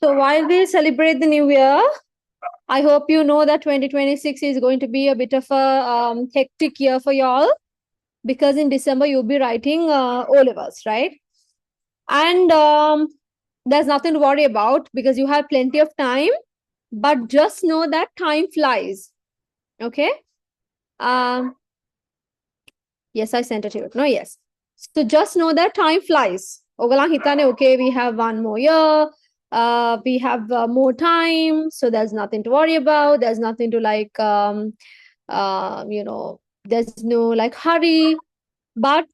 So while we celebrate the new year, I hope you know that 2026 is going to be a bit of a hectic year for y'all, because in December you'll be writing O-levels, right? And there's nothing to worry about because you have plenty of time, but just know that time flies. Okay? Um, yes, I sent it to you. No, yes. So just know that time flies. Okay, we have one more year. We have more time, so there's nothing to worry about. There's nothing to like, there's no like hurry. But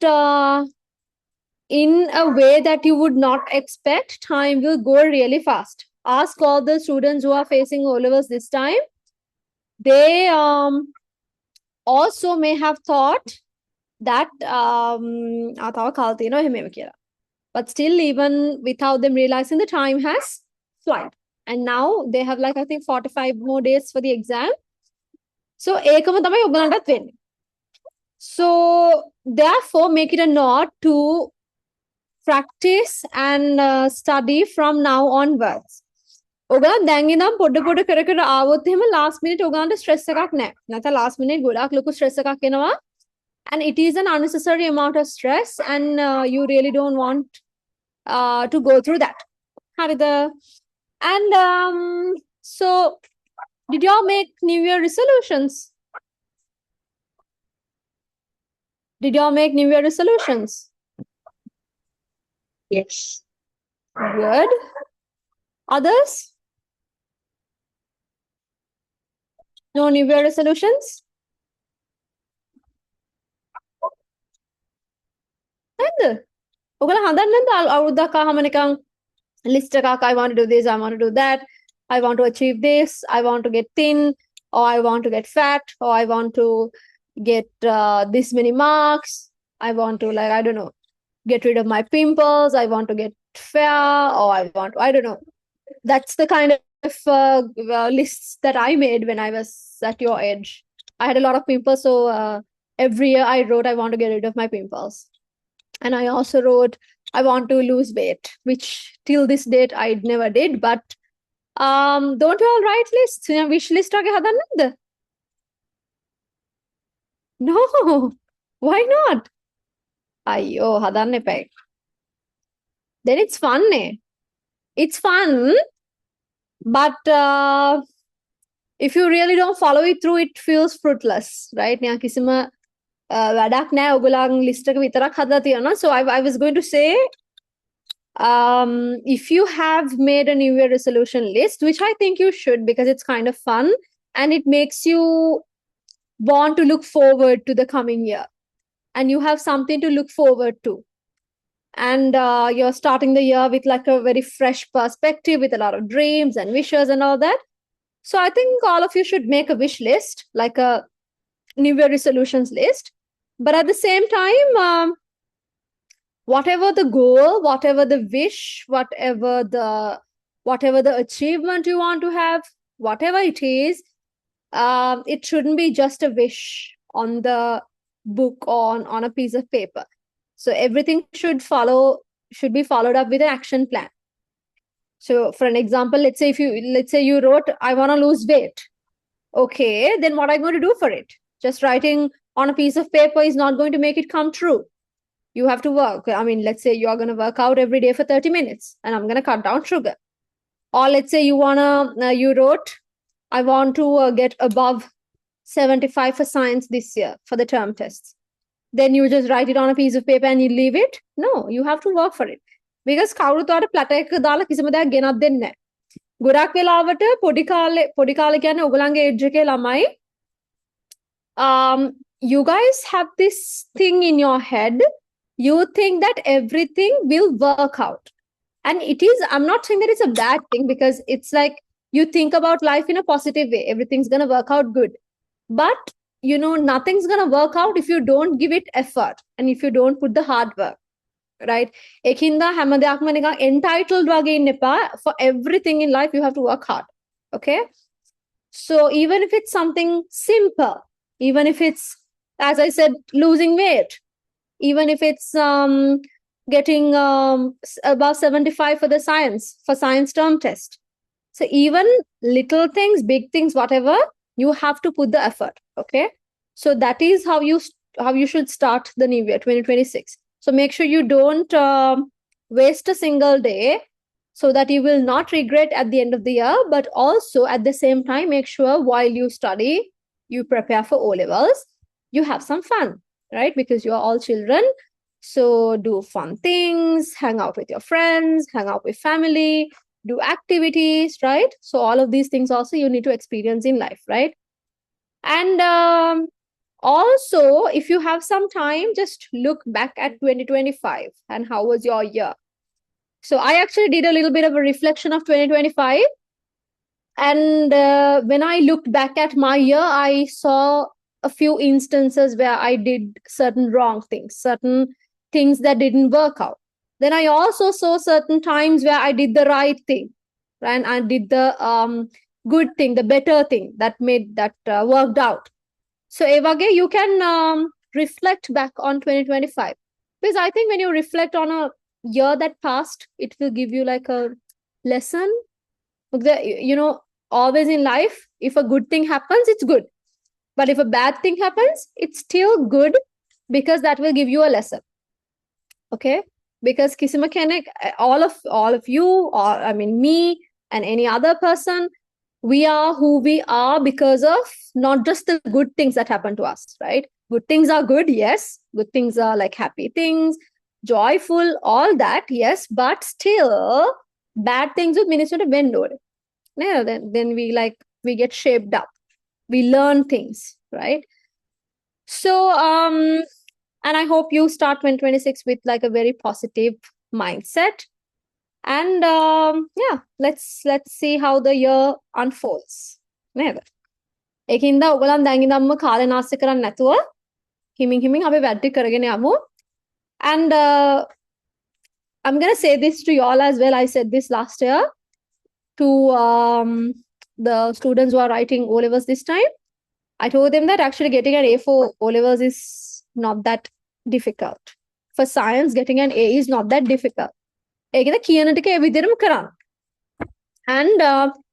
in a way that you would not expect, time will go really fast. Ask all the students who are facing O levels this time. They also may have thought that but still, even without them realizing, the time has flight. And now they have like I think 45 more days for the exam. So ඒකම තමයි ඔයගලන්ටත් වෙන්නේ. So therefore make it a note to practice and study from now onwards. ඔයගලන් දැන් ඉඳන් පොඩ පොඩ කර කර ආවොත් එහෙම last minute ඔයගලන්ට stress එකක් නැහැ. නැත්නම් last minute ගොඩාක් ලොකු stress එකක් එනවා. And it is an unnecessary amount of stress, and you really don't want to go through that. And so did y'all make New Year resolutions? Did y'all make New Year resolutions? Yes. Good. Others? No New Year resolutions? නැද්ද? ඔයාලා හදන්නේ නැද්ද අවුරුද්දක් ආවම නිකන් list එකක්, I want to do this, I want to do that, I want to achieve this, I want to get thin, or I want to get fat, or I want to get this many marks, I want to like I don't know, get rid of my pimples, I want to get fair, or I want to, I don't know. That's the kind of lists that I made when I was at your age. I had a lot of pimples, so every year I wrote I want to get rid of my pimples. And I also wrote I want to lose weight, which till this date I never did. But don't you all write lists? Wish list වගේ හදන්නේ නැද්ද? No. Why not? අයියෝ හදන්න එපා. Then it's fun නේ. It's fun, but if you really don't follow it through, it feels fruitless, right? නිකන් කිසිම වැඩක් නැහැ ඔයගොල්ලන් ලිස්ට් එක විතරක් හදලා තියනවා. So I was going to say, if you have made a New Year resolution list, which I think you should because it's kind of fun and it makes you want to look forward to the coming year, and you have something to look forward to, and you're starting the year with like a very fresh perspective with a lot of dreams and wishes and all that. So I think all of you should make a wish list, like a New Year resolutions list. But at the same time, whatever the goal, whatever the wish, whatever the achievement you want to have, whatever it is, it shouldn't be just a wish on the book or on a piece of paper. So everything should be followed up with an action plan. So for an example, let's say you wrote, I want to lose weight. Okay, then what am I going to do for it? Just writing on a piece of paper is not going to make it come true. You have to work. I mean, let's say you're going to work out every day for 30 minutes and I'm going to cut down sugar. Or let's say you wrote, I want to get above 75 for science this year for the term tests. Then you just write it on a piece of paper and you leave it. No, you have to work for it. Because කවුරුත් platter එක දාලා කිසිම දෙයක් ගෙනත් දෙන්නේ නැහැ. ගොඩක් වෙලාවට පොඩි කාලේ කියන්නේ ඔයගලන්ගේ ඒජ් එකේ ළමයි, you guys have this thing in your head. You think that everything will work out. And it is, I'm not saying that it's a bad thing, because it's like you think about life in a positive way. Everything's going to work out good. But, nothing's going to work out if you don't give it effort and if you don't put the hard work. Right? Ekinda හැම දෙයක්ම නිකන් entitled වගේ ඉන්න එපා. For everything in life, you have to work hard. Okay? So even if it's something simple, even if it's, as I said, losing weight, even if it's getting above 75 for the science term test. So even little things, big things, whatever, you have to put the effort. Okay. So that is how you should start the new year 2026. So make sure you don't waste a single day, so that you will not regret at the end of the year. But also at the same time, make sure while you study, you prepare for O levels, you have some fun, right? Because you are all children. So do fun things, hang out with your friends, hang out with family, do activities, right? So all of these things also you need to experience in life, right? And also, if you have some time, just look back at 2025 and how was your year. So I actually did a little bit of a reflection of 2025. And when I looked back at my year, I saw a few instances where I did certain wrong things, certain things that didn't work out. Then I also saw certain times where I did the right thing, right? And I did the good thing, the better thing that worked out. So, Evage, you can reflect back on 2025, because I think when you reflect on a year that passed, it will give you like a lesson. Always in life, if a good thing happens, it's good. But if a bad thing happens, it's still good, because that will give you a lesson. Okay? Because kisi mechanic, all of you, or I mean me and any other person, we are who we are because of not just the good things that happen to us, right? Good things are good, yes. Good things are like happy things, joyful, all that, yes. But still, bad things with minister of vendor. Yeah, then we get shaped up, we learn things, right? So and I hope you start 2026 with like a very positive mindset. And yeah, let's see how the year unfolds. Never. ඒකින්ද ඔයගලන් දැන් ඉඳන්ම කාලේ නාස්ති කරන්නේ නැතුව හිමින් හිමින් අපි වැඩ ටික කරගෙන යමු. And I'm going to say this to you all as well. I said this last year to the students who are writing O levels this time. I told them that actually getting an A for O levels is not that difficult. For science, getting an A is not that difficult. And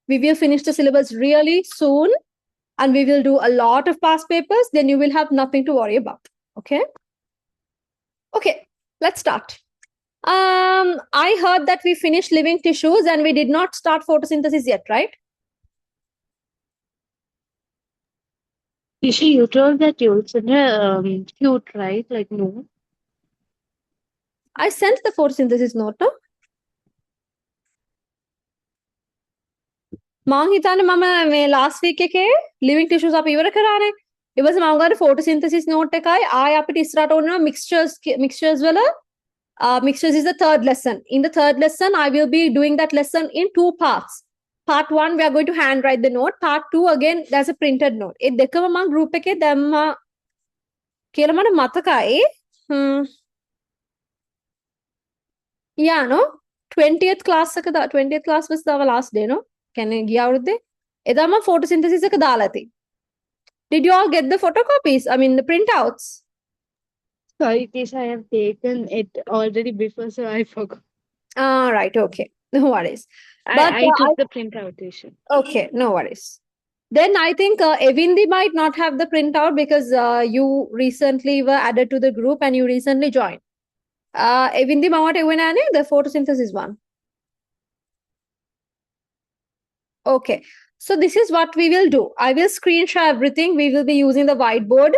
we will finish the syllabus really soon, and we will do a lot of past papers. Then you will have nothing to worry about. Okay. Okay, let's start. I heard that we finished living tissues and we did not start photosynthesis yet, right? Ishi, you told that you'll send a cute, right? Like, no. I sent the photosynthesis note. No? මං හිතන්නේ මම මේ last week එකේ living tissues අපි ඉවර කරානේ. ඊට පස්සේ මම ගානේ photosynthesis note එකයි ආය අපිට ඉස්සරහට ඕන mixtures වල mixtures is the third lesson. In the third lesson, I will be doing that lesson in two parts. Part 1, we are going to handwrite the note. Part 2, again, there's a printed note. ඒ දෙකම මං group එකේ දැම්මා කියලා මට මතකයි. Yeah, no? 20th class එකද 20th class was our last day, no? කියන්නේ ගිය අවුරුද්දේ එදා මම photosynthesis එක දාලා තියෙන්නේ. Did you all get the photocopies? I mean the printouts? Sorry, Tisha, I have taken it already before, so I forgot. Ah, right, okay. No worries. I took the printout, Tisha. Okay, no worries. Then I think Evindi might not have the printout because you recently were added to the group and you recently joined. Evindi මමට එවෙන්නේ නැහැ the photosynthesis one. Okay, so this is what we will do. I will screen share everything. We will be using the whiteboard,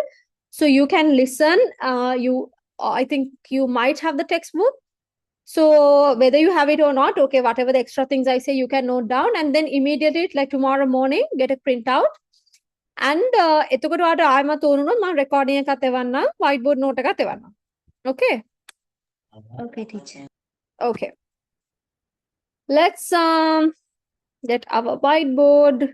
so you can listen. I think you might have the textbook. So whether you have it or not, okay, whatever the extra things I say, you can note down, and then immediately, like tomorrow morning, get a printout. And එතකොට ඔයාලට ආයෙම තෝරනොත් මම recording එකත් එවන්නම්, whiteboard note එකත් එවන්නම්. Okay? Okay, teacher. Okay. Let's get our whiteboard.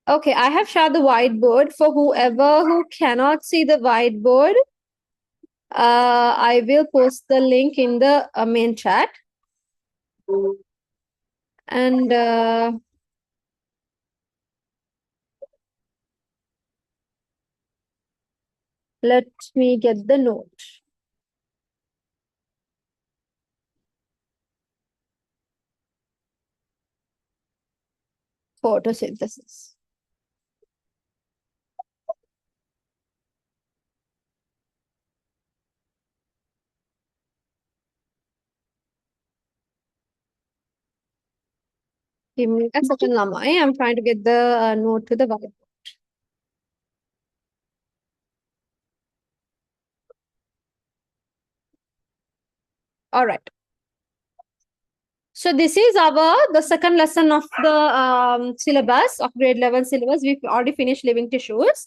Okay, I have shared the whiteboard for whoever who cannot see the whiteboard. I will post the link in the main chat. And let me get the note. Photosynthesis. Give me a second, Lamai. I'm trying to get the note to the whiteboard. All right. So this is the second lesson of the syllabus of grade 11 syllabus. We've already finished living tissues.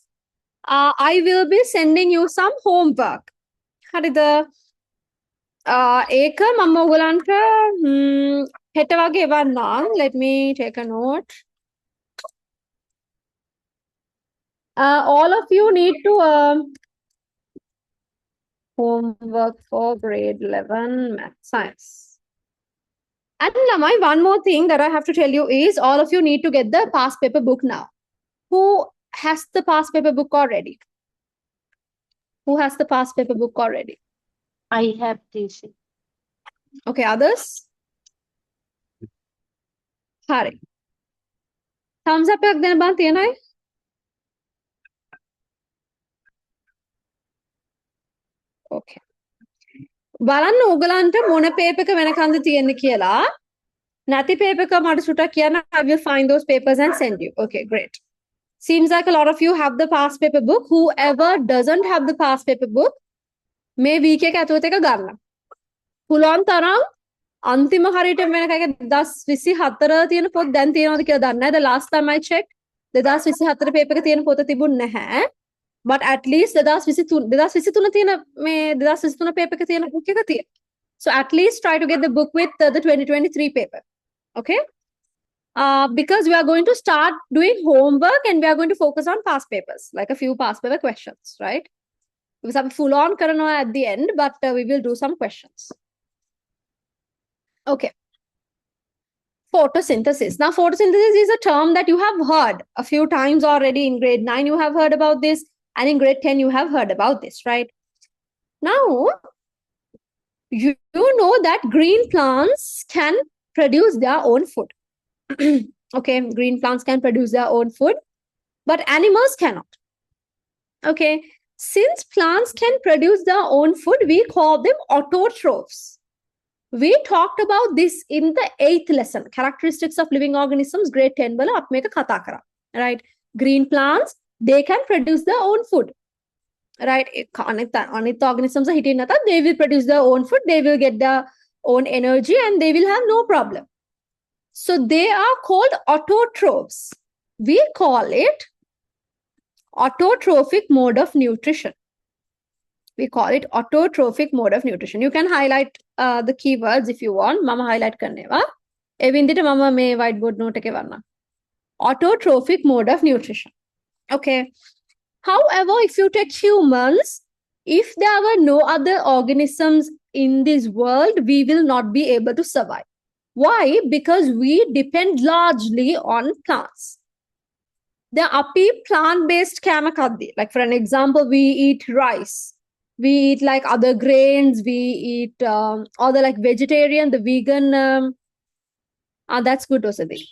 I will be sending you some homework. හරිද? ඒක මම ඔයගලන්ට හෙට වගේ එවන්නම්. Let me take a note. All of you need to homework for grade 11 math science. And Lamai, one more thing that I have to tell you is all of you need to get the past paper book now. Who has the past paper book already? Who has the past paper book already? I have TC. Okay, others? Hari. Thumbs up එකක් දෙන්න බං තියන අය? Okay. බලන්න ඕගලන්ට මොන paper එක වෙනකන්ද තියෙන්නේ කියලා. නැති පේපර් එක මට සුටක් කියන්න. I will find those papers and send you. Okay, great. Seems like a lot of you have the past paper book. Whoever doesn't have the past paper book, මේ week එක ඇතුළත එක ගන්න. පුළුවන් තරම් අන්තිම හරියට වෙනකන් 2024 තියෙන පොත් දැන් තියෙනවද කියලා දන්නේ නැහැ. The last time I checked 2024 paper එක තියෙන පොත තිබුණ නැහැ. But at least 2023 තියෙන මේ 2023 පේපර් එක තියෙන book එක තියෙනවා. So at least try to get the book with the 2023 paper. Okay? Because we are going to start doing homework and we are going to focus on past papers, like a few past paper questions, right? We have full on karana at the end, but we will do some questions. Okay. Photosynthesis. Now, photosynthesis is a term that you have heard a few times already. In grade 9, you have heard about this, and in grade 10, you have heard about this, right? Now, you know that green plants can produce their own food. Okay, green plants can produce their own food, but animals cannot. Okay, since plants can produce their own food, we call them autotrophs. We talked about this in the 8th lesson, characteristics of living organisms, grade 10 wala aap meka katha kara, right? Green plants, they can produce their own food, right? Anit organisms are hitting nata, they will produce their own food, they will get their own energy and they will have no problem. So they are called autotrophs. We call it autotrophic mode of nutrition. We call it autotrophic mode of nutrition. You can highlight the keywords if you want. Mama highlight karnewa. Evindita mama may whiteboard note ke varna. Autotrophic mode of nutrition. Okay. However, if you take humans, if there were no other organisms in this world, we will not be able to survive. Why? Because we depend largely on plants. There are plant-based kamakaddi. Like for an example, we eat rice. We eat like other grains. We eat all the like vegetarian, the vegan. That's good, Osadi.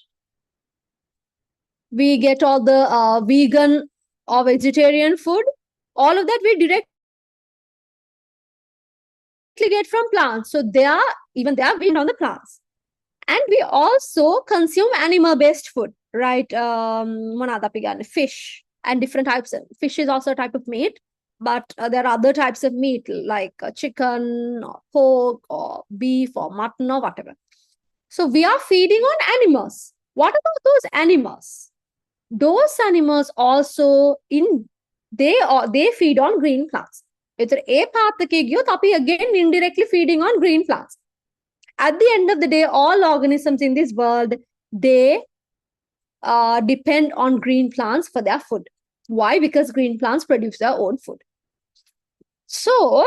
We get all the vegan or vegetarian food. All of that we directly get from plants. So they are based on the plants. And we also consume animal-based food, right? Fish and different types of fish is also a type of meat, but there are other types of meat like chicken or pork or beef or mutton or whatever. So we are feeding on animals. What about those animals? Those animals also they feed on green plants. It's a path again indirectly feeding on green plants. At the end of the day, all organisms in this world, they depend on green plants for their food. Why? Because green plants produce their own food. So,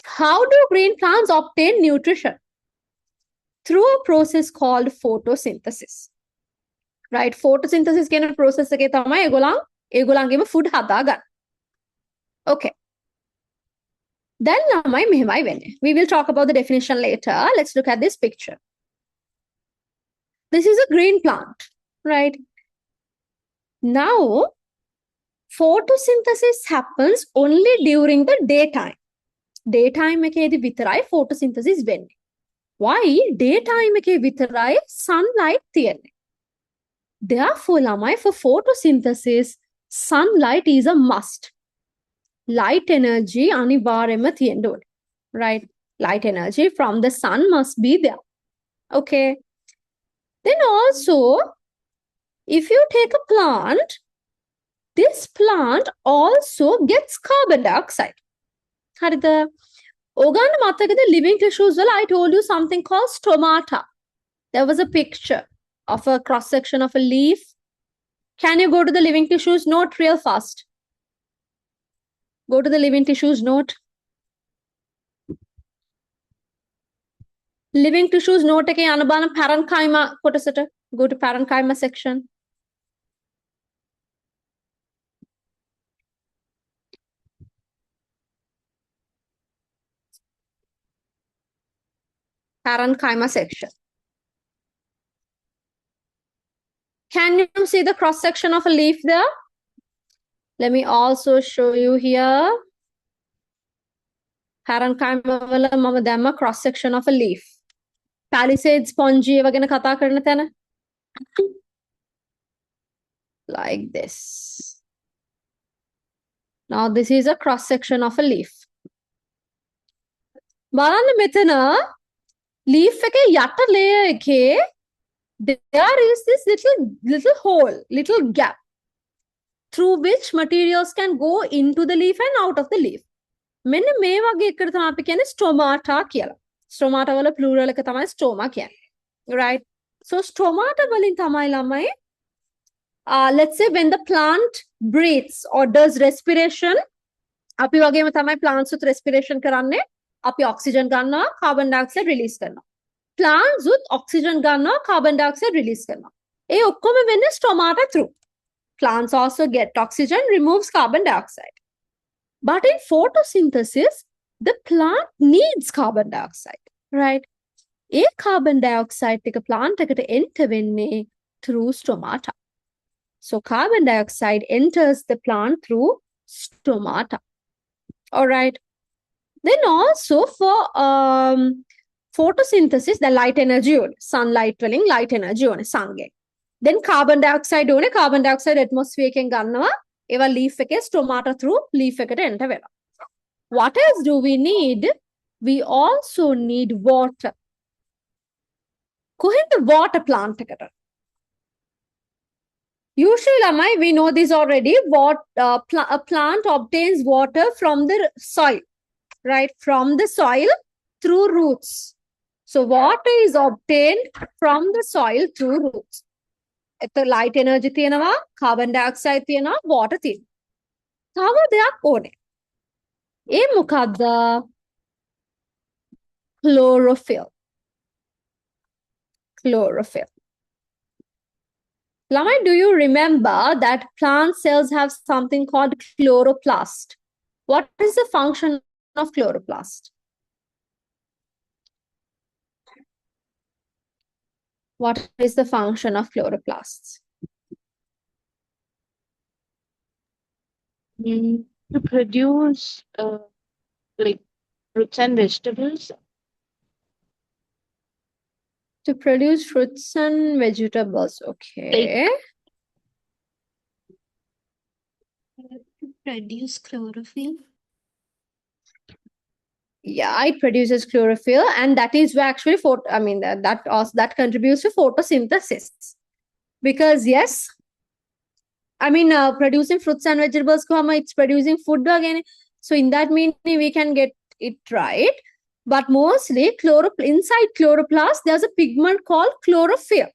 How do green plants obtain nutrition? Through a process called photosynthesis. Right? Photosynthesis කියන process එකේ තමයි ඒගොල්ලන්ගේම food හදාගන්න. Okay. Then ළමයි මෙහෙමයි වෙන්නේ. We will talk about the definition later. Let's look at this picture. This is a green plant, right? Now, photosynthesis happens only during the daytime. Daytime එකේදී විතරයි photosynthesis වෙන්නේ. Why? Daytime එකේ විතරයි sunlight තියෙන්නේ. Therefore, ළමයි, for photosynthesis, sunlight is a must. Light energy අනිවාර්යයෙන්ම තියෙන්න ඕනේ. Right? Light energy from the sun must be there. Okay. Then also, if you take a plant, this plant also gets carbon dioxide. හරිද? ඕගන්න මතකද living tissues වල I told you something called stomata. There was a picture of a cross section of a leaf. Can you go to the living tissues note real fast? Go to the living tissues note. Living tissues note එකේ යන බලන parenchyma කොටසට. Go to parenchyma section. Parenchyma section. Can you see the cross section of a leaf there? Let me also show you here. Parenchyma වල මම දැම්ම cross section of a leaf. Palisade spongy ඒවා ගැන කතා කරන තැන. Like this. Now this is a cross section of a leaf. බලන්න මෙතන leaf එකේ යට layer එකේ there is this little hole, little gap through which materials can go into the leaf and out of the leaf. මෙන්න මේ වගේ එකට තමයි අපි කියන්නේ stomata කියලා. Stomata වල plural එක තමයි stoma කියන්නේ. Right? So stomata වලින් තමයි ළමයි let's say when the plant breathes or does respiration, අපි වගේම තමයි plants උත් respiration කරන්නේ. අපි oxygen ගන්නවා, carbon dioxide release කරනවා. Plants උත් oxygen ගන්නවා, carbon dioxide release කරනවා. ඒ ඔක්කොම වෙන්නේ stomata through. Plants also get oxygen, removes carbon dioxide. But in photosynthesis, the plant needs carbon dioxide, right? A carbon dioxide take a plant enter වෙන්නේ through stomata. So carbon dioxide enters the plant through stomata. All right. Then also for photosynthesis, the light energy on sunlight dwelling light energy on sange. Then carbon dioxide on carbon dioxide atmosphere can gannawa eva leaf එකේ stomata through leaf එකට enter වෙනවා. What else do we need? We also need water. කොහෙන්ද water plant එකට? Usually, lamai, we know this already. What a plant obtains water from the soil, right? From the soil through roots. So water is obtained from the soil through roots. The light energy තියෙනවා, carbon dioxide තියෙනවා, water තියෙනවා. තව දෙයක් ඕනේ. ඒ මොකද්ද? Chlorophyll. Chlorophyll. Lamai, do you remember that plant cells have something called chloroplast? What is the function of chloroplast? What is the function of chloroplasts? To produce like fruits and vegetables. To produce fruits and vegetables, okay. To produce chlorophyll. Yeah, it produces chlorophyll, and that is where actually that contributes to photosynthesis. Because yes, producing fruits and vegetables, it's producing food again. So in that meaning, we can get it right. But mostly, inside chloroplast, there's a pigment called chlorophyll.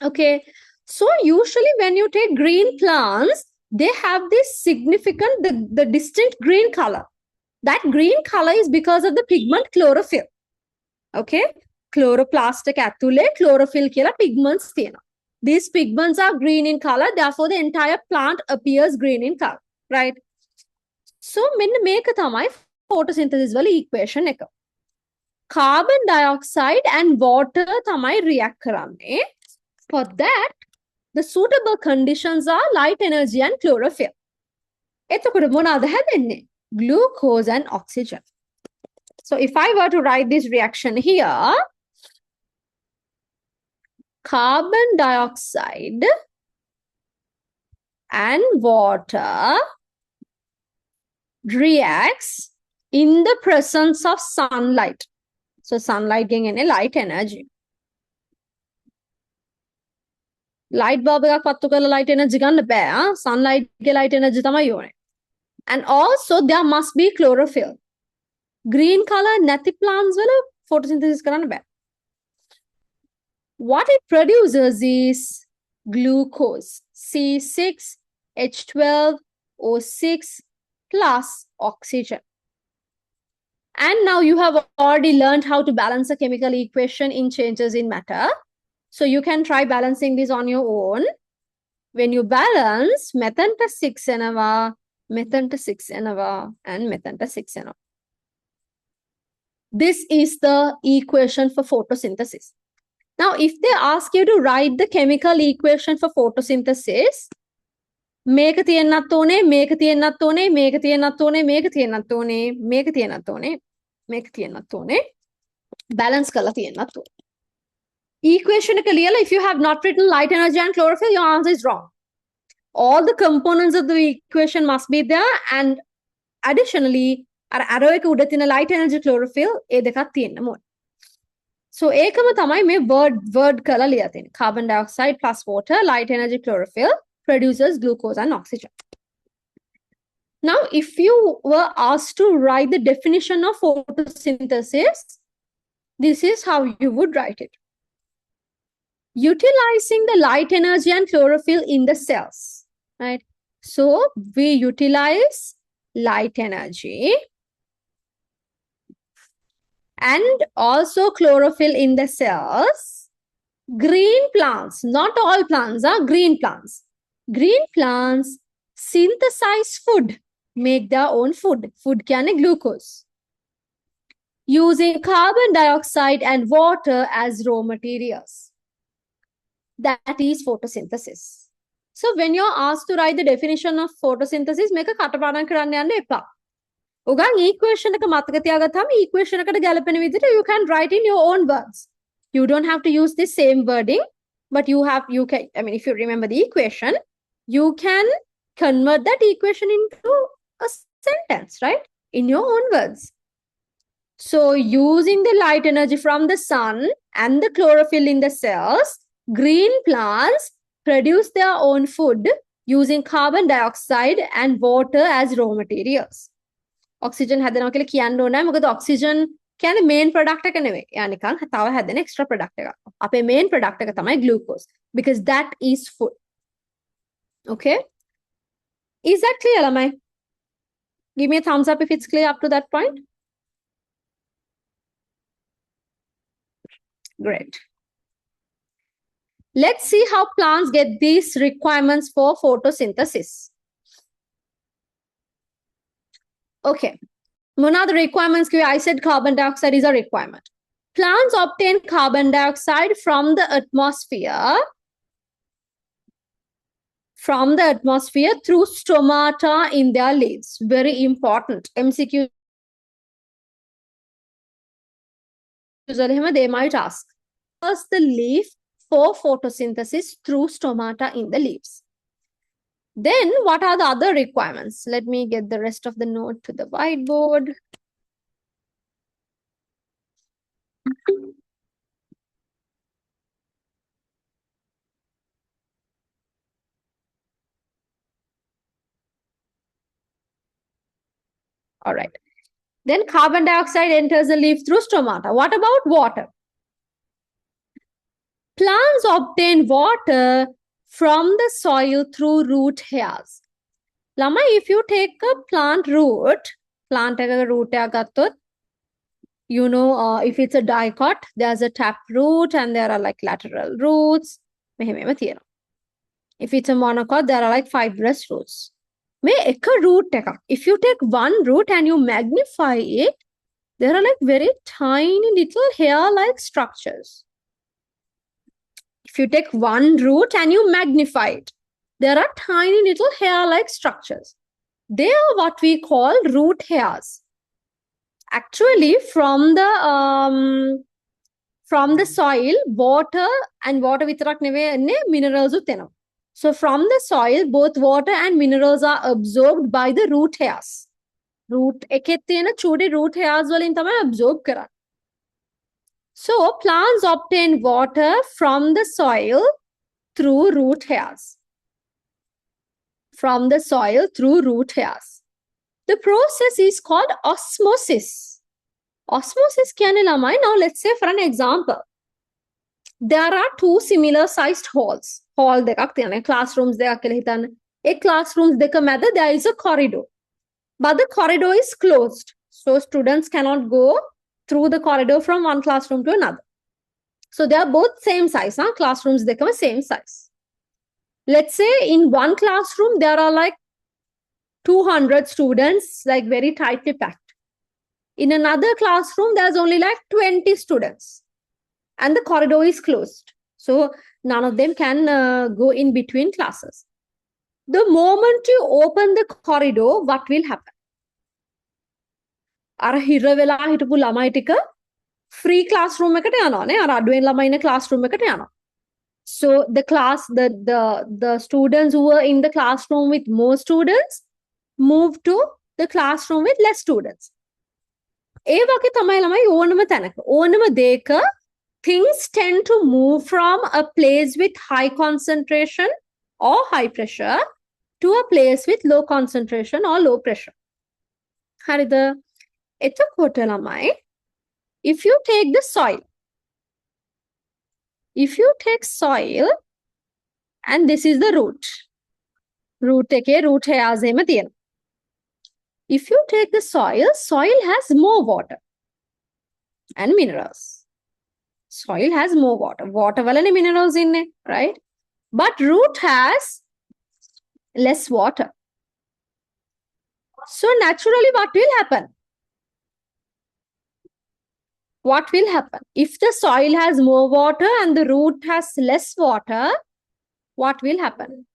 Okay. So usually when you take green plants, they have this significant, the distinct green color. That green color is because of the pigment chlorophyll. Okay? Chloroplast ඇතුලේ chlorophyll කියලා pigments තියෙනවා. These pigments are green in color, therefore the entire plant appears green in color. Right? So මෙන්න මේක තමයි photosynthesis වල equation එක. Carbon dioxide and water තමයි react කරන්නේ. For that, the suitable conditions are light energy and chlorophyll. එතකොට මොනවාද හැදෙන්නේ? Glucose and oxygen. So if I were to write this reaction here, carbon dioxide and water reacts in the presence of sunlight. So sunlight getting a light energy. Light bulb එකක් පත්තු කරලා light energy ගන්න බෑ. Sunlight ගේ light energy තමයි යෝනේ. And also there must be chlorophyll. Green color නැති plants වල photosynthesis කරන්න බෑ. What it produces is glucose, C6H12O6 plus oxygen. And now you have already learned how to balance a chemical equation in changes in matter. So you can try balancing this on your own. When you balance methane to 6 එනවා, methane to 6 එනවා, and methane to 6 එනවා. This is the equation for photosynthesis. Now, if they ask you to write the chemical equation for photosynthesis, මේක තියෙන්නත් ඕනේ, මේක තියෙන්නත් ඕනේ, මේක තියෙන්නත් ඕනේ, මේක තියෙන්නත් ඕනේ, මේක තියෙන්නත් ඕනේ, මේක තියෙන්නත් ඕනේ, balance කරලා තියෙන්නත් ඕනේ. Equation එක ලියලා, if you have not written light energy and chlorophyll, your answer is wrong. All the components of the equation must be there, and additionally, අර arrow එක උඩ තියෙන light energy chlorophyll ඒ දෙකක් තියෙන්න ඕනේ. So ඒකම තමයි මේ word කරලා ලියලා තියෙන්නේ. Carbon dioxide plus water, light energy chlorophyll produces glucose and oxygen. Now, if you were asked to write the definition of photosynthesis, this is how you would write it. Utilizing the light energy and chlorophyll in the cells, right? So we utilize light energy and also chlorophyll in the cells. Green plants, not all plants are green plants. Green plants synthesize food, make their own food. Food කියන්නේ glucose. Using carbon dioxide and water as raw materials. That is photosynthesis. So when you're asked to write the definition of photosynthesis, මේක කටපාඩම් කරන්න යන්න එපා. උගන් equation එක මතක තියාගත්තාම equation එකට ගැලපෙන විදිහට you can write in your own words. You don't have to use the same wording, but you can, I mean, if you remember the equation, you can convert that equation into a sentence, right? In your own words. So using the light energy from the sun and the chlorophyll in the cells, green plants produce their own food using carbon dioxide and water as raw materials. Oxygen හැදෙනවා කියලා කියන්න ඕනේ නැහැ. මොකද oxygen කියන්නේ main product එක නෙවෙයි. එයා නිකන් තව හැදෙන extra product එකක්. අපේ main product එක තමයි glucose, because that is food. Okay? Is that clear, lamai? Give me a thumbs up if it's clear up to that point. Great. Let's see how plants get these requirements for photosynthesis. Okay. One of the requirements, I said carbon dioxide is a requirement. Plants obtain carbon dioxide from the atmosphere through stomata in their leaves. Very important. MCQ, they might ask. First, the leaf for photosynthesis through stomata in the leaves. Then, what are the other requirements? Let me get the rest of the note to the whiteboard. All right. Then carbon dioxide enters the leaf through stomata. What about water? Plants obtain water from the soil through root hairs. Lama, if you take a plant root plant එකක root එකක් ගත්තොත් you know if it's a dicot there's a tap root and there are like lateral roots මෙහෙම තියෙනවා. If it's a monocot there are like fibrous roots. මේ එක root එකක්. If you take one root and you magnify it there are like very tiny little hair-like structures. If you take one root and you magnify it, there are tiny little hair-like structures. They are what we call root hairs. Actually, from the soil, water විතරක් නෙවෙයි එන්නේ minerals උත් එනවා. So from the soil, both water and minerals are absorbed by the root hairs. Root එකේ තියෙන චූටි root hairs වලින් තමයි absorb කරන්නේ. So plants obtain water from the soil through root hairs. From the soil through root hairs. The process is called osmosis. Osmosis කියන්නේ ළමයි. Now let's say for an example. There are two similar sized halls. Hall දෙකක් තියෙනවා. Classrooms දෙකක් කියලා හිතන්න. ඒ classrooms දෙක මැද there is a corridor. But the corridor is closed. So students cannot go through the corridor from one classroom to another. So they are both same size. Huh? Classrooms දෙකම same size. Let's say in one classroom there are like 200 students, like very tightly packed. In another classroom, there's only like 20 students. And the corridor is closed. So none of them can go in between classes. The moment you open the corridor, what will happen? අර හිර වෙලා හිටපු ළමයි ටික free classroom එකට යනවා නේ. අර අඩුවෙන් ළමයි ඉන්න classroom එකට යනවා. So the students who were in the classroom with more students move to the classroom with less students. ඒ වගේ තමයි ළමයි ඕනම තැනක ඕනම දෙයක things tend to move from a place with high concentration or high pressure to a place with low concentration or low pressure. හරිද? එතකොට ළමයි if you take the soil and this is the root එකේ root hairs එහෙම තියෙනවා. If you take the soil has more water and minerals. Soil has more water. Water වලනේ minerals ඉන්නේ, right? But root has less water. So naturally what will happen? What will happen? If the soil has more water and the root has less water, what will happen?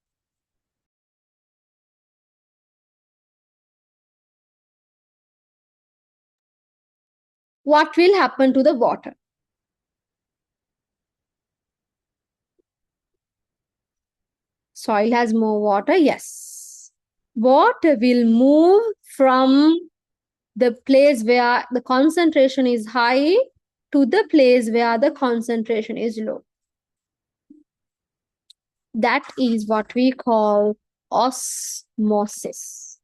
What will happen to the water? Soil has more water, yes. Water will move from the place where the concentration is high to the place where the concentration is low. That is what we call osmosis.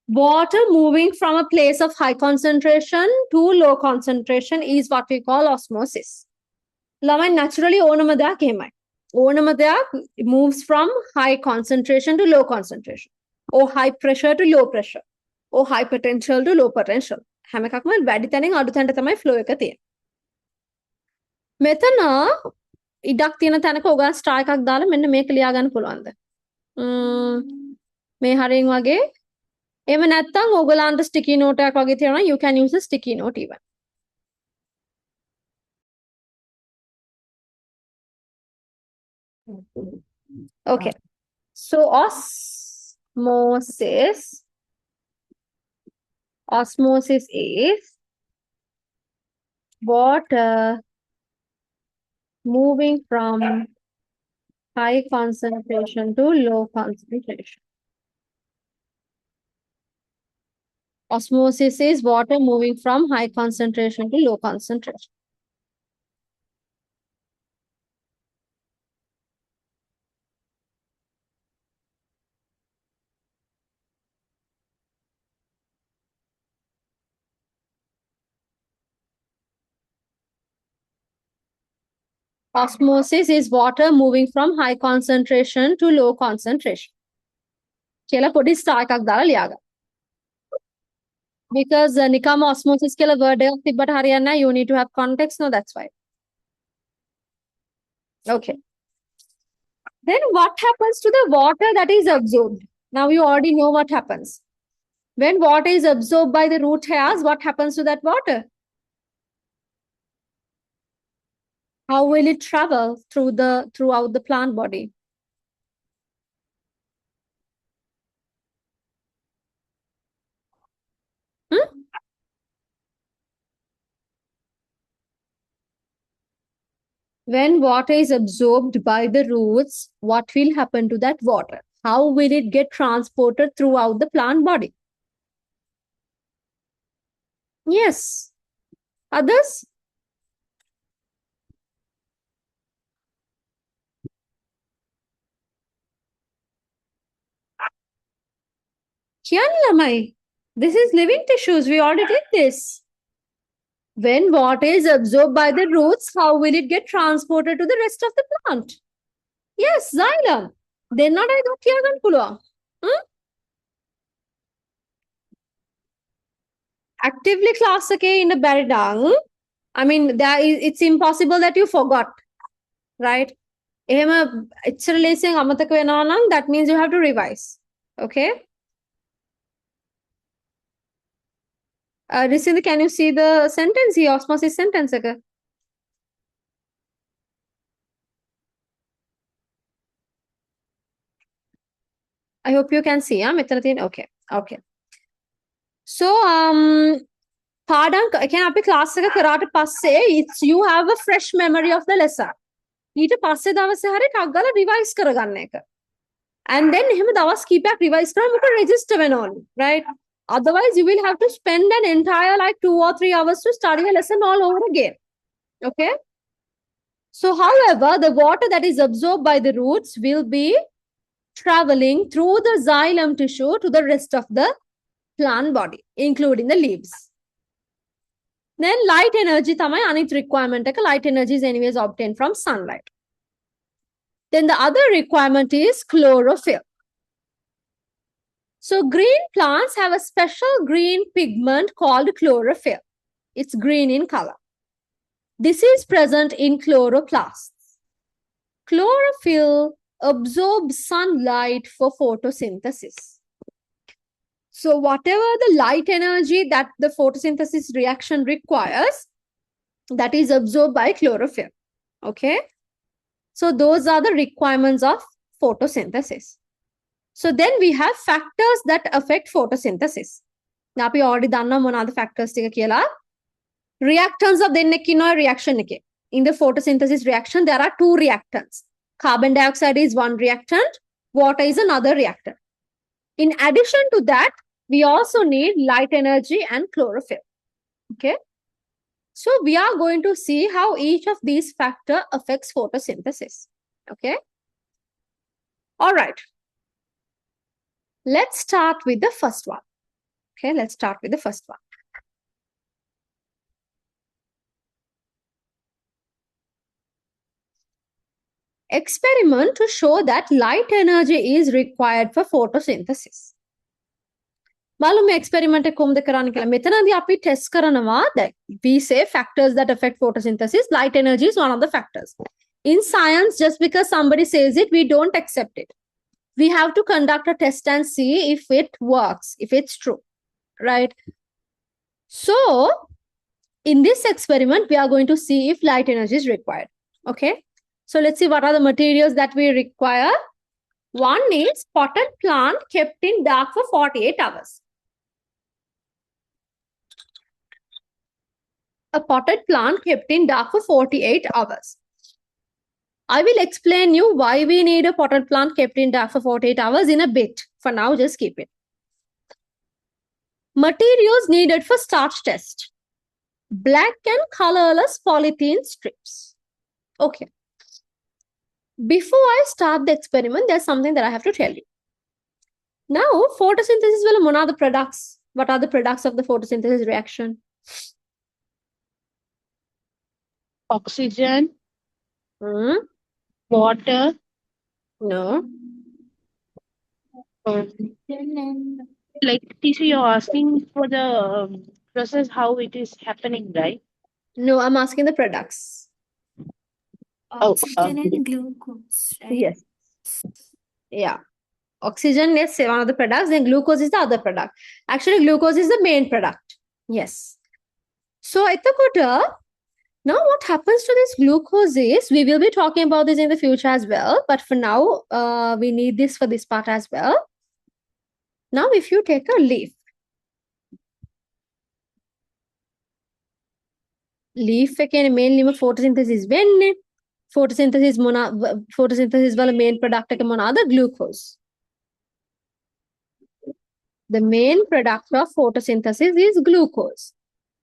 Water moving from a place of high concentration to low concentration is what we call osmosis. ළමයි naturally ඕනම දෙයක් එහෙමයි. ඕනම දෙයක් moves from high concentration to low concentration or high pressure to low pressure or high potential to low potential. හැම එකක්ම වැඩි තැනින් අඩු තැනට තමයි flow එක තියෙන්නේ. මෙතන ඉඩක් තියෙන තැනක ඔයගොල්ලන් ස්ටාර් එකක් දාලා මෙන්න මේක ලියා ගන්න පුළුවන්ද? මේ හරියෙන් වගේ. එහෙම නැත්නම් ඔයගොල්ලන්ට sticky note එකක් වගේ තියෙනවා. You can use a sticky note even. Okay. So osmosis is water moving from high concentration to low concentration. Osmosis is water moving from high concentration to low concentration. Osmosis is water moving from high concentration to low concentration. කියලා පොඩි star එකක් දාලා ලියා ගන්න. Because nikam osmosis ke word tibbat haryana, you need to have context. No, that's why. Okay. Then what happens to the water that is absorbed? Now you already know what happens. When water is absorbed by the root hairs, what happens to that water? How will it travel throughout the plant body? Hmm? When water is absorbed by the roots, what will happen to that water? How will it get transported throughout the plant body? Yes. Others? Kyan lamai? This is living tissues. We already did this. When water is absorbed by the roots, how will it get transported to the rest of the plant? Yes, xylem. Then not I don't care. Actively class in a baridang. I mean, it's impossible that you forgot, right? It's releasing that means you have to revise. Okay. Recently, can you see the sentence here? Osmosis sentence. I hope you can see. Okay. Okay. So, pardon, can I class karate passe? It's you have a fresh memory of the lesson. ඊට පස්සේ දවසේ හරි ටක් ගාලා revise කරගන්න එක. And then එහෙම දවස් කීපයක් රිවයිස් කරාම ඔක register වෙනවා, right? Otherwise, you will have to spend an entire like 2 or 3 hours to study a lesson all over again. Okay. So, however, the water that is absorbed by the roots will be traveling through the xylem tissue to the rest of the plant body, including the leaves. Then light energy tamai anith requirement එක. Light energy is anyways obtained from sunlight. Then the other requirement is chlorophyll. So green plants have a special green pigment called chlorophyll. It's green in color. This is present in chloroplasts. Chlorophyll absorbs sunlight for photosynthesis. So whatever the light energy that the photosynthesis reaction requires, that is absorbed by chlorophyll. Okay. So those are the requirements of photosynthesis. So then we have factors that affect photosynthesis. Now we already done one of the factors. Reactants of the reaction. In the photosynthesis reaction, there are two reactants. Carbon dioxide is one reactant, water is another reactant. In addition to that, we also need light energy and chlorophyll. Okay. So we are going to see how each of these factors affects photosynthesis. Okay. All right. Let's start with the first one. Okay, let's start with the first one. Experiment to show that light energy is required for photosynthesis. Malum experiment කොහොමද කරන්න කියලා. මෙතනදී අපි test කරනවා that we say factors that affect photosynthesis. Light energy is one of the factors. In science, just because somebody says it, we don't accept it. We have to conduct a test and see if it works, if it's true, right? So, in this experiment, we are going to see if light energy is required. Okay. So, let's see what are the materials that we require. One is potted plant kept in dark for 48 hours. A potted plant kept in dark for 48 hours. I will explain you why we need a potted plant kept in dark for 48 hours in a bit. For now, just keep it. Materials needed for starch test. Black and colorless polythene strips. Okay. Before I start the experiment, there's something that I have to tell you. Now, photosynthesis will what are the products? What are the products of the photosynthesis reaction? Oxygen, water, No. um, Like, teacher, you're asking for the process how it is happening, right? No, I'm asking the products. Oh, Oxygen and glucose, right? Yes. Yeah. Oxygen is one of the products, then glucose is the other product. Actually, glucose is the main product. Yes. So, now what happens to this glucose is, we will be talking about this in the future as well, but for now, we need this for this part as well. Now, if you take a leaf, එකේ mainly photosynthesis වෙන්නේ. Photosynthesis වල main product එක මොනවාද? Glucose. The main product of photosynthesis is glucose.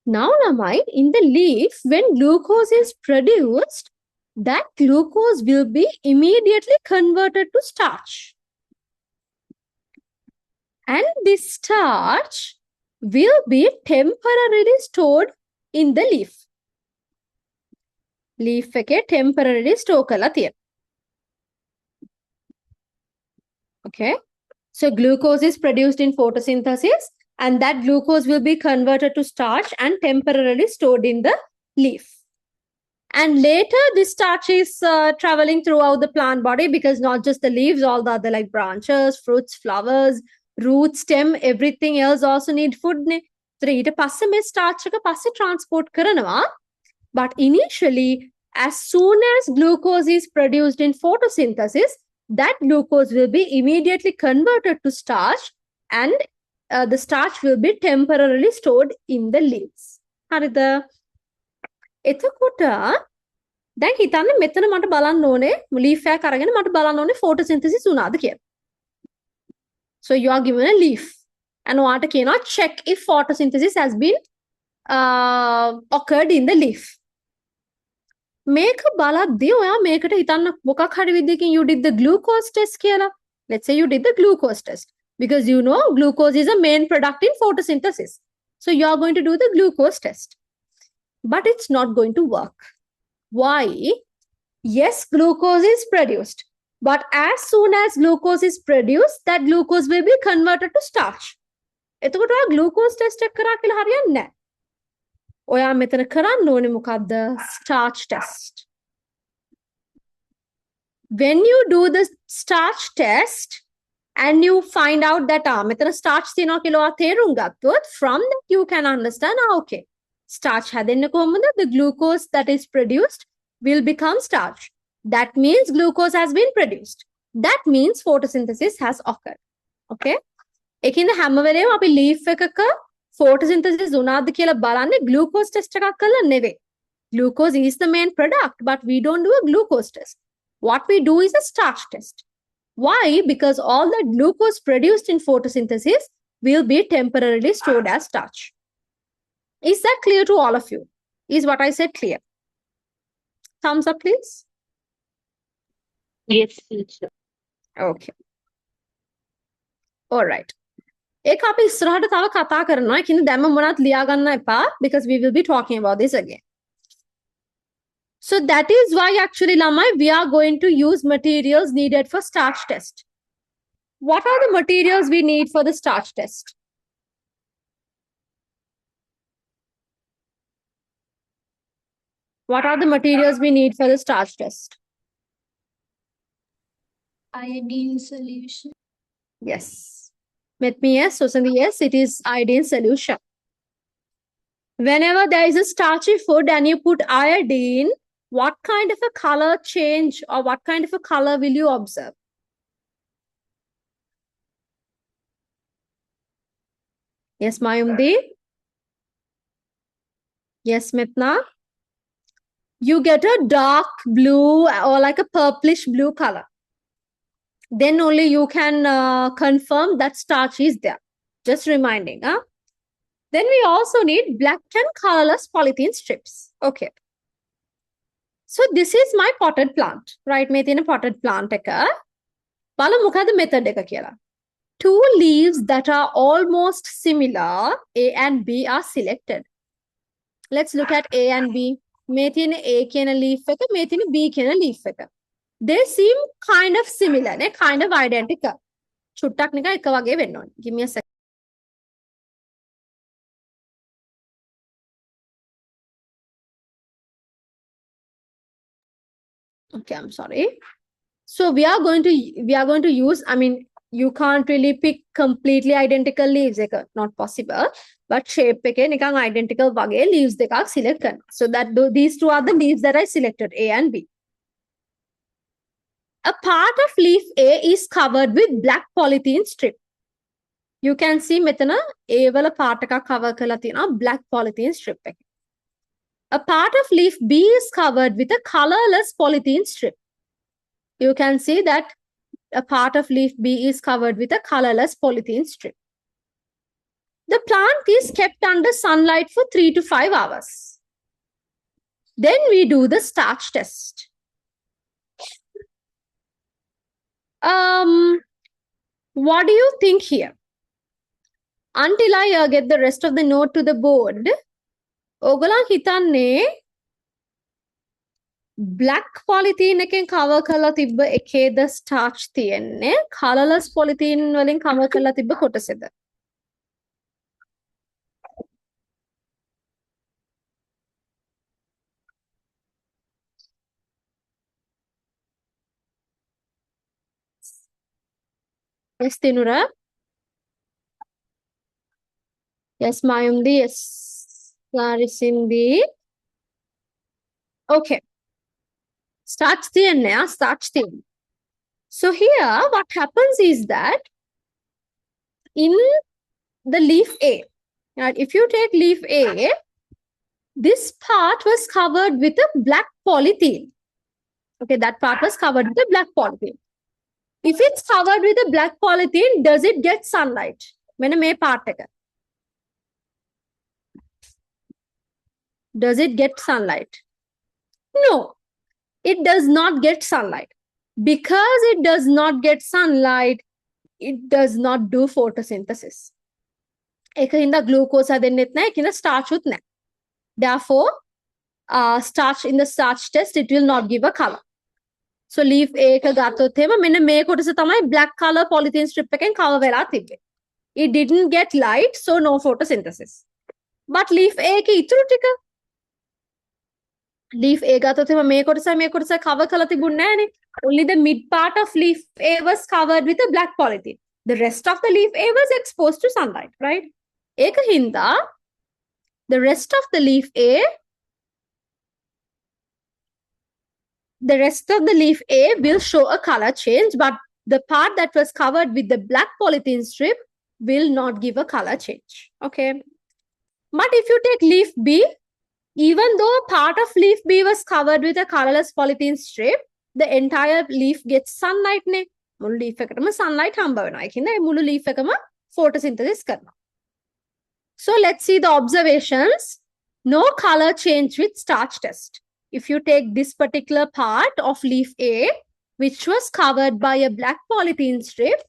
Now, Namai, in the leaf, when glucose is produced, that glucose will be immediately converted to starch. And this starch will be temporarily stored in the leaf. Leaf එකේ temporarily store කරලා තියෙනවා. Okay. So glucose is produced in photosynthesis, and that glucose will be converted to starch and temporarily stored in the leaf. And later, this starch is traveling throughout the plant body, because not just the leaves, all the other like branches, fruits, flowers, root, stem, everything else also need food. So ඊට පස්සේ මේ starch එක පස්සේ transport කරනවා. But initially, as soon as glucose is produced in photosynthesis, that glucose will be immediately converted to starch, and the starch will be temporarily stored in the leaves. හරිද? එතකොට දැන් හිතන්න මෙතන මට බලන්න ඕනේ leaf එකක් අරගෙන මට බලන්න ඕනේ photosynthesis වුණාද කියලා. So you are given a leaf and ඔයාට කියනවා check if photosynthesis has been occurred in the leaf. මේක බලද්දී ඔයා මේකට හිතන්න මොකක් හරි විදිහකින් you did the glucose test කියලා. Let's say you did the glucose test, because you know glucose is a main product in photosynthesis. So you are going to do the glucose test. But it's not going to work. Why? Yes, glucose is produced. But as soon as glucose is produced, that glucose will be converted to starch. එතකොට ඔයා glucose test එක කරා කියලා හරියන්නේ නැහැ. ඔයා මෙතන කරන්න ඕනේ මොකද්ද? Starch test. When you do the starch test and you find out that මෙතන starch තියෙනවා කියලා ඔයා තේරුම් ගත්තොත්, from that you can understand, okay, starch හැදෙන්නේ කොහොමද? The glucose that is produced will become starch. That means glucose has been produced. That means photosynthesis has occurred. Okay? ඒකින්ද හැම වෙලේම අපි leaf එකක photosynthesis වුණාද කියලා බලන්නේ glucose test එකක් කරලා නෙවෙයි. Glucose is the main product, but we don't do a glucose test. What we do is a starch test. Why? Because all the glucose produced in photosynthesis will be temporarily stored as starch. Is that clear to all of you? Is what I said clear? Thumbs up, please. yes, teacher. Okay. All right. ඒක අපි ඉස්සරහට තව කතා කරනවා. ඒකින්ද දැම්ම මොනවත් ලියා ගන්න එපා, because we will be talking about this again. So that is why actually lamai we are going to use materials needed for starch test. What are the materials we need for the starch test? What are the materials we need for the starch test? Iodine solution. Yes. With me, yes. Susanthi, yes, it is iodine solution. Whenever there is a starchy food and you put iodine, what kind of a color change or what kind of a color will you observe? Yes, Mayumdi? Yes, Mitna? You get a dark blue or like a purplish blue color. Then only you can confirm that starch is there. Just reminding. Then we also need black and colorless polythene strips. Okay. So this is my potted plant. Right? මේ තියෙන potted plant එක. බලමු මොකද method එක කියලා. Two leaves that are almost similar, A and B, are selected. Let's look at A and B. මේ තියෙන A කියන leaf එක, මේ තියෙන B කියන leaf එක. They seem kind of similar, kind of identical. චුට්ටක් නිකන් එක වගේ වෙන්න ඕනේ. Give me a second. Okay, I'm sorry. So we are going to use, I mean, you can't really pick completely identical leaves, not possible. But shape එකේ නිකන් identical වගේ leaves දෙකක් select කරනවා. So that these two are the leaves that I selected, A and B. A part of leaf A is covered with black polythene strip. You can see මෙතන A වල part එකක් cover කරලා තියෙනවා black polythene strip එක. A part of leaf B is covered with a colorless polythene strip. You can see that a part of leaf B is covered with a colorless polythene strip. The plant is kept under sunlight for 3 to 5 hours. Then we do the starch test. What do you think here? Until I get the rest of the note to the board, ඔගොල්ලන් හිතන්නේ black polythene එකෙන් cover කරලා තිබ්බ එකේද starch තියෙන්නේ colorless polythene වලින් cover කරලා තිබ්බ කොටසේද? Yes, Tinura? Yes, Mayundi. Yes, Larissindi. Okay. Starch තියෙන්නේ starch තියෙන්නේ. So here what happens is that in the leaf A, right, if you take leaf A, this part was covered with a black polythene. Okay, that part was covered with a black polythene. If it's covered with a black polythene, does it get sunlight? මෙන්න මේ part එක. Does it get sunlight? No, it does not get sunlight. Because it does not get sunlight, it does not do photosynthesis. ඒකින්ද glucose හැදෙන්නෙත් නැහැ, ඒකින්ද starch උත් නැහැ. Therefore, starch in the starch test, it will not give a color. So leaf A එක ගත්තොත් එහෙම මෙන්න මේ කොටස තමයි black color polythene strip එකෙන් cover වෙලා තිබ්බේ. It didn't get light, so no photosynthesis. But leaf A එකේ ඉතුරු ටික leaf A ගත්තොත් එහෙම මේ කොටස cover කරලා තිබුණේ නැහනේ. Only the mid part of leaf A was covered with a black polythene. The rest of the leaf A was exposed to sunlight, right? ඒකින්ද the rest of the leaf A will show a color change, but the part that was covered with the black polythene strip will not give a color change. Okay. But if you take leaf B, even though part of leaf B was covered with a colorless polythene strip, the entire leaf gets sunlight. මුළු leaf එකටම sunlight හම්බ වෙනවා. ඒකින්ද මේ මුළු leaf එකම photosynthesis කරනවා. So let's see the observations. No color change with starch test. If you take this particular part of leaf A, which was covered by a black polythene strip,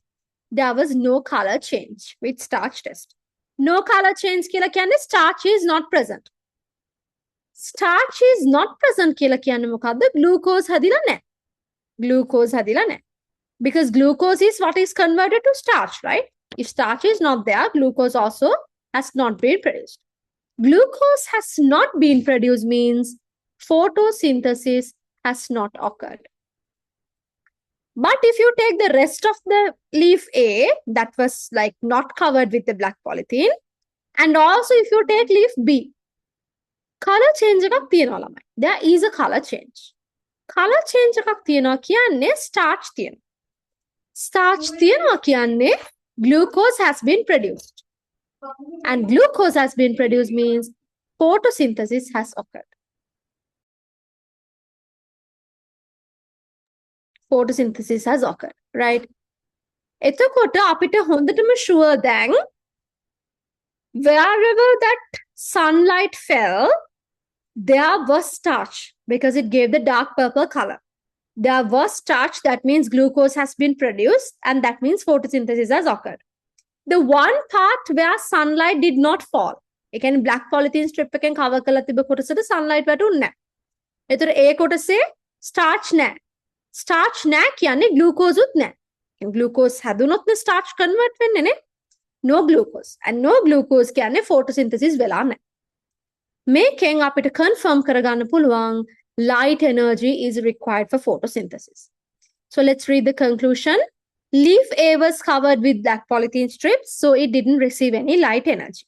there was no color change with starch test. No color change කියලා කියන්නේ starch is not present. Starch is not present කියලා කියන්නේ මොකද්ද? Glucose හැදිලා නැහැ. Glucose හැදිලා නැහැ. Because glucose is what is converted to starch, right? If starch is not there, glucose also has not been produced. Glucose has not been produced means photosynthesis has not occurred. But if you take the rest of the leaf A that was like not covered with the black polythene, and also if you take leaf B, color change එකක් තියෙනවා ළමයි. There is a color change. Color change එකක් තියෙනවා කියන්නේ starch තියෙනවා. Starch තියෙනවා කියන්නේ glucose has been produced. And glucose has been produced means photosynthesis has occurred. Photosynthesis has occurred, right? එතකොට අපිට හොඳටම sure දැන් wherever that sunlight fell, there was starch because it gave the dark purple color. There was starch, that means glucose has been produced, and that means photosynthesis has occurred. The one part where sunlight did not fall, ඒ කියන්නේ black polythene strip එකෙන් cover කරලා තිබ්බ කොටසට sunlight වැටුන්නේ නැහැ. ඒතර ඒ කොටසේ starch නැහැ. Starch නැහැ කියන්නේ glucose උත් නැහැ. Glucose හැදුනොත් නේ starch convert වෙන්නේ නේ. No glucose. And no glucose කියන්නේ photosynthesis වෙලා නැහැ. මේකෙන් අපිට confirm කරගන්න පුළුවන් light energy is required for photosynthesis. So let's read the conclusion. Leaf A was covered with black polythene strips, so it didn't receive any light energy.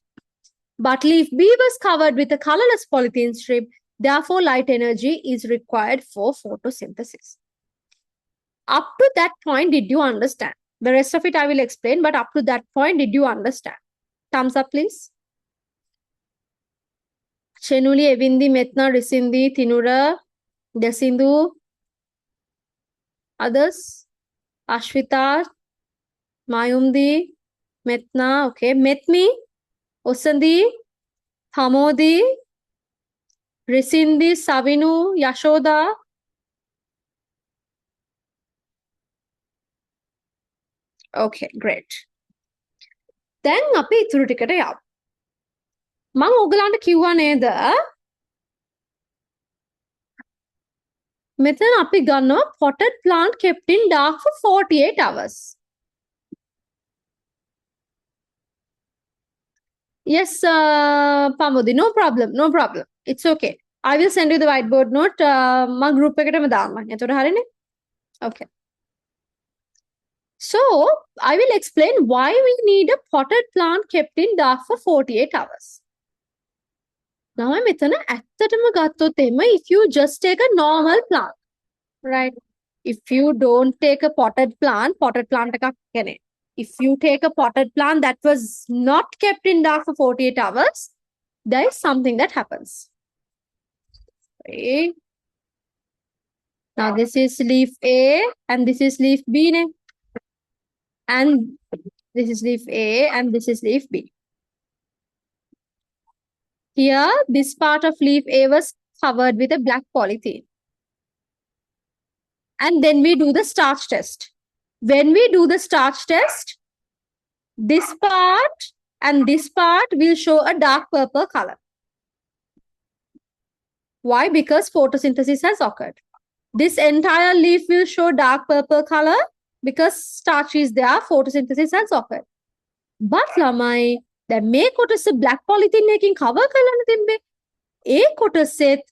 But leaf B was covered with a colorless polythene strip, therefore light energy is required for photosynthesis. Up to that point, did you understand? The rest of it I will explain, but up to that point, did you understand? Thumbs up, please. Chenuli, Evindi, Metna, Risindi, Tinura, Desindu, others? Ashwita, Mayumdi, Metna, okay. Metmi, Osandi, Hamodi, Risindi, Savinu, Yashoda. Okay, great. Then අපි ඉතුරු ටිකට යමු. මම ඔයගලන්ට කිව්වා නේද? මෙතන අපි ගන්නවා potted plant kept in dark for 48 hours. Yes, Pamodi, no problem, no problem. It's okay. I will send you the whiteboard note. My group එකටම දාන්න. එතකොට හරිනේ? Okay. So, I will explain why we need a potted plant kept in dark for 48 hours. Now, මෙතන ඇත්තටම ගත්තොත් එම if you just take a normal plant, right? If you don't take a potted plant එකක් කියන්නේ. If you take a potted plant that was not kept in dark for 48 hours, there is something that happens. Okay. Now, this is leaf A and this is leaf B. And this is leaf A and this is leaf B. Here, this part of leaf A was covered with a black polythene. And then we do the starch test. When we do the starch test, this part and this part will show a dark purple color. Why? Because photosynthesis has occurred. This entire leaf will show dark purple color because starch is there, photosynthesis has occurred. But lamai, දැන් මේ කොටස black polythene එකකින් cover කරලානේ තිබ්බේ. ඒ කොටසෙත්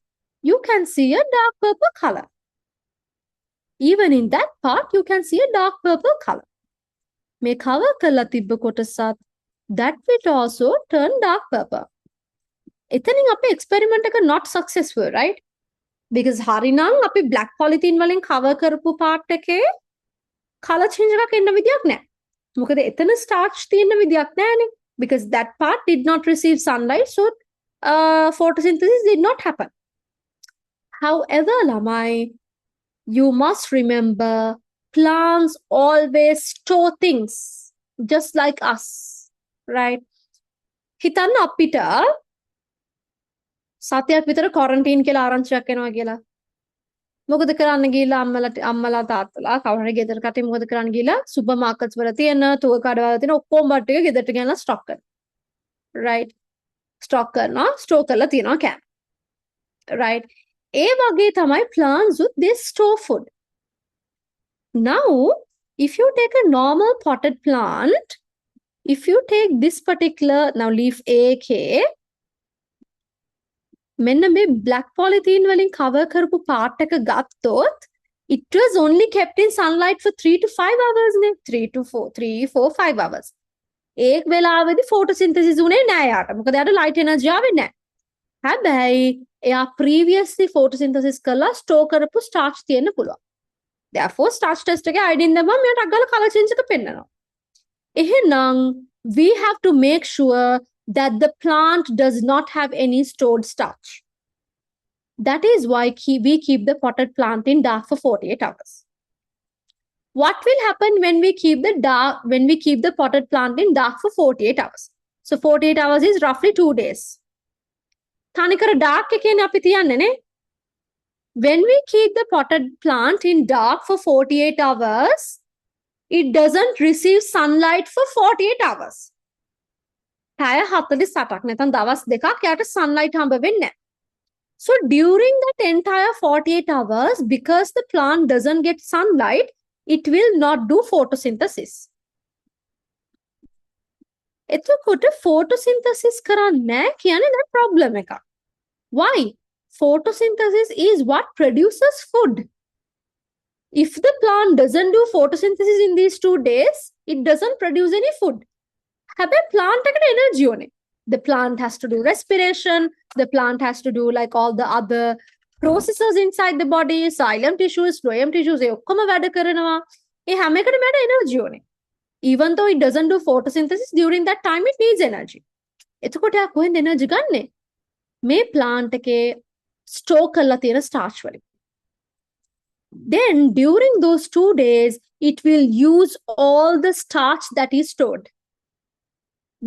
you can see a dark purple color. Even in that part, you can see a dark purple color. මේ cover කරලා තිබ්බ කොටසත් that will also turn dark purple. එතනින් අපේ experiment එක not successful, right? Because හරිනම් අපි black polythene වලින් cover කරපු part එකේ color change එකක් එන්න විදියක් නැහැ. මොකද එතන starch තියෙන විදියක් නැහැනේ. Because that part did not receive sunlight, so photosynthesis did not happen. However, lamai, you must remember plants always store things just like us, right? හිතන්න අපිට සතියක් විතර quarantine කියලා ආරංචියක් එනවා කියලා. මොකද කරන්න ගිහලා අම්මලා තාත්තලා කවුරු හරි ගෙදර කටේ මොකද කරන්න ගිහලා සුපර් මාකට්ස් වල තියෙන තුව කඩවල තියෙන ඔක්කොම බට් ටික ගෙදරට ගෙනලා ස්ටොක් කරනවා. right? ස්ටොක් කරනවා, ස්ටෝර් කරලා තියනවා කෑම. right? ඒ වගේ තමයි plants with this store food. Now, if you take a normal potted plant, if you take this particular, now leaf A, K, මෙන්න මේ black polythene වලින් cover කරපු part එක ගත්තොත්, it was only kept in sunlight for 3 to 5 hours නේ. 3 to 4, 3, 4, 5 hours. ඒක වෙලාවෙදි photosynthesis උනේ නෑ යාට. මොකද යාට light energy ආවේ නෑ. හැබැයි එයා previously photosynthesis කරලා store කරපු starch තියෙන්න පුළුවන්. Therefore, starch test එකේ iodine දැම්මම මෙයාට අග්ගල color change එක පෙන්නනවා. එහෙනම් we have to make sure that the plant does not have any stored starch. That is why we keep the potted plant in dark for 48 hours. What will happen when we keep the potted plant in dark for 48 hours? So 48 hours is roughly 2 days. තනිකර dark එකේනේ අපි තියන්නේ නේ. When we keep the potted plant in dark for 48 hours, it doesn't receive sunlight for 48 hours. පැය 48ක් නැත්නම් දවස් දෙකක් යාට sunlight හම්බ වෙන්නේ නැහැ. So during that entire 48 hours, because the plant doesn't get sunlight, it will not do photosynthesis. එතකොට photosynthesis කරන්නේ නැහැ කියන්නේ that problem එකක්. Why? photosynthesis is what produces food. If the plant doesn't do photosynthesis in these 2 days, it doesn't produce any food. හැබැයි plant එකට energy ඕනේ. The plant has to do respiration, the plant has to do like all the other processes inside the body, xylem tissues, phloem tissues, ඒ ඔක්කොම වැඩ කරනවා. ඒ හැම එකටම යට energy ඕනේ. Even though it doesn't do photosynthesis, during that time it needs energy. එතකොට යා කොහෙන්ද energy ගන්නෙ? මේ plant එකේ store කරලා තියෙන starch වලින්. Then during those 2 days, it will use all the starch that is stored.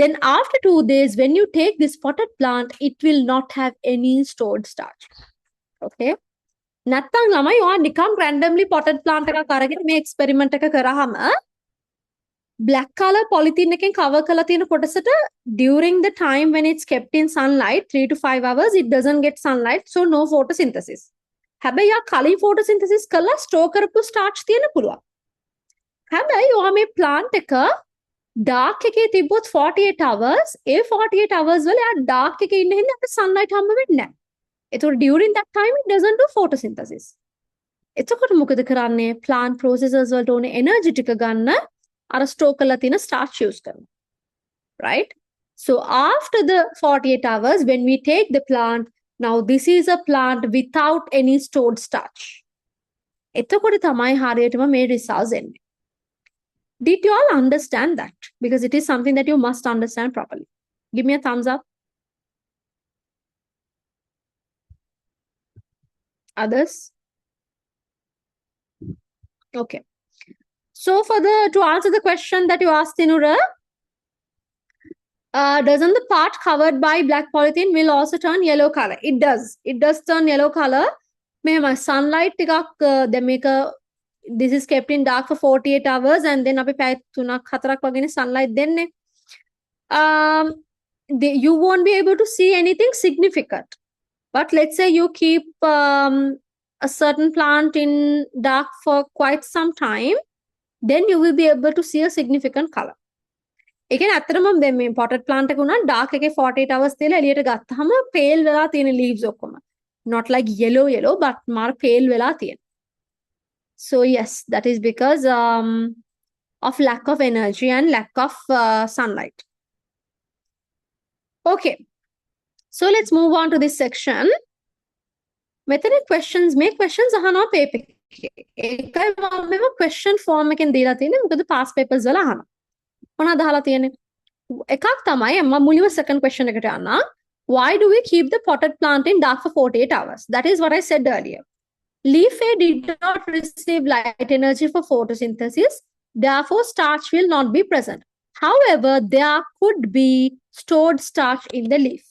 Then after 2 days, when you take this potted plant, it will not have any stored starch. Okay? නැත්තම් ළමයි ඔයා නිකම් randomly potted plant එකක් අරගෙන මේ experiment එක කරාම black color polythene එකෙන් cover කරලා තියෙන කොටසට during the time when it's kept in sunlight 3 to 5 hours it doesn't get sunlight, so no photosynthesis. හැබැයි යා කලින් photosynthesis කරලා store කරපු starch තියෙන පුළුවන්. හැබැයි ඔයා මේ plant එක dark එකේ තිබ්බොත් 48 hours ඒ 48 hours වල යා dark එකේ ඉන්න හින්දා අපිට sunlight හම්බ වෙන්නේ නැහැ. ඒතකොට during that time it doesn't do photosynthesis. එතකොට මොකද කරන්නේ? plant processes වලට ඕනේ energy ටික ගන්න අර store කරලා තියෙන starch use කරනවා. Right? So after the 48 hours when we take the plant, now this is a plant without any stored starch. එතකොට තමයි හරියටම මේ results එන්නේ. Did you all understand that? Because it is something that you must understand properly. Give me a thumbs up. Others? Okay. So to answer the question that you asked, Tinura, doesn't the part covered by black polythene will also turn yellow color? It does. It does turn yellow color. My sunlight they make this is kept in dark for 48 hours and then අපි පැය 3ක් 4ක් වගේ sunlight දෙන්නේ. You won't be able to see anything significant. But let's say you keep a certain plant in dark for quite some time, then you will be able to see a significant color. ඒ කියන්නේ ඇත්තටම දැන් මේ potted plant එක උනා dark එකේ 48 hours තියලා එළියට ගත්තාම pale වෙලා තියෙන leaves ඔක්කොම. Not like yellow but මාර pale වෙලා තියෙන. So yes, that is because of lack of energy and lack of sunlight. Okay. So let's move on to this section. Method questions, make questions අහනවා paper එකේ. ඒකයි මම question form එකෙන් දීලා තියෙන්නේ. මොකද past papers වල අහනවා. මොනවද අහලා තියෙන්නේ? එකක් තමයි මම මුලින්ම second question එකට යනවා. Why do we keep the potted plant in dark for 48 hours? That is what I said earlier. Leaf A did not receive light energy for photosynthesis. Therefore, starch will not be present. However, there could be stored starch in the leaf.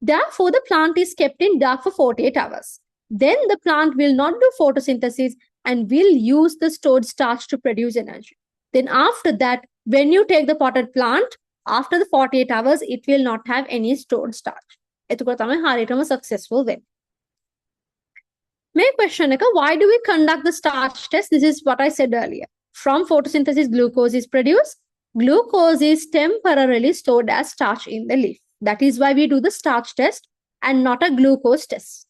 Therefore, the plant is kept in dark for 48 hours. Then the plant will not do photosynthesis and will use the stored starch to produce energy. Then after that, when you take the potted plant, after the 48 hours, it will not have any stored starch. එතකොට තමයි හරියටම successful වෙන්නේ. Main question එක, why do we conduct the starch test? This is what I said earlier. From photosynthesis, glucose is produced. Glucose is temporarily stored as starch in the leaf. That is why we do the starch test and not a glucose test.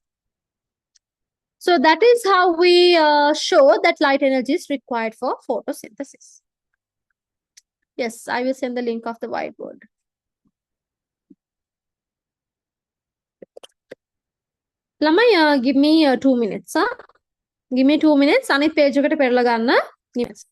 So that is how we show that light energy is required for photosynthesis. Yes, I will send the link of the whiteboard. ළමයි, give me 2 minutes. Give me 2 minutes. අනිත් page එකට පෙරලා ගන්න. Yes.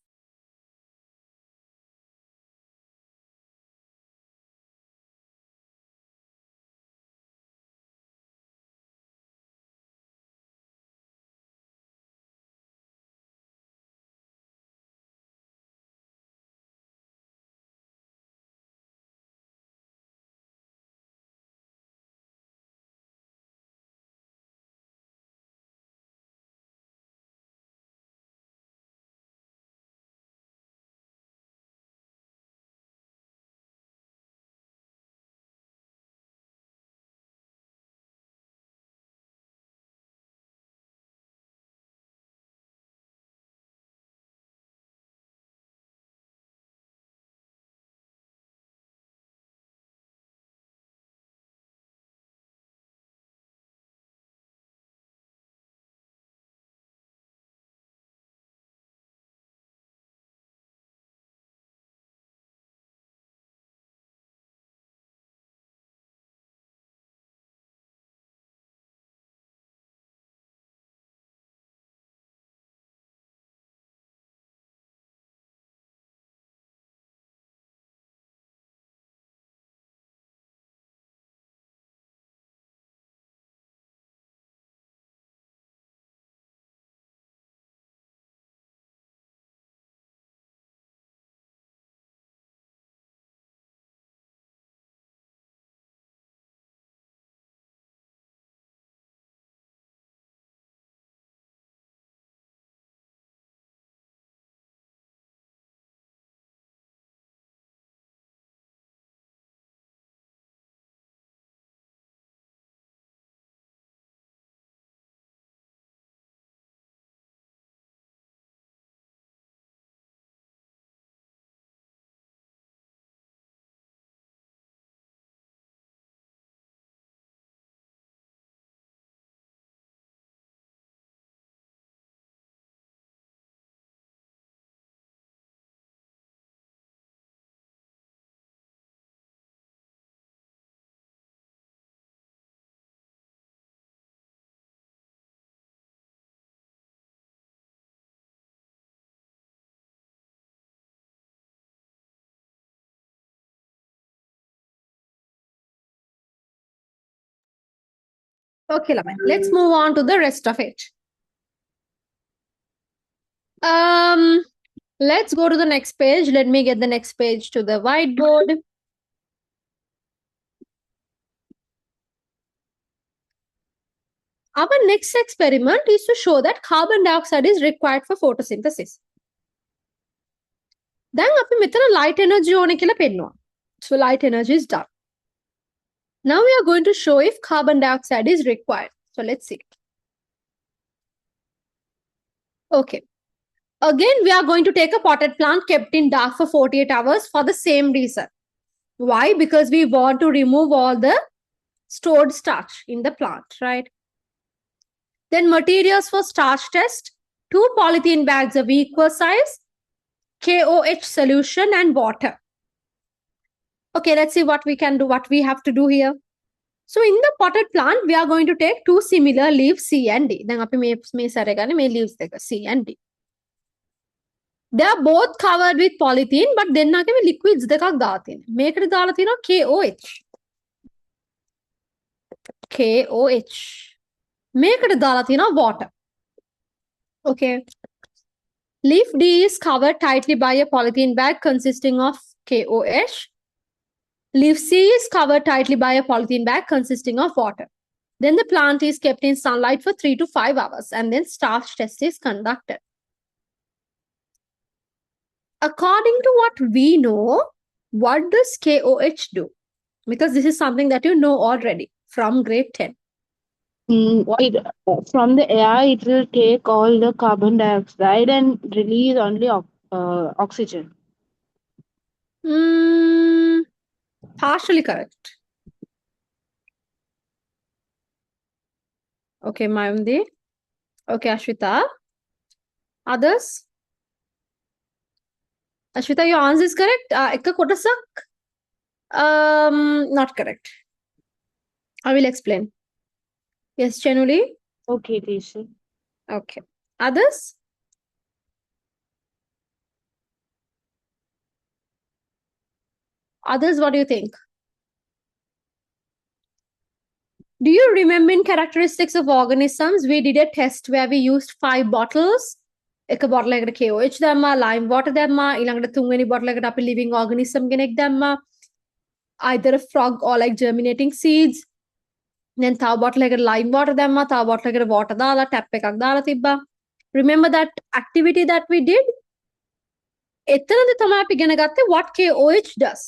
Okay, Lamai. Let's move on to the rest of it. Let's go to the next page. Let me get the next page to the whiteboard. Our next experiment is to show that carbon dioxide is required for photosynthesis. Then අපි මෙතන light energy ඕනේ කියලා පෙන්නවා. So light energy is done. Now we are going to show if carbon dioxide is required. So let's see. Okay. Again, we are going to take a potted plant kept in dark for 48 hours for the same reason. Why? Because we want to remove all the stored starch in the plant, right? Then materials for starch test, 2 polythene bags of equal size, KOH solution and water. Okay, let's see what we can do, what we have to do here. So in the potted plant, we are going to take 2 similar leaves C and D. Then අපි මේ සැරේ ගන්න මේ leaves දෙක C and D. They are both covered with polythene, but දෙන්නගෙම liquids දෙකක් දාලා තියෙනවා. මේකට දාලා තියෙනවා KOH. KOH. මේකට දාලා තියෙනවා water. Okay. Leaf D is covered tightly by a polythene bag consisting of KOH. Leaf C is covered tightly by a polythene bag consisting of water. Then the plant is kept in sunlight for 3 to 5 hours and then starch test is conducted. According to what we know, what does KOH do? Because this is something that you know already from grade 10. From the air, it will take all the carbon dioxide and release only oxygen. Partially correct. Okay, Mayundi. Okay, Ashwita. Others? Ashwita, your answer is correct. Ekka kotasak? Not correct. I will explain. Yes, Chenuli? Okay, teacher. Okay. Others? Others, what do you think? Do you remember in characteristics of organisms, we did a test where we used 5 bottles. එක bottle එකකට KOH දැම්මා, lime water දැම්මා, ඊළඟට 3 වෙනි bottle එකට අපි living organism කෙනෙක් දැම්මා. Either a frog or like germinating seeds. Then තව bottle එකකට lime water දැම්මා, තව bottle එකකට water දාලා tap එකක් දාලා තිබ්බා. Remember that activity that we did? එතනදී තමයි අපි ඉගෙන ගත්තේ what KOH does.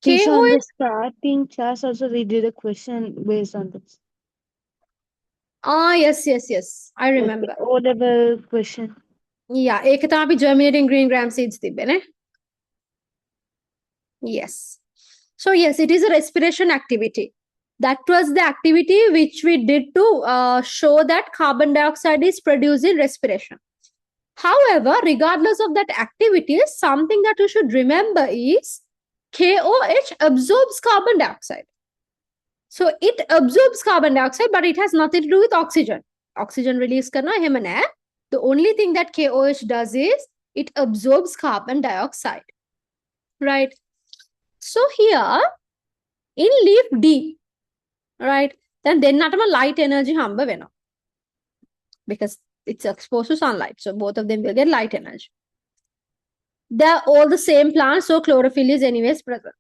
Teacher, on KOH the starting class also we did a question based on this. yes. I remember. O-level question. Yeah, ඒක තමයි අපි germinating green gram seeds තිබ්බේ නේ. Yes. So yes, it is a respiration activity. That was the activity which we did to show that carbon dioxide is produced in respiration. However, regardless of that activity, something that you should remember is KOH absorbs carbon dioxide. So it absorbs carbon dioxide, but it has nothing to do with oxygen. Oxygen release karna hai mana. The only thing that KOH does is it absorbs carbon dioxide. Right? So here in leaf D, right, then natama light energy hamba vena. Because it's exposed to sunlight. So both of them will get light energy. They're all the same plant, so chlorophyll is anyways present.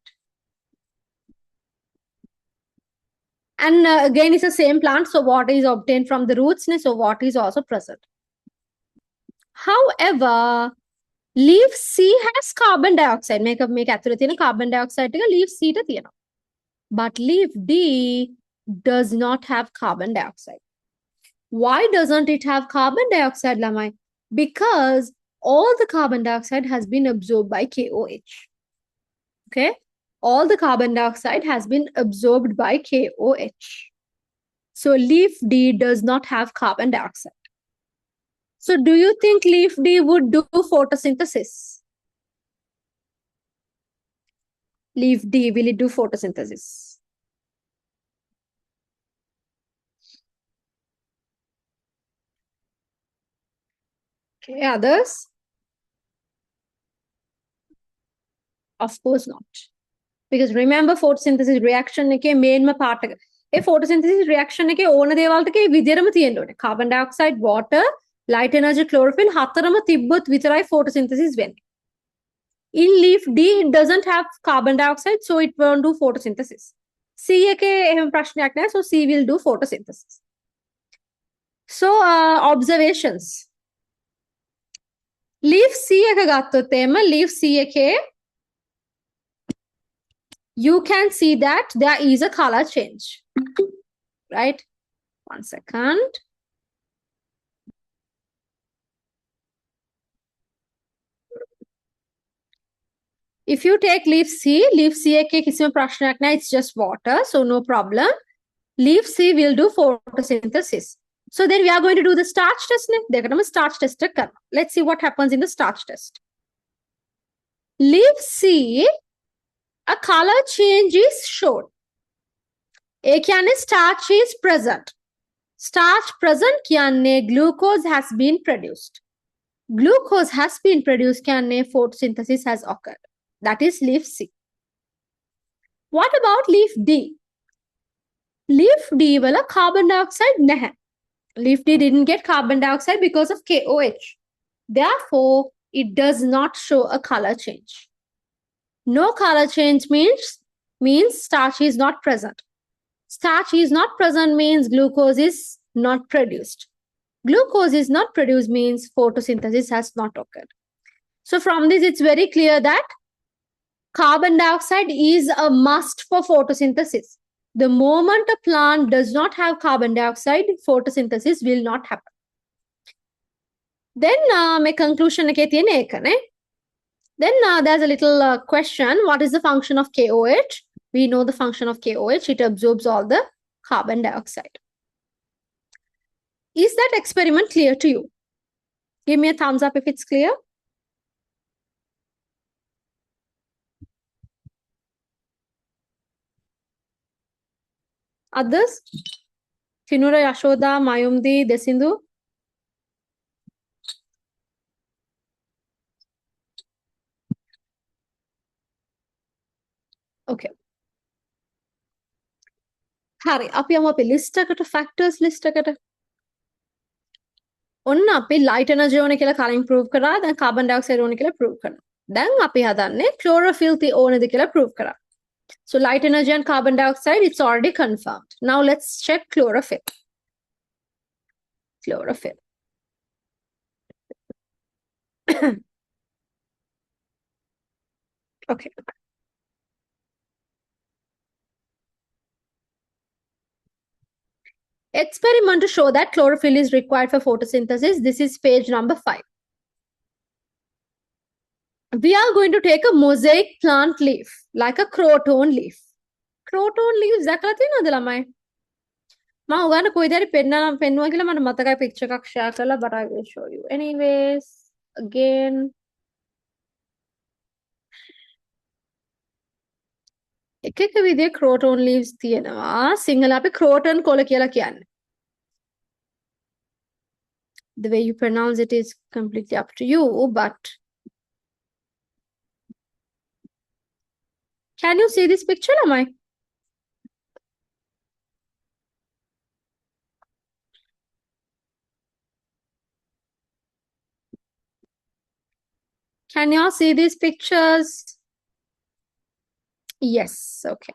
And again, it's the same plant, so water is obtained from the roots, so water is also present. However, leaf C has carbon dioxide. Make ඇතුලේ තියෙන carbon dioxide එක leaf C ට තියෙනවා. But leaf D does not have carbon dioxide. Why doesn't it have carbon dioxide, Lamai? Because all the carbon dioxide has been absorbed by KOH. Okay? All the carbon dioxide has been absorbed by KOH. So leaf D does not have carbon dioxide. So do you think leaf D would do photosynthesis? Leaf D, will it do photosynthesis? Okay, others? Of course not. Because remember photosynthesis reaction ke main part A photosynthesis reaction එකේ ඕන දේවල් ටික ඒ විදිහටම තියෙන්න ඕනේ. Carbon dioxide, water, light energy, chlorophyll හතරම තිබ්බොත් විතරයි photosynthesis වෙන්නේ. In leaf D, it doesn't have carbon dioxide, so it won't do photosynthesis. C එකේ එහෙම ප්‍රශ්නයක් නැහැ, so C will do photosynthesis. So observations. Leaf C එක ගත්තොත් එහෙම leaf C එකේ you can see that there is a color change. Right? 1 second. If you take leaf C එකේ කිසිම ප්‍රශ්නයක් නැහැ, it's just water, so no problem. Leaf C will do photosynthesis. So then we are going to do the starch test. දෙකටම starch test එක කරනවා. Let's see what happens in the starch test. Leaf C, a color change is shown. ඒ කියන්නේ starch is present. Starch present කියන්නේ glucose has been produced. Glucose has been produced කියන්නේ photosynthesis has occurred. That is leaf C. What about leaf D? Leaf D වල carbon dioxide නැහැ. Leaf D didn't get carbon dioxide because of KOH. Therefore, it does not show a color change. No color change means starch is not present. Starch is not present means glucose is not produced. Glucose is not produced means photosynthesis has not occurred. So from this, it's very clear that carbon dioxide is a must for photosynthesis. The moment a plant does not have carbon dioxide, photosynthesis will not happen. Then my conclusion එකේ තියෙන එකනේ. Then there's a little question. What is the function of KOH? We know the function of KOH. It absorbs all the carbon dioxide. Is that experiment clear to you? Give me a thumbs up if it's clear. Others? Finura, Yashoda, Mayumdi, Desindu? Okay. හරි අපි යමු අපි list එකට factors list එකට ඔන්න අපි light energy ඕනේ කියලා කලින් ප්‍රූව් කරා දැන් කාබන් ඩයොක්සයිඩ් ඕනේ කියලා ප්‍රූව් කරනවා දැන් අපි හදන්නේ chlorophyll ඕනේද කියලා ප්‍රූව් කරා so light energy and carbon dioxide it's already confirmed now let's check chlorophyll okay experiment to show that chlorophyll is required for photosynthesis. This is page number 5. We are going to take a mosaic plant leaf, like a croton leaf. Croton leaves, දැකලා තියෙනවද ළමයි? මම උගන්න කොයිද හරි පෙන්නුවා කියලා මට මතකයි picture එකක් share කරලා but I will show you. Anyways, again. එක එක විදිහේ croton leaves තියෙනවා. සිංහල අපි croton කොළ කියලා කියන්නේ. The way you pronounce it is completely up to you, but can you see this picture, Lamai? Can you all see these pictures? Yes, okay.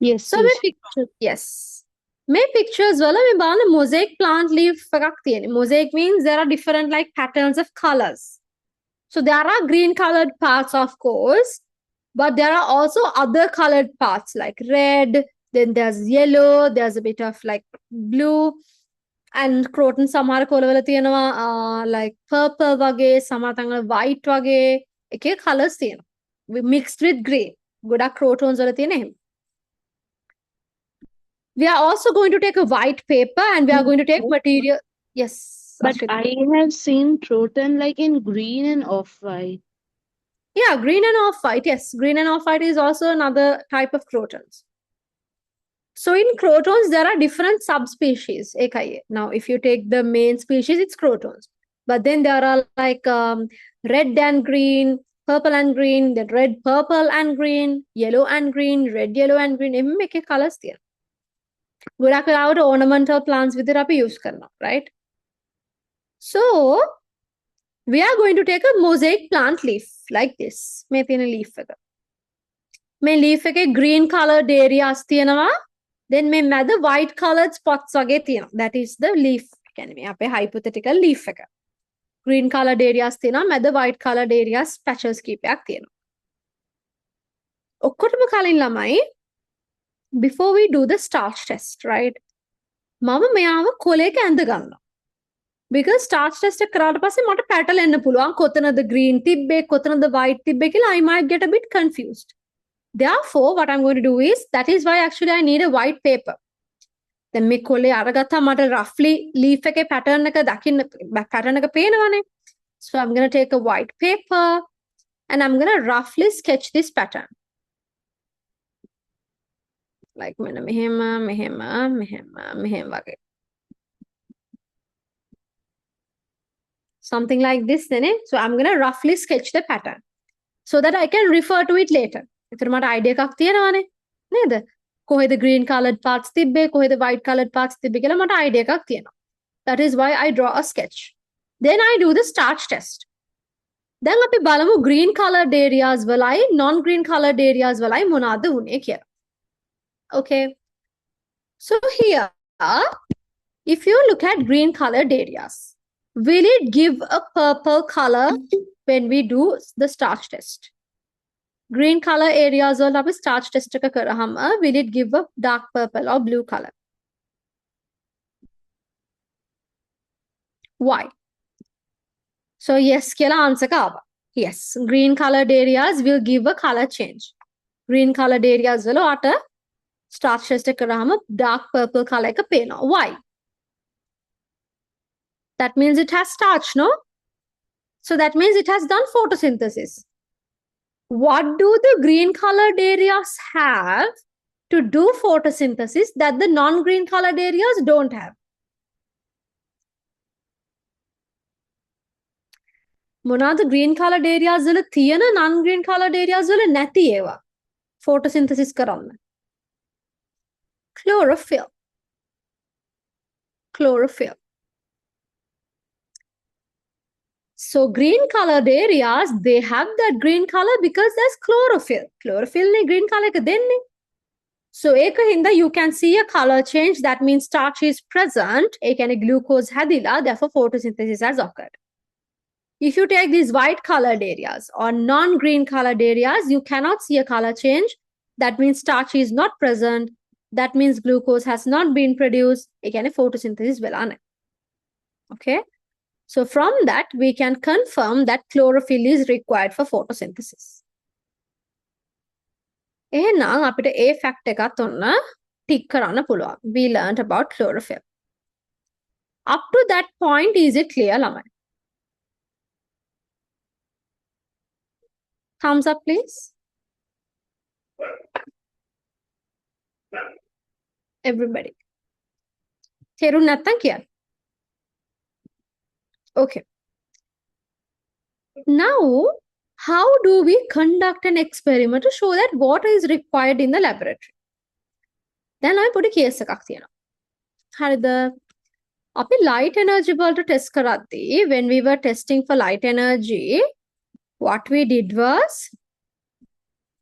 Yes. So my pictures, yes. My pictures wala me balana mosaic plant leaf එකක් තියෙන්නේ. Mosaic means there are different like patterns of colors. So there are green colored parts, of course, but there are also other colored parts like red, then there's yellow, there's a bit of like blue, and croton සමහර කොළවල තියෙනවා like purple වගේ, සමහර තැන්වල white වගේ, එක එක colors තියෙනවා. We mixed with green. ගොඩක් crotons වල තියෙන එහෙම. We are also going to take a white paper and we are going to take material. Yes. But Ashwini. I have seen croton like in green and off-white. Yeah, green and off-white. Yes, green and off-white is also another type of crotons. So in crotons, there are different subspecies. Now, if you take the main species, it's crotons. But then there are like red and green, purple and green, then red, purple and green, yellow and green, red, yellow and green. Make colors there. ගොඩක් වෙලාවට ornamental plants විදිහට අපි use කරනවා, right? So we are going to take a mosaic plant leaf like this. මේ තියෙන leaf එක. මේ leaf එකේ green colored areas තියෙනවා. Then මේ මැද white colored spots වගේ තියෙනවා. That is the leaf. කියන්නේ මේ අපේ hypothetical leaf එක. Green colored areas තියෙනවා. මැද white colored areas patches කීපයක් තියෙනවා. ඔක්කොටම කලින් ළමයි, before we do the starch test, right? මම මෙයාව කොලේක ඇඳ ගන්නවා. Because starch test එක කරාට පස්සේ මට පැටලෙන්න පුළුවන්. කොතනද green තිබ්බේ, කොතනද white තිබ්බේ කියලා I might get a bit confused. Therefore, what I'm going to do is, that is why actually I need a white paper. Then මේ කොලේ අරගත්තා මට roughly leaf එකේ pattern එක දකින්න pattern එක පේනවනේ. So I'm going to take a white paper and I'm going to roughly sketch this pattern. Like මෙහෙම වගේ. Something like this then. So I'm going to roughly sketch the pattern so that I can refer to it later. එතන මට idea එකක් තියෙනවානේ නේද? කොහෙද green colored parts තිබ්බේ, කොහෙද white colored parts තිබ්බේ කියලා මට idea එකක් තියෙනවා. That is why I draw a sketch. Then I do the starch test. දැන් අපි බලමු green colored areas වලයි non green colored areas වලයි මොනවද වුනේ කියලා. Okay. So here, if you look at green colored areas, will it give a purple color when we do the starch test? Green color areas වල අපි starch test එක කරාම will it give a dark purple or blue color? Why? So yes කියලා answer එක ආවා. Yes, green colored areas will give a color change. Green colored areas වල ඔයාට starch test එක කරාම dark purple color එක පේනවා. Why? That means it has starch, no? So that means it has done photosynthesis. What do the green colored areas have to do photosynthesis that the non-green colored areas don't have? මොනවාද green colored areas වල තියෙන non-green colored areas වල නැති ඒවා photosynthesis කරන්න? Chlorophyll. Chlorophyll. So green colored areas, they have that green color because there's chlorophyll. Chlorophyll ne green color ka denne. So eka hinda you can see a color change. That means starch is present. Ekane glucose hadila, therefore photosynthesis has occurred. If you take these white colored areas or non-green colored areas, you cannot see a color change. That means starch is not present. That means glucose has not been produced. Ekane photosynthesis velane. Okay. So from that, we can confirm that chlorophyll is required for photosynthesis. එහෙනම් අපිට ඒ fact එකත් ඔන්න tick කරන්න පුළුවන්. We learned about chlorophyll. Up to that point, is it clear, ළමයි? Thumbs up, please. Everybody. තේරුම් නැත්තම් කියන්න. Okay. Now, how do we conduct an experiment to show that water is required in the laboratory? Then I put a case එකක් තියෙනවා. හරිද? අපි light energy වලට test කරද්දී when we were testing for light energy, what we did was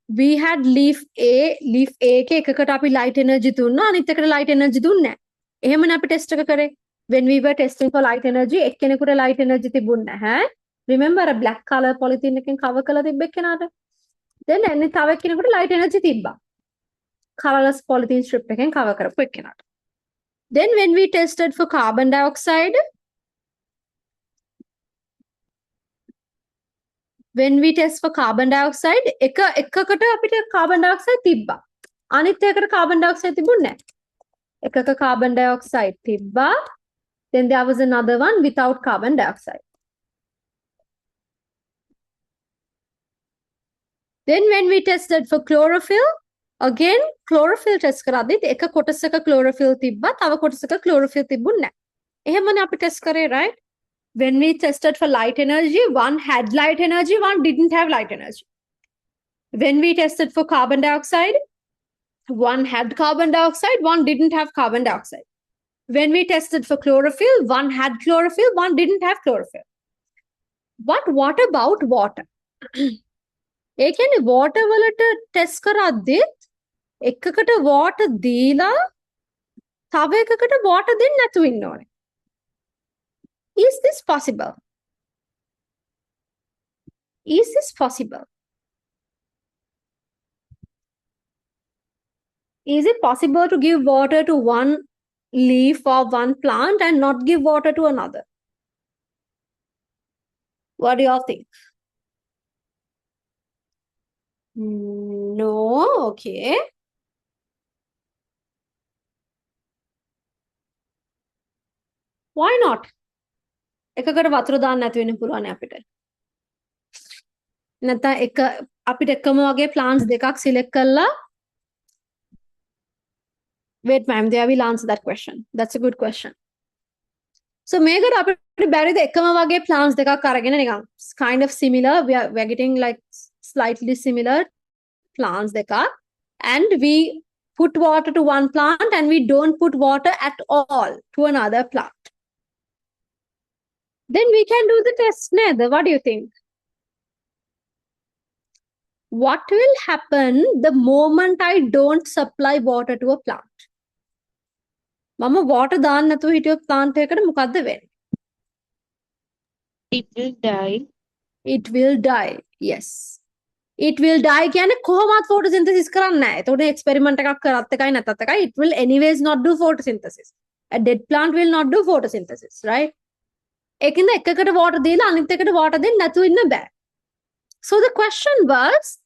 we had leaf A එකේ එකකට අපි light energy දුන්නා, අනිත් එකට light energy දුන්නේ නැහැ. එහෙමනේ අපි test එක කරේ. When we were testing for light energy, එක්කෙනෙකුට light energy තිබුණ නැහැ. Remember a black color polythene එකෙන් cover කරලා තිබ්බ එක්කෙනාට. Then එන්නේ තව එක්කෙනෙකුට light energy තිබ්බා. Colorless polythene strip එකෙන් cover කරපු එක්කෙනාට. Then when we tested for carbon dioxide, එකකට අපිට carbon dioxide තිබ්බා. අනිත් එකකට carbon dioxide තිබුණ නැහැ. එකක carbon dioxide තිබ්බා. Then there was another one without carbon dioxide. Then when we tested for chlorophyll, again chlorophyll test කරද්දී එක කොටසක chlorophyll තිබ්බා, තව කොටසක chlorophyll තිබුණ නැහැ. එහෙමනේ අපි test කරේ, right? When we tested for light energy, one had light energy, one didn't have light energy. When we tested for carbon dioxide, One had carbon dioxide, one didn't have carbon dioxide. When we tested for chlorophyll, one had chlorophyll, one didn't have chlorophyll. But what about water? ඒ කියන්නේ water වලට test කරද්දිත් එකකට water දීලා තව එකකට water දෙන්න නැතුව ඉන්න ඕනේ. Is this possible? Is this possible? Is it possible to give water to one leaf of one plant and not give water to another? What do y'all think? No, okay. Why not? එකකට වතුර දාන්න නැති වෙන්න පුළුවන් අපිට. නැත්නම් එක අපිට එකම වගේ plants දෙකක් select කරලා Wait ma'am, there will answer that question. That's a good question. So මේකට අපිට බැරිද එකම වගේ plants දෙකක් අරගෙන නිකන් kind of similar, we are getting like slightly similar plants dekak, and we put water to one plant and we don't put water at all to another plant. Then we can do the test nether. What do you think? What will happen the moment I don't supply water to a plant? Mama water දාන්න නැතුව හිටියොත් plant එකකට මොකද්ද වෙන්නේ? It will die. It will die. Yes. It will die කියන්නේ කොහොමවත් photosynthesis කරන්නේ නැහැ. එතකොට experiment එකක් කරත් එකයි නැතත් එකයි it will anyways not do photosynthesis. A dead plant will not do photosynthesis, right? ඒකින්ද එකකට water දීලා අනිත් එකට water දෙන්න නැතුව ඉන්න බෑ. So the question was,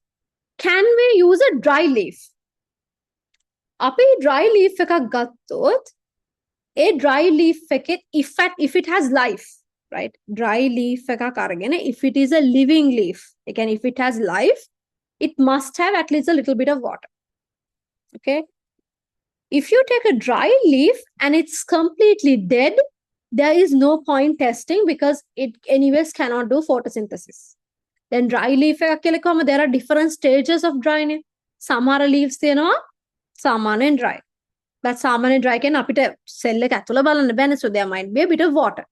can we use a dry leaf? අපි dry leaf එකක් ගත්තොත් a dry leaf එකේ if it has life, right? Dry leaf එකක් අරගෙන if it is a living leaf, again if it has life, it must have at least a little bit of water. Okay? If you take a dry leaf and it's completely dead, there is no point testing because it anyways cannot do photosynthesis. Then dry leaf එකක් කියලා කොහොම there are different stages of drying. සමහර leaves තියෙනවා සාමාන්‍යයෙන් dry. But සාමාන්‍ය dry කියන්නේ අපිට cell එක ඇතුළ බලන්න බෑනේ, so there might be a bit of water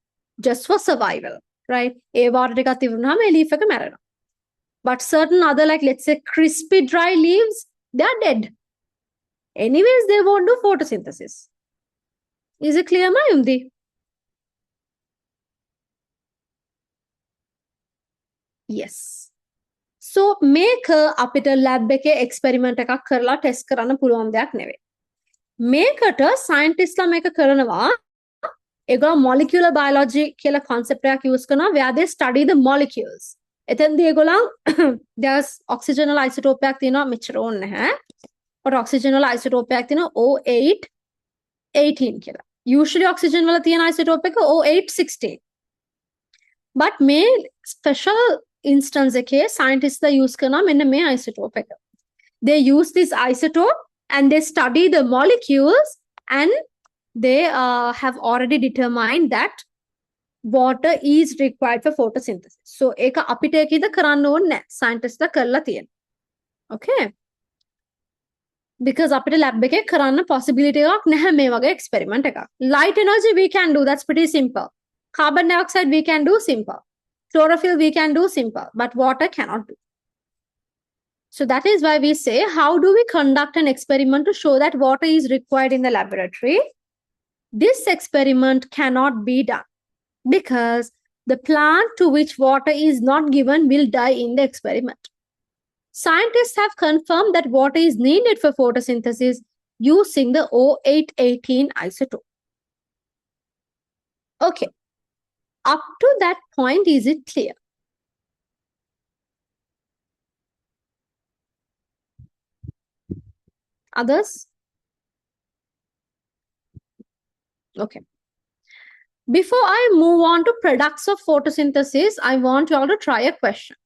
just for survival, right? A water ටිකක් තිබුණාම ඒ leaf එක මැරෙනවා. But certain other, like let's say crispy dry leaves, they are dead. Anyways, they won't do photosynthesis. Is it clear, Mayundi? Yes. So මේක අපිට lab එකේ experiment එකක් කරලා test කරන්න පුළුවන් දෙයක් නෙවෙයි. මේකට scientistලා මේක කරනවා ඒගොල්ලෝ molecular biology කියලා concept එකක් use කරනවා where they study the molecules. එතෙන්දී ඒගොල්ලන් there's oxygenal isotope එකක් තියෙනවා මෙච්චර ඕනේ නැහැ. or oxygenal isotope එකක් තියෙනවා O8 18 කියලා. Usually oxygen වල තියෙන isotope එක O8 16. But මේ special instance එකේ scientists use කරනවා මෙන්න මේ isotope එක. They use this isotope and they study the molecules and they have already determined that water is required for photosynthesis. So ඒක අපිට ඒකද කරන්න ඕනේ නැහැ. Scientists කරලා තියෙනවා. Okay? Because අපිට lab එකේ කරන්න possibility එකක් නැහැ මේ වගේ experiment එකක්. Light energy we can do, that's pretty simple. Carbon dioxide we can do, simple. Chlorophyll we can do, simple. But water cannot do. So that is why we say, how do we conduct an experiment to show that water is required in the laboratory? This experiment cannot be done because the plant to which water is not given will die in the experiment. Scientists have confirmed that water is needed for photosynthesis using the O818 isotope. Okay. Up to that point, is it clear? Others? Okay. Before I move on to products of photosynthesis, I want you all to try a question.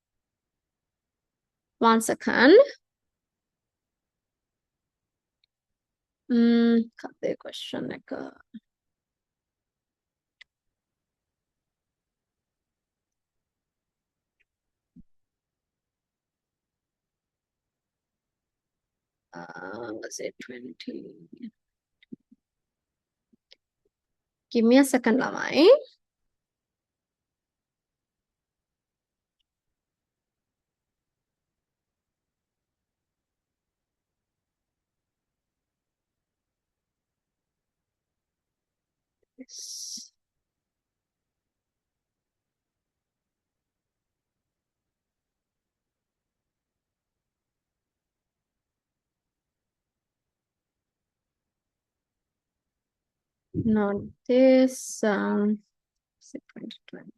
One second. Cut the question. Was it 20? Give me a second, Lamai. Yes. Not this. Is it 2020?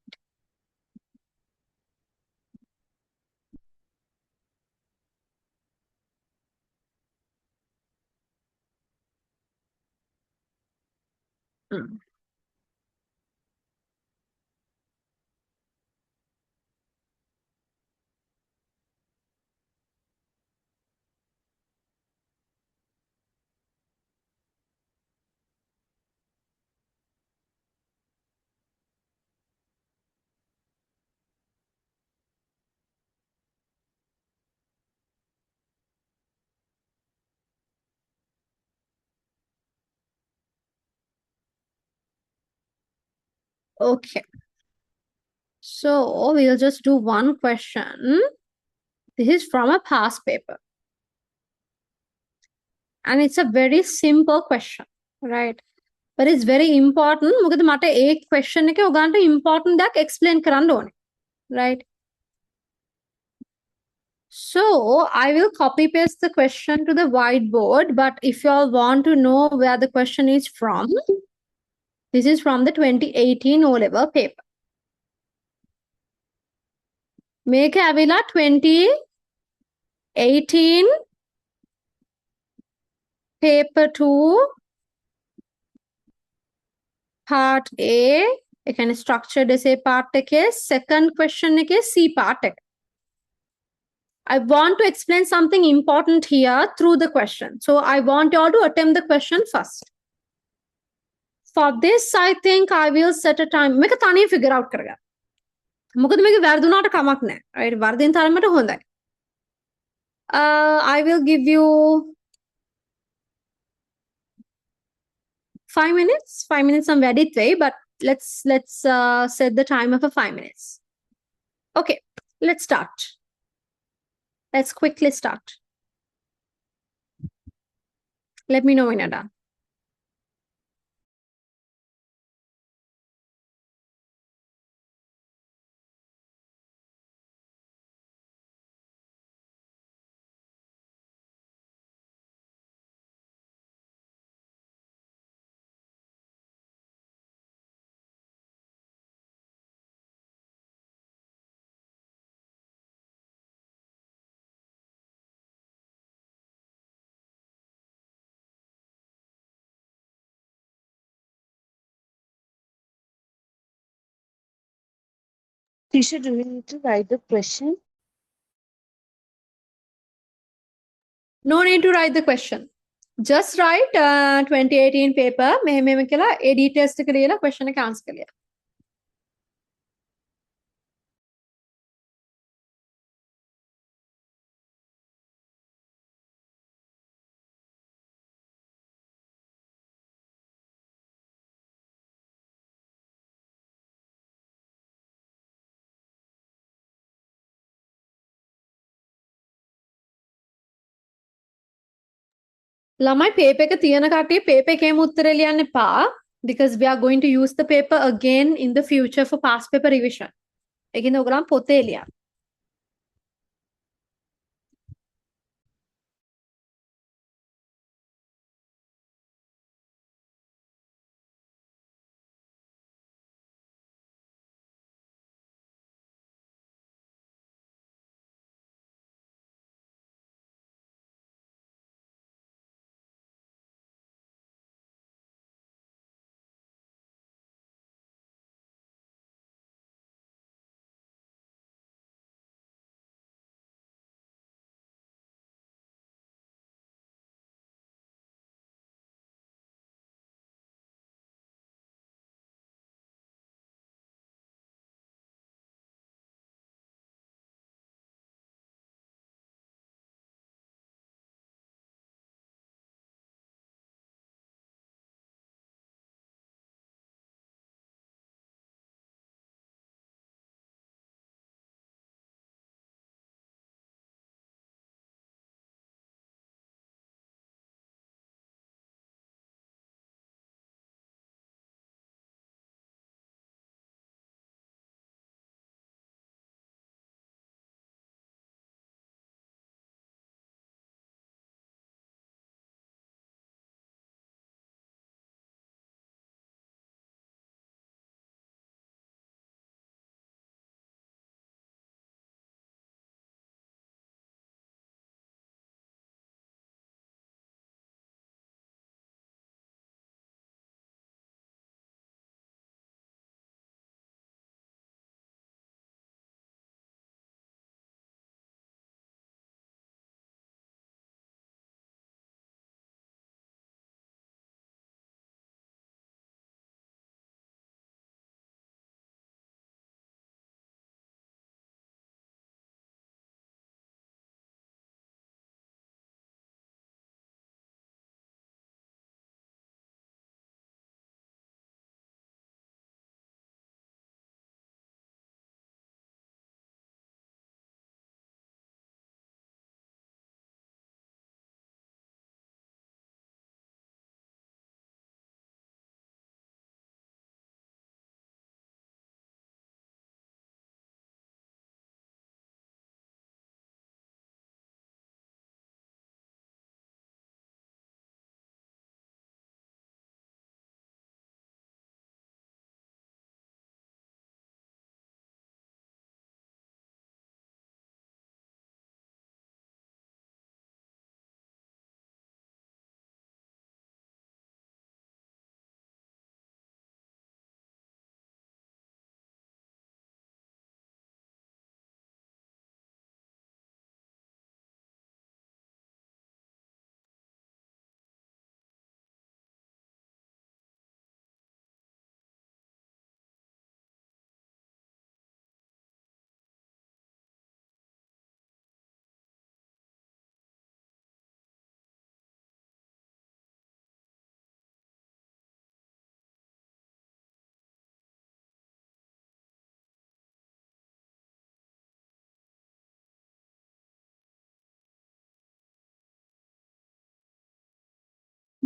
Hmm. Okay. So we'll just do one question. This is from a past paper. And it's a very simple question, right? But it's very important. මොකද මට ඒ question එක ඔයගන්ට important දෙයක් explain කරන්න ඕනේ. Right? So I will copy paste the question to the whiteboard, but if you all want to know where the question is from, this is from the 2018 O-level paper. මේක ඇවිල්ලා 2018 paper 2 part A, ඒ කියන්නේ structured essay part එකේ second question එකේ C part එක. I want to explain something important here through the question. So I want you all to attempt the question first. For this, I think I will set a time. මේක තනියෙන් figure out කරගන්න. මොකද මේක වැරදුනාට කමක් නැහැ. Right? වර්ධින තරමට හොඳයි. I will give you 5 minutes. 5 minutes I'm ready way, but let's set the timer for 5 minutes. Okay, let's start. Let's quickly start. Let me know when you're done. Teacher, do we need to write the question? No need to write the question. Just write 2018 paper. මෙහෙම කියලා ඒ details ටික ලියලා question එක answer කළා. ළමයි paper එක තියෙන කට්ටිය paper එකේම උත්තරේ ලියන්න එපා, because we are going to use the paper again in the future for past paper revision. ඒකින්ද ඔයගොල්ලන් පොතේ ලියන්න.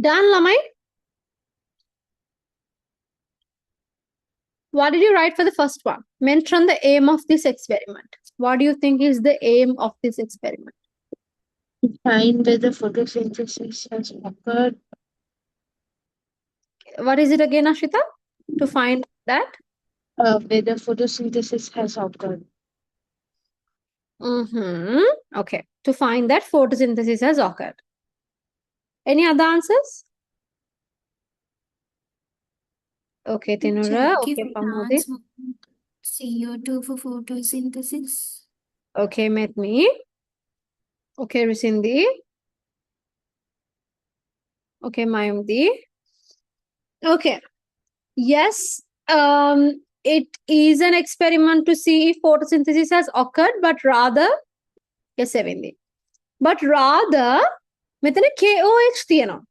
Done, Lamai? What did you write for the first one? Mention the aim of this experiment. What do you think is the aim of this experiment? Find whether photosynthesis has occurred. What is it again, Ashita? To find that? Whether photosynthesis has occurred. Okay. To find that photosynthesis has occurred. Any other answers? Okay, Tinura. Check if Okay, Pamodi. plants want CO2 for photosynthesis. Okay, met me. Okay, Rusindi. Okay, Mayumdi. Okay. Yes, it is an experiment to see if photosynthesis has occurred, but rather, yes, Sevindi. But rather, මෙතන KOH තියෙනවා.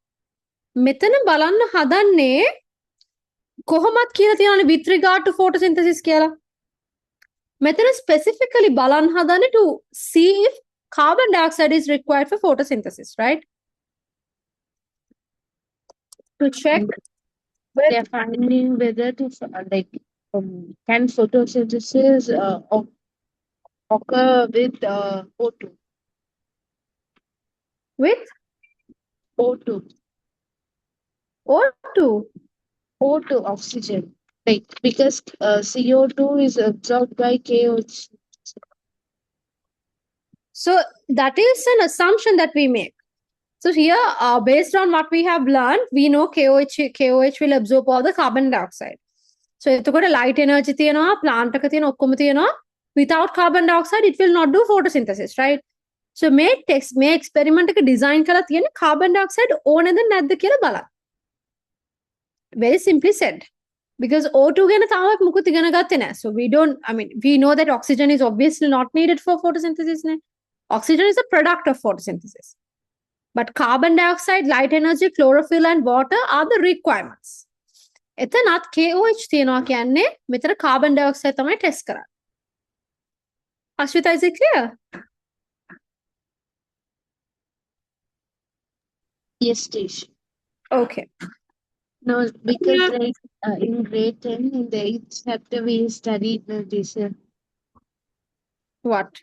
මෙතන බලන්න හදන්නේ කොහොමත් කියලා තියෙනවානේ with regard to photosynthesis කියලා. මෙතන specifically බලන්න හදන්නේ to see if carbon dioxide is required for photosynthesis, right? To check They are finding whether to can photosynthesis occur with O2. with O2. O2. O2 oxygen. Like because CO2 is absorbed by KOH. So that is an assumption that we make. So here, based on what we have learned, we know KOH will absorb all the carbon dioxide. So එතකොට light energy තියෙනවා, plant එක තියෙන ඔක්කොම තියෙනවා. Without carbon dioxide, it will not do photosynthesis, right? So මේ experiment එක design කරලා තියෙන්නේ carbon dioxide ඕනේද නැද්ද කියලා බලන්න. Very simply said. Because O2 ගැන තාමත් මුකුත් ඉගෙන ගත්තේ නැහැ. So we know that oxygen is obviously not needed for photosynthesis නේ. Oxygen is a product of photosynthesis. But carbon dioxide, light energy, chlorophyll and water are the requirements. එතනත් KOH තියෙනවා කියන්නේ මෙතන carbon dioxide තමයි test කරන්නේ. Ashwita, is it clear? Yes, Tish. Okay. No, because in grade 10, in the 8th chapter, we studied this. What?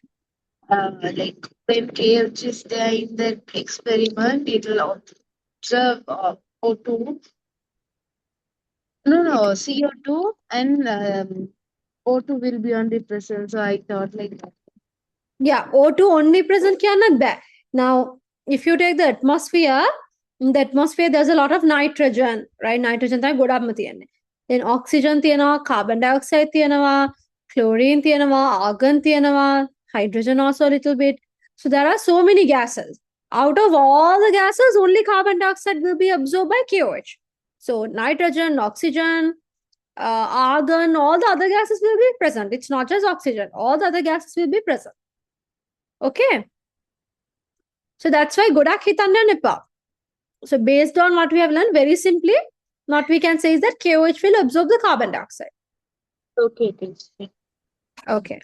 Like when KH is there in the experiment, it will observe O2. No, CO2 and O2 will be only present. So I thought like that. Yeah, O2 only present කියන්නත් බෑ. Now, if you take the atmosphere, in the atmosphere there's a lot of nitrogen, right? Nitrogen තමයි ගොඩක්ම තියෙන්නේ. Then oxygen තියෙනවා, carbon dioxide තියෙනවා, chlorine තියෙනවා, argon තියෙනවා, hydrogen also a little bit. So there are so many gases. Out of all the gases, only carbon dioxide will be absorbed by KOH. So nitrogen, oxygen, argon, all the other gases will be present. It's not just oxygen. All the other gases will be present. Okay. So that's why ගොඩක් හිතන්න යන්න එපා. So based on what we have learned, very simply, what we can say is that KOH will absorb the carbon dioxide. Okay, thanks. Okay.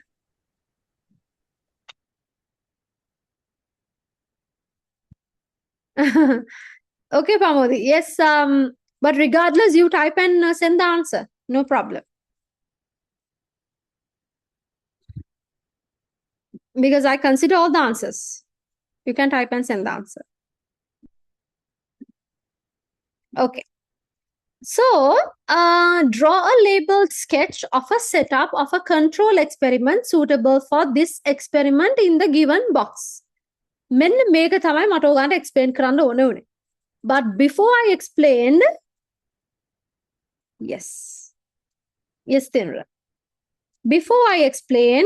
Okay, Pamodi. Yes, but regardless, you type and send the answer. No problem. Because I consider all the answers. You can type and send the answer. Okay. So, draw a labeled sketch of a setup of a control experiment suitable for this experiment in the given box. මෙන්න මේක තමයි මට ඔයගන්ට explain කරන්න ඕනේ උනේ. But before I explain, yes, Tinra. Before I explain,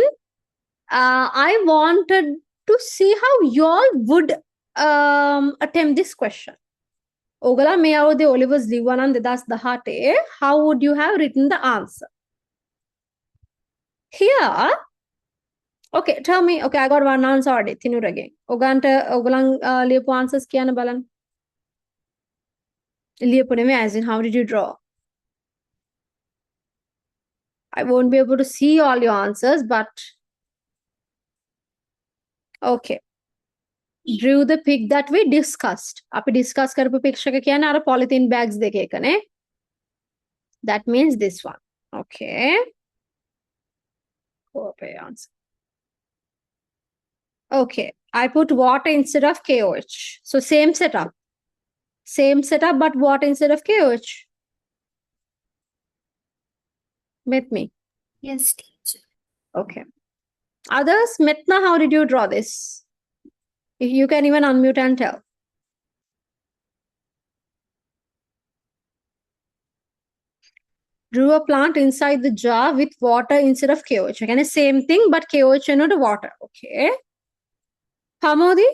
I wanted to see how y'all would attempt this question. ඔගලා මේ අවුරුද්දේ ඔලිවර්ස් ලිව්වා නම් 2018, how would you have written the answer? Here, okay, tell me. Okay, I got one answer already. Tinura again. ඔගලන් ලියපු answers කියන්න බලන්න. ලියපු නෙමෙයි, as in how did you draw? I won't be able to see all your answers, but okay. drew the pic that we discussed. අපි discuss කරපු picture එක කියන්නේ අර polythene bags දෙක එකනේ. That means this one. Okay. answer. Okay. I put water instead of KOH. So same setup. Same setup, but water instead of KOH. With me. Yes, teacher. Okay. Others, Mitna, how did you draw this? If you can even unmute and tell. Drew a plant inside the jar with water instead of KOH. Again, same thing, but KOH and not water. Okay. Pamodi?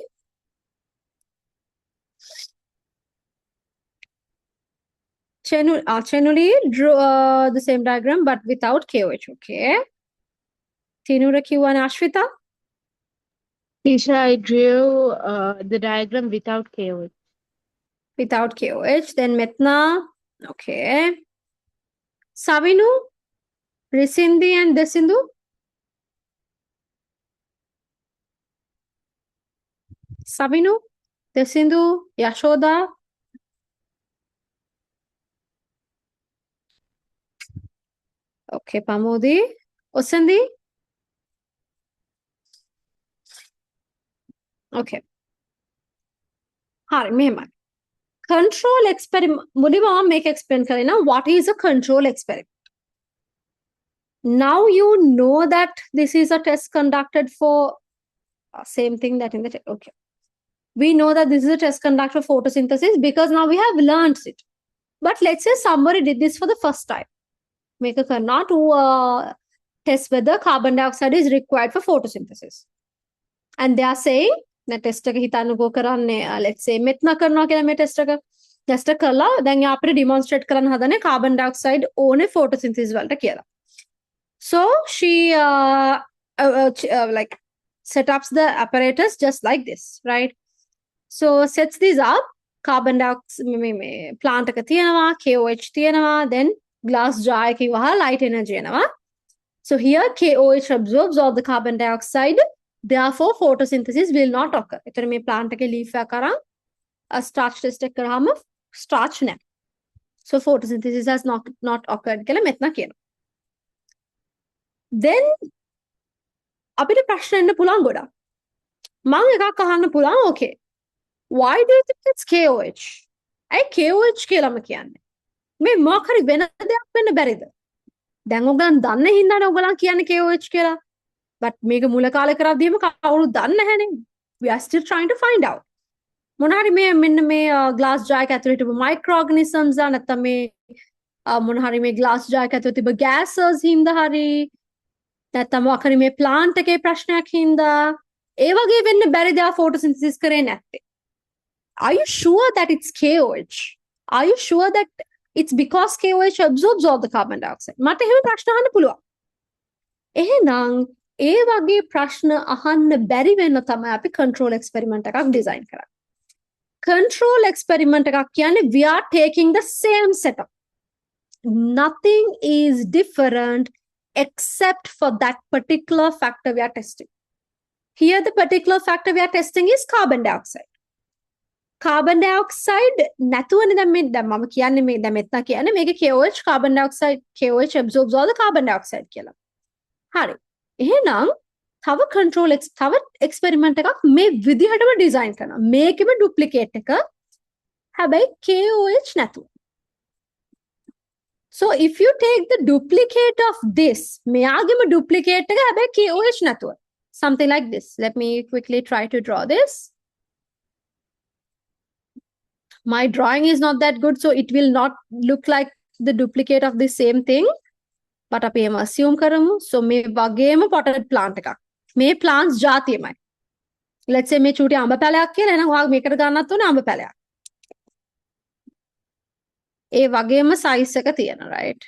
Chenuli drew the same diagram, but without KOH. Okay. Tinura Q and Ashwita? Teacher, I drew the diagram without KOH. Without KOH. Then Mitna. Okay. Savinu? Risindi and Desindu? Savinu? Desindu? Yashoda? Okay, Pamodi. Osandi? Okay. Hari, mehman. Control experiment. Mudiwa make explain karena what is a control experiment. Now you know that this is a test conducted for same thing that in the test. Okay. We know that this is a test conducted for photosynthesis because now we have learned it. But let's say somebody did this for the first time. Make a karna to test whether carbon dioxide is required for photosynthesis. And they are saying that test එක හිතන්නකෝ කරන්නේ let's say මෙත්නා කරනවා කියලා මේ test එක test එක කරලා දැන් යා අපිට demonstrate කරන්න හදන්නේ carbon dioxide ඕනේ photosynthesis වලට කියලා. So she like set up the apparatus just like this, right? So sets these up. Carbon dioxide plant එක තියෙනවා, KOH තියෙනවා, then glass jar එකේ වහ light energy එනවා. So here KOH absorbs all the carbon dioxide. Therefore, photosynthesis will not occur. එතන මේ plant එකේ leaf එක අරන් starch test එක කරාම starch නැහැ. So photosynthesis has not occurred කියලා මෙතන කියනවා. Then අපිට ප්‍රශ්න එන්න පුළුවන් ගොඩක්. මම එකක් අහන්න පුළුවන් okay. Why do you think it's KOH? ඇයි KOH කියලාම කියන්නේ? මේ මොකක් හරි වෙන දෙයක් වෙන්න බැරිද? දැන් ඔයගලන් දන්නේ හින්දානේ ඔයගලන් කියන්නේ KOH කියලා. But මේක මුල කාලේ කරද්දීම කවුරුත් දන්නේ නැහැනේ. We are still trying to find out. මොන හරි මේ මෙන්න මේ glass jar එක ඇතුළේ තිබු microorganisms ආ නැත්නම් මේ මොන හරි මේ glass jar එක ඇතුළේ තිබු gases හින්දා හරි නැත්නම් මොකක් හරි මේ plant එකේ ප්‍රශ්නයක් හින්දා ඒ වගේ වෙන්න බැරිද photosynthesis කරේ නැත්තේ? Are you sure that it's KOH? Are you sure that it's because KOH absorbs all the carbon dioxide? මට එහෙම ප්‍රශ්න අහන්න පුළුවන්. එහෙනම් ඒ වගේ ප්‍රශ්න අහන්න බැරි වෙන්න තමයි අපි control experiment එකක් design කරන්නේ. Control experiment එකක් කියන්නේ we are taking the same setup. Nothing is different except for that particular factor we are testing. Here the particular factor we are testing is carbon dioxide. Carbon dioxide නැතුවනේ දැන් මම කියන්නේ මේ දැන් මෙතන කියන්නේ මේකේ KOH carbon dioxide KOH absorbs all the carbon dioxide කියලා. හරි. එහෙනම් තව තව එක්ස්පෙරිමන්ට් එකක් මේ විදිහටම ඩිසයින් කරනවා. මේකෙම ඩුප්ලිකේට් එක හැබැයි KOH නැතුව. So if you take the duplicate of this, මෙයාගෙම duplicate එක හැබැයි KOH නැතුව. Something like this. Let me quickly try to draw this. My drawing is not that good, so it will not look like the duplicate of the same thing. But අපි එම assume කරමු. So මේ වගේම potted plant එකක්. මේ plants ජාතියමයි. Let's say මේ චූටි අඹ පැලයක් කියලා එහෙනම් ඔයාලා මේකට ගන්නත් ඕනේ අඹ පැලයක්. ඒ වගේම size එක තියෙනවා, right?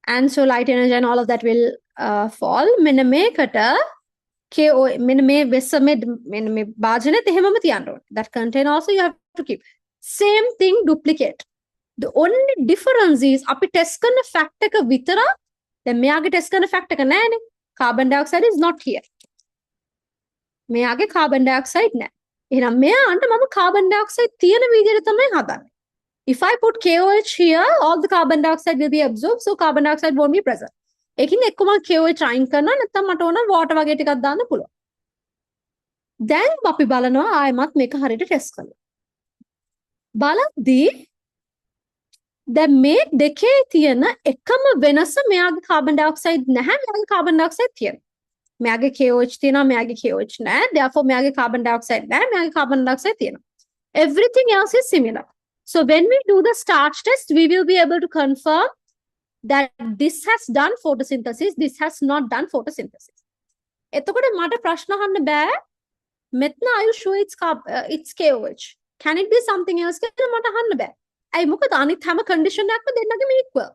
And so light energy and all of that will fall. මෙන්න මේකට KO මෙන්න මේ වෙස්සමේ මෙන්න මේ භාජනෙත් එහෙමම තියන්න ඕනේ. That contain also you have to keep. Same thing duplicate. The only difference is අපි test කරන fact එක විතරක් දැන් මෙයාගේ test කරන fact එක නෑනේ. Carbon dioxide is not here. මෙයාගේ carbon dioxide නෑ. එහෙනම් මෙයාට මම carbon dioxide තියෙන විදිහට තමයි හදන්නේ. If I put KOH here, all the carbon dioxide will be absorbed, so carbon dioxide won't be present. ඒකින් එක්ක මම KOH අයින් කරනවා නැත්නම් මට ඕන water වගේ ටිකක් දාන්න පුළුවන්. දැන් අපි බලනවා ආයෙමත් මේක හරියට ටෙස්ට් කරලා. බලද්දී දැන් මේ දෙකේ තියෙන එකම වෙනස මෙයාගේ carbon dioxide නැහැ, මෙයාගේ carbon dioxide තියෙනවා. මෙයාගේ KOH තියෙනවා, මෙයාගේ KOH නැහැ. Therefore මෙයාගේ carbon dioxide නැහැ, මෙයාගේ carbon dioxide තියෙනවා. Everything else is similar. So when we do the starch test, we will be able to confirm that this has done photosynthesis, this has not done photosynthesis. එතකොට මට ප්‍රශ්න අහන්න බෑ. මෙතන are you sure it's KOH? Can it be something else? කියලා මට අහන්න බෑ. ඇයි මොකද අනිත් හැම condition එකක්ම දෙන්නගෙම equal.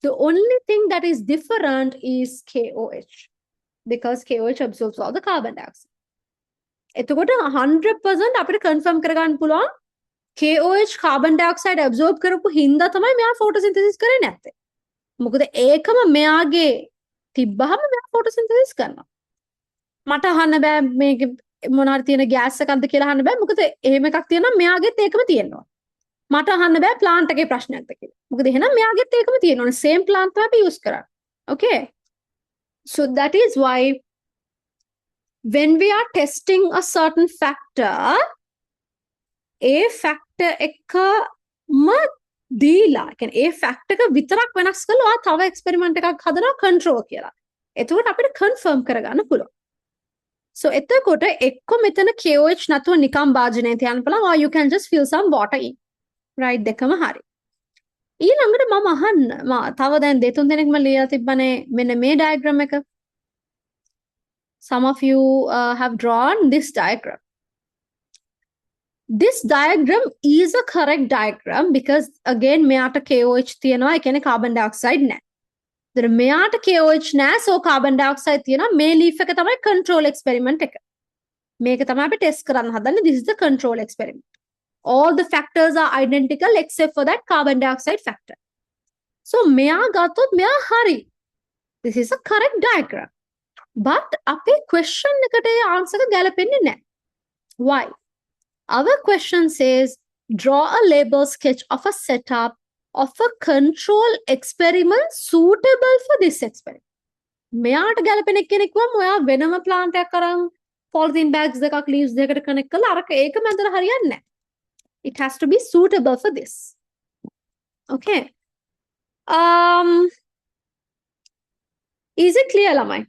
The only thing that is different is KOH. Because KOH absorbs all the carbon dioxide. එතකොට 100% අපිට confirm කරගන්න පුළුවන් KOH carbon dioxide absorb කරපු හින්දා තමයි මෙයා photosynthesis කරේ නැත්තේ. මොකද ඒකම මෙයාගේ තිබ්බහම මෙයා photosynthesis කරනවා. මට අහන්න බෑ මේක මොනාර තියෙන ගෑස් එකක්ද කියලා අහන්න බෑ. මොකද එහෙම එකක් තියෙනවා මෙයාගෙත් ඒකම තියෙනවා. මට අහන්න බෑ ප්ලාන්ට් එකේ ප්‍රශ්නයක්ද කියලා. මොකද එහෙනම් මෙයාගෙත් ඒකම තියෙනවා. same plant තමයි අපි use කරන්නේ. Okay? So that is why when we are testing a certain factor, a factor එකම දීලා කියන්නේ ඒ ෆැක්ට් එක විතරක් වෙනස් කළා තව එක්ස්පෙරිමන්ට් එකක් හදනවා control කියලා. එතකොට අපිට confirm කරගන්න පුළුවන්. So එතකොට එක්ක මෙතන KOH නැතුව නිකම් භාජනයේ තියන්න පුළුවන්, or you can just fill some water in. Right, දෙකම හරි. ඊළඟට මම අහන්න තව දැන් දෙතුන් දෙනෙක්ම ලියලා තිබ්බනේ මෙන්න මේ diagram එක. Some of you have drawn this diagram. This diagram is a correct diagram because again මෙයාට KOH තියෙනවා, ඒ කියන්නේ carbon dioxide නැහැ. then මෙයාට KOH නැහැ, so carbon dioxide තියෙනවා. මේ leaf එක තමයි control experiment එක. මේක තමයි අපි test කරන්න හදන්නේ. This is the control experiment. All the factors are identical except for that carbon dioxide factor. So මෙයා ගත්තොත් මෙයා හරි. This is a correct diagram. But අපේ question එකට ඒ answer එක ගැලපෙන්නේ නැහැ. Why? Our question says, draw a label sketch of a setup of a control experiment suitable for this experiment. මෙයාට ගැලපෙන කෙනෙක් වුවම ඔයා වෙනම plant එකක් අරන් polythene bags දෙකක් leaves දෙකකට connect කරලා අරක ඒක මැදට හරියන්නේ නැහැ. It has to be suitable for this. Okay. Is it clear, Lamai?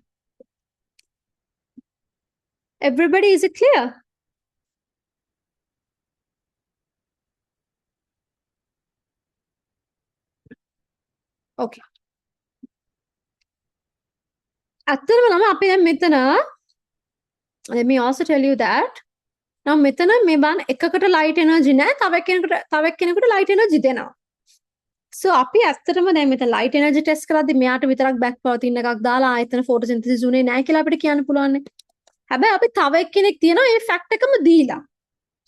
Everybody, is it clear? Okay. ඇත්තටම ළම අපි දැන් මෙතන let me also tell you that now මෙතන මේ බලන්න එකකට light energy නැහැ, තව එක්කෙනෙකුට light energy දෙනවා. So අපි ඇත්තටම දැන් මෙතන light energy test කරද්දි මෙයාට විතරක් back protein එකක් දාලා ආයතන photosynthesis උනේ නැහැ කියලා අපිට කියන්න පුළුවන් නේ. හැබැයි අපි තව එක්කෙනෙක් තියෙනවා ඒ fact එකම දීලා.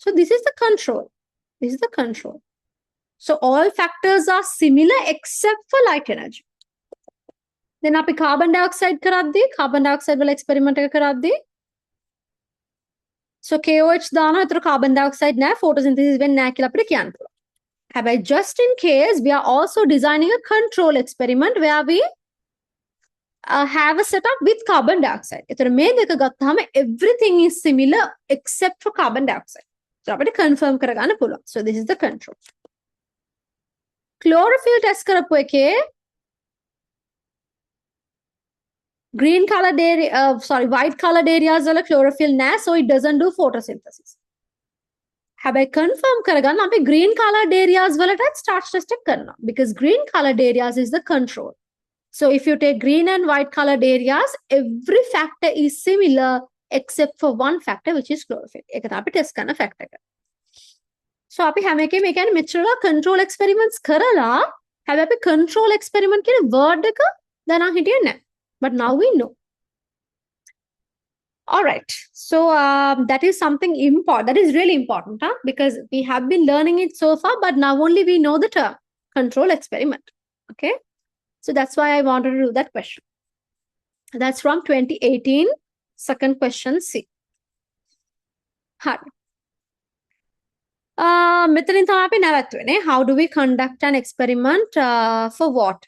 So this is the control. This is the control. So all factors are similar except for light energy. Then අපි carbon dioxide කරද්දී carbon dioxide වල experiment එක කරද්දී so KOH දානවා, ඒතර carbon dioxide නැහැ, photosynthesis වෙන්නේ නැහැ කියලා අපිට කියන්න පුළුවන්. හැබැයි just in case we are also designing a control experiment where we have a setup with carbon dioxide. ඒතර මේ දෙක ගත්තාම everything is similar except for carbon dioxide. So අපිට confirm කරගන්න පුළුවන්. So this is the control. Chlorophyll test කරපු එකේ green colored area, white colored areas වල chlorophyll නැහැ, so it doesn't do photosynthesis. හැබැයි confirm කරගන්න අපි green colored areas වලට starch test එක කරනවා because green colored areas is the control. So if you take green and white colored areas, every factor is similar except for one factor which is chlorophyll. ඒක තමයි අපි test කරන factor එක. So අපි හැම එකේම ඒ කියන්නේ මෙච්චර control experiments කරලා හැබැයි අපි control experiment කියන word එක දැනන් හිටියේ නැහැ. But now we know. All right. So that is something important. That is really important, huh? Because we have been learning it so far, but now only we know the term. control experiment. Okay. So that's why I wanted to do that question. That's from 2018. Second question C. මෙතනින් තමයි අපි නැවතුනේ. How do we conduct an experiment for what?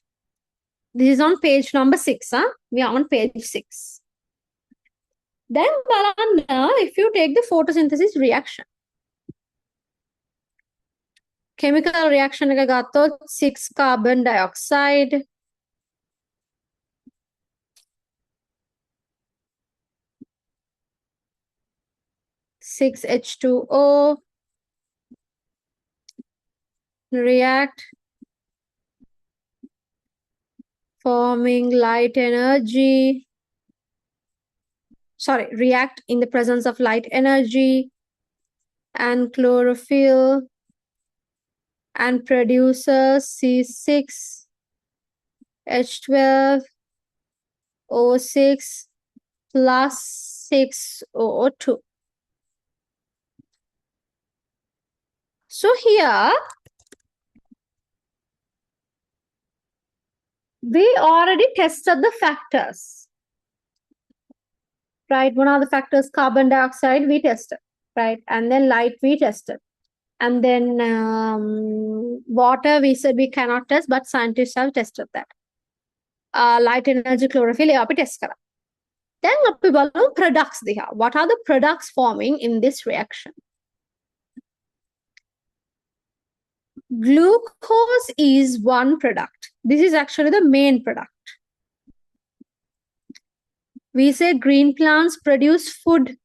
This is on page number 6. We are on page 6. Then බලන්න, if you take the photosynthesis reaction. Chemical reaction එක ගත්තොත් 6 carbon dioxide, 6 H2O react, forming light energy. Sorry, react in the presence of light energy and chlorophyll and produces C6 H12 O6 plus 6O2. So here we already tested the factors. Right? One of the factors, carbon dioxide, we tested, right? And then light, we tested. And then water, we said we cannot test, but scientists have tested that. Light energy, chlorophyll, we test kara. Then we බලමු products diha. What are the products forming in this reaction? Glucose is one product. This is actually the main product. We say green plants produce food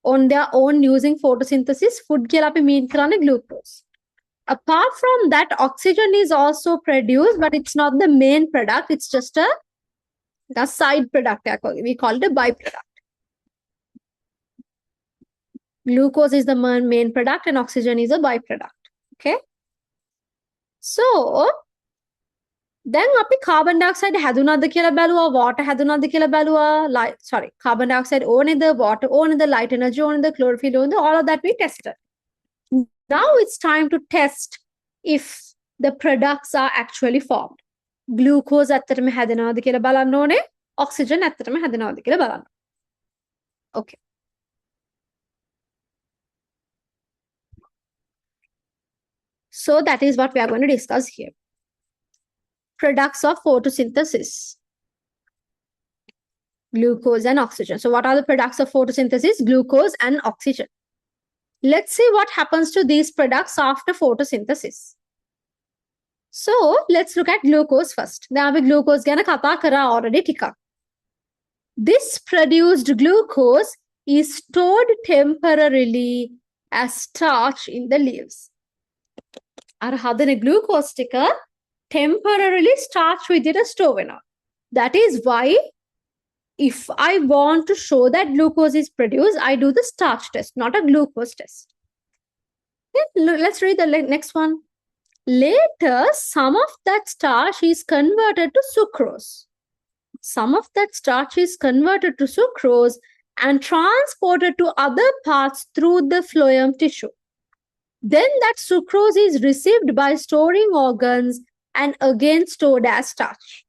on their own using photosynthesis. Food කියලා අපි mean කරන්නේ glucose. Apart from that, oxygen is also produced, but it's not the main product. It's just a side product. We call it a byproduct. Glucose is the main product and oxygen is a byproduct. Okay. So, then අපි carbon dioxide හැදුනද කියලා බැලුවා, water හැදුනද කියලා බැලුවා, carbon dioxide ඕනේද, water ඕනේද, light energy ඕනේද, chlorophyll ඕනේද, all of that we tested. Now it's time to test if the products are actually formed. Glucose ඇත්තටම හැදෙනවද කියලා බලන්න ඕනේ, oxygen ඇත්තටම හැදෙනවද කියලා බලන්න. Okay. So that is what we are going to discuss here. Products of photosynthesis. Glucose and oxygen. So what are the products of photosynthesis? Glucose and oxygen. Let's see what happens to these products after photosynthesis. So let's look at glucose first. Now we glucose ගැන කතා කරා already ටිකක්. This produced glucose is stored temporarily as starch in the leaves. අර හදන glucose ටික temporarily starch විදියට store වෙනවා. That is why if I want to show that glucose is produced, I do the starch test, not a glucose test. Okay, let's read the next one. Later, some of that starch is converted to sucrose. Some of that starch is converted to sucrose and transported to other parts through the phloem tissue. Then that sucrose is received by storing organs and again stored as starch.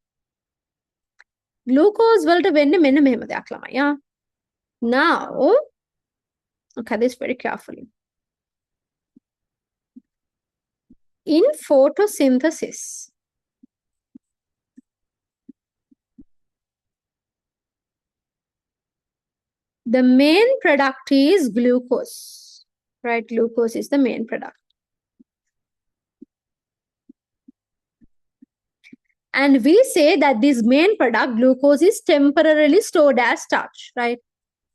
Glucose වලට වෙන්නේ මෙන්න මෙහෙම දෙයක් ළමයි. Now, look at this very carefully. In photosynthesis, the main product is glucose. Right? Glucose is the main product. And we say that this main product, glucose, is temporarily stored as starch, right?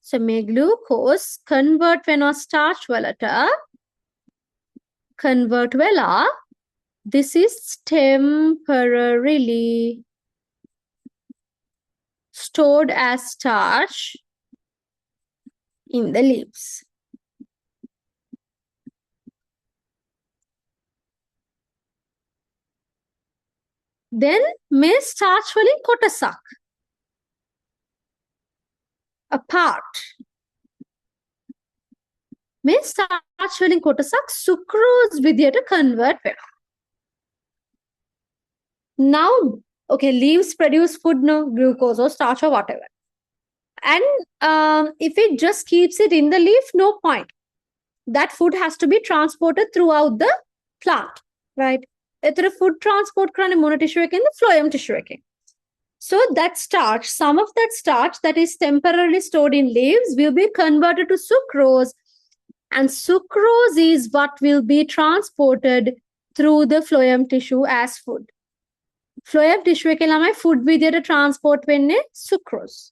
So, may glucose convert when or starch valata convert vela. This is temporarily stored as starch in the leaves. Then may starch වලින් කොටසක් a part මේ starch වලින් කොටසක් sucrose විදියට convert වෙනවා. Now, okay, leaves produce food, no, glucose or starch or whatever. And if it just keeps it in the leaf, no point. That food has to be transported throughout the plant, right? එතර food transport කරන්නේ මොන tissue එකෙන්ද? Phloem tissue එකෙන්. So that starch, some of that starch that is temporarily stored in leaves will be converted to sucrose, and sucrose is what will be transported through the phloem tissue as food. Phloem tissue එකෙන් ළමයි food විදියට transport වෙන්නේ sucrose.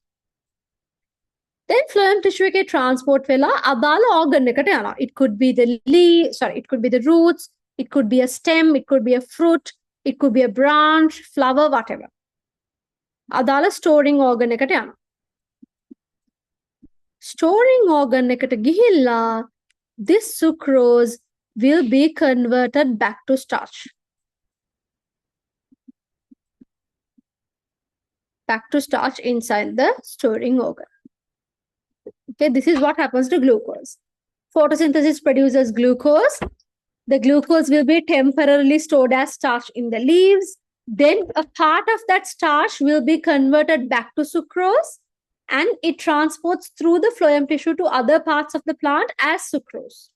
Then phloem tissue එකේ transport වෙලා අදාළ organ එකට යනවා. It could be the it could be the roots, it could be a stem, it could be a fruit, it could be a branch, flower, whatever. අදාළ storing organ එකට යනවා. Storing organ එකට ගිහිල්ලා this sucrose will be converted back to starch. Back to starch inside the storing organ. Okay, this is what happens to glucose. Photosynthesis produces glucose. The glucose will be temporarily stored as starch in the leaves. Then a part of that starch will be converted back to sucrose, and it transports through the phloem tissue to other parts of the plant as sucrose.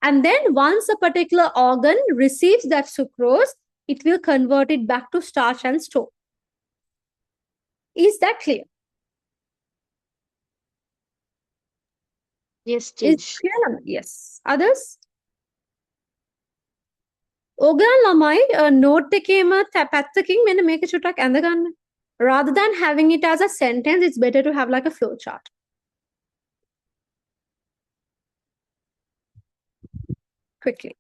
And then once a particular organ receives that sucrose, it will convert it back to starch and store. Is that clear? Yes, Is teach. clear? Yes. Others? Organ ළමයි note එකේම පැත්තකින් මෙන්න මේක චුට්ටක් ඇඳගන්න. Rather than having it as a sentence, it's better to have like a flow chart. Quickly.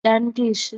Done, teach.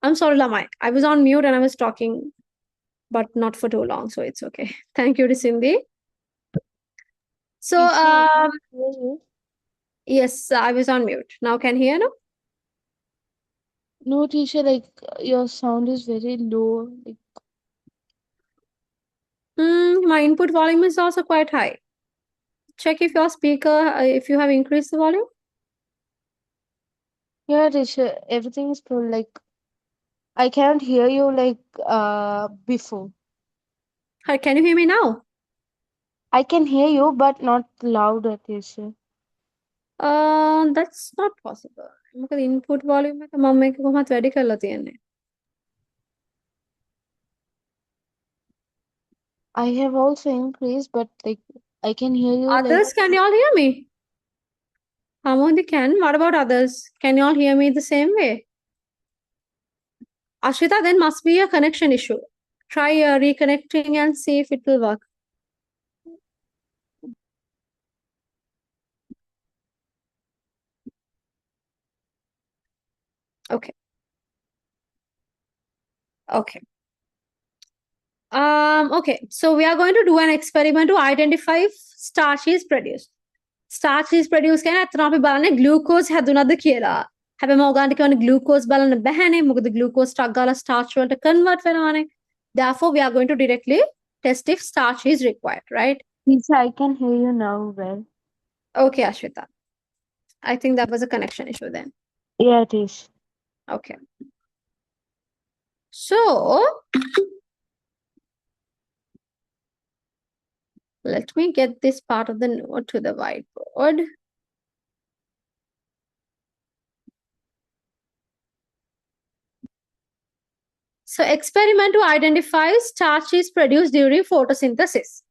I'm sorry, Lamai. I was on mute and I was talking, but not for too long, so it's okay. Thank you, Cindy. So, Teacher, I can hear you. yes, I was on mute. Now can you hear now? No, teacher, like your sound is very low. Like, My input volume is also quite high. Check if your speaker, if you have increased the volume. yeah, teacher, everything is full. Like, I can't hear you like before. Can you hear me now? I can hear you, but not louder, teacher. That's not possible. මොකද input volume එක මම මේක කොහොමද වැඩි කරලා තියෙන්නේ. I have also increased, but like I can hear you like Others, can you all hear me? Amodi can. What about others? Can you all hear me the same way? Ashita, then must be a connection issue. Try reconnecting and see if it will work. Okay. Okay. Okay. So we are going to do an experiment to identify if starch is produced. Starch is produced කියන අතන අපි බලන්නේ glucose හැදුනද කියලා. හැබැයි මම ඔයගන්ට කියන්නේ glucose බලන්න බැහැනේ. මොකද glucose ටක් ගාලා starch වලට convert වෙනවානේ. Therefore we are going to directly test if starch is required, right? teacher, I can hear you now well. Okay, Ashwita. I think that was a connection issue then. Yeah, it is. Okay. So let me get this part of the note to the whiteboard. So experiment to identify starch is produced during photosynthesis.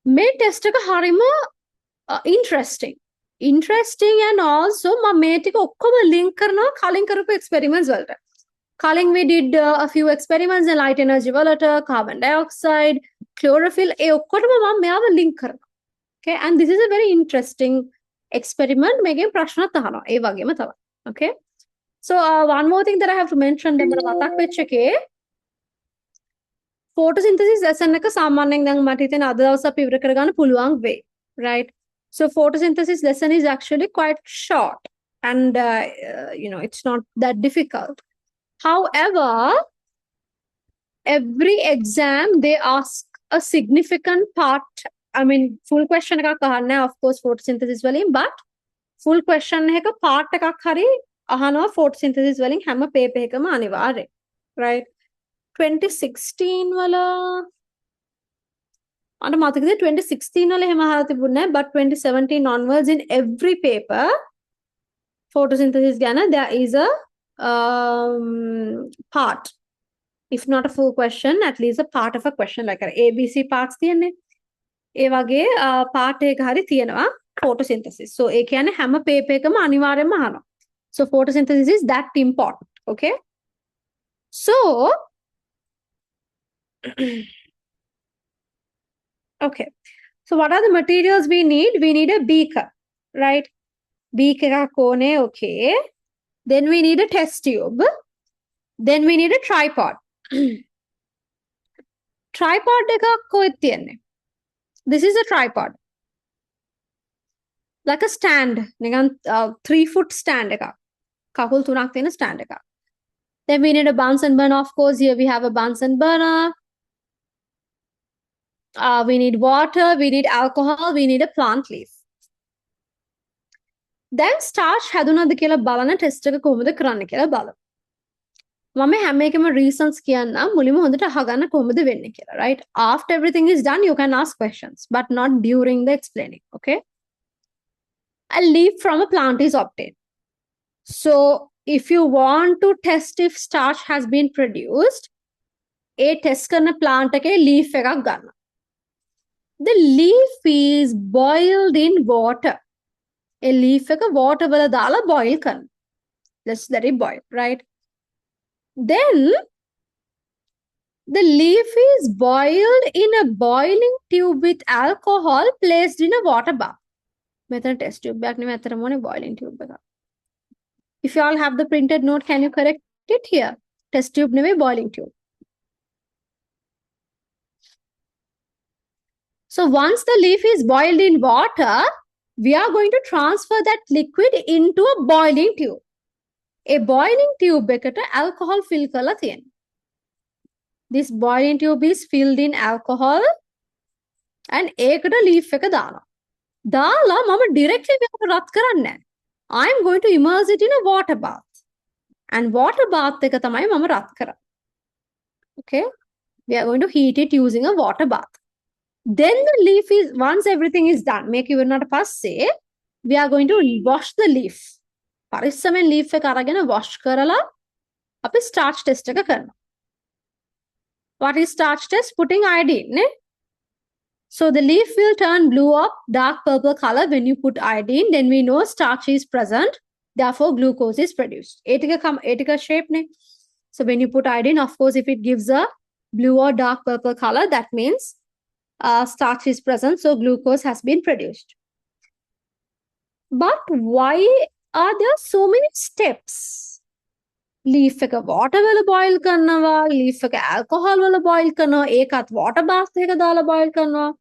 මේ test එක හරිම interesting. Interesting and also මම මේ ටික ඔක්කොම link කරනවා කලින් කරපු experiments වලට. කලින් we did a few experiments in light energy වලට, carbon dioxide, chlorophyll ඒ ඔක්කොටම මම මෙයාව link කරනවා. Okay, and this is a very interesting experiment. මේකෙන් ප්‍රශ්නත් අහනවා. ඒ වගේම තමයි. Okay. So one more thing that I have to mention දැන් මට මතක් වෙච්ච එකේ photosynthesis lesson එක සාමාන්‍යයෙන් දැන් මට හිතෙන අද දවස් අපි ඉවර කරගන්න පුළුවන් වෙයි, right? So photosynthesis lesson is actually quite short and it's not that difficult. However, every exam they ask a significant part. I mean, full question එකක් අහන්නේ of course photosynthesis වලින්, but full question එක part එකක් හරි අහනවා photosynthesis වලින් හැම paper එකම අනිවාර්යෙන්, right? 2016 වල අර මතකද 2016 වල එහෙම අහලා තිබුණේ නැහැ, but 2017 onwards in every paper photosynthesis ගැන there is a part, if not a full question, at least a part of a question, like ABC parts තියෙන්නේ. ඒ වගේ part එක හරි තියෙනවා photosynthesis. So ඒ කියන්නේ හැම paper එකම අනිවාර්යෙන්ම අහනවා. So photosynthesis is that important, okay? So okay. So what are the materials we need? We need a beaker, right? Beaker එකක් ඕනේ, okay. Then we need a test tube. Then we need a tripod. Tripod එකක් කොහෙද තියෙන්නේ? This is a tripod. Like a stand. නිකන් 3-foot stand එකක්. කකුල් 3ක් තියෙන stand එකක්. Then we need a Bunsen burner. Of course, here we have a Bunsen burner. We need water, we need alcohol, we need a plant leaf. Then starch හැදුනද කියලා බලන test එක කොහොමද කරන්න කියලා බලමු. මම හැම එකම reasons කියන්නම් මුලින්ම හොඳට අහගන්න කොහොමද වෙන්නේ කියලා, right? After everything is done, you can ask questions, but not during the explaining, okay? A leaf from a plant is obtained. So, if you want to test if starch has been produced, a test කරන plant එකේ leaf එකක් ගන්න. The leaf is boiled in water. A leaf එක water වල දාලා boil කරන. Let's let it boil, right? Then the leaf is boiled in a boiling tube with alcohol placed in a water bath. මෙතන test tube එකක් නෙමෙයි අතරම ඕනේ boiling tube එකක්. If you all have the printed note, can you correct it here. Test tube නෙවෙයි boiling tube. So once the leaf is boiled in water, we are going to transfer that liquid into a boiling tube. A boiling tube එකට alcohol fill කරලා තියෙනවා. This boiling tube is filled in alcohol and ඒකට leaf එක දානවා. දාලා මම directly මේක රත් කරන්නේ නැහැ. I am going to immerse it in a water bath. And water bath එක තමයි මම රත් කරන්නේ. Okay? We are going to heat it using a water bath. Then the leaf is, once everything is done, make ඉවරනට පස්සේ we are going to wash the leaf. පරිස්සමෙන් leaf එක අරගෙන wash කරලා අපි starch test එක කරනවා. What is starch test? Putting iodine, ne? So the leaf will turn blue or dark purple color when you put iodine. Then we know starch is present. Therefore, glucose is produced. Etika shape, ne? So when you put iodine, of course, if it gives a blue or dark purple color, that means starch is present. So glucose has been produced. But why are there so many steps? Leaf එක water වල boil කරනවා, leaf එක alcohol වල boil කරනවා, ඒකත් water bath එක දාලා boil කරනවා.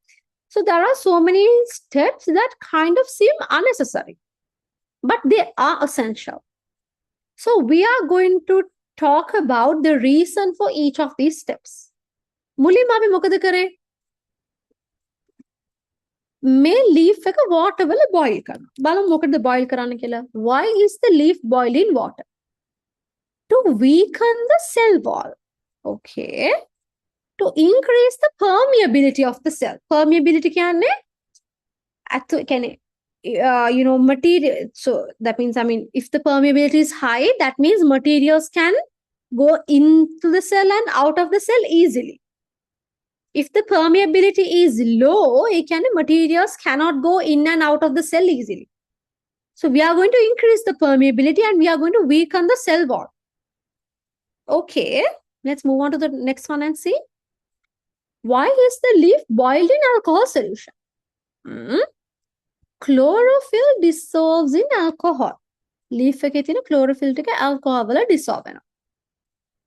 So there are so many steps that kind of seem unnecessary, but they are essential. So we are going to talk about the reason for each of these steps. මුලින්ම අපි මොකද කරේ? මේ leaf එක water වල boil කරනවා. බලමු මොකටද boil කරන්න කියලා. Why is the leaf boiled in water? To weaken the cell wall. Okay. To increase the permeability of the cell. Permeability කියන්නේ material. So that means, if the permeability is high, that means materials can go into the cell and out of the cell easily. If the permeability is low, materials cannot go in and out of the cell easily. So we are going to increase the permeability and we are going to weaken the cell wall. Okay, let's move on to the next one and see. Why is the leaf boiled in alcohol solution? Chlorophyll dissolves in alcohol. Leaf එකේ තියෙන chlorophyll ටික alcohol වල dissolve වෙනවා.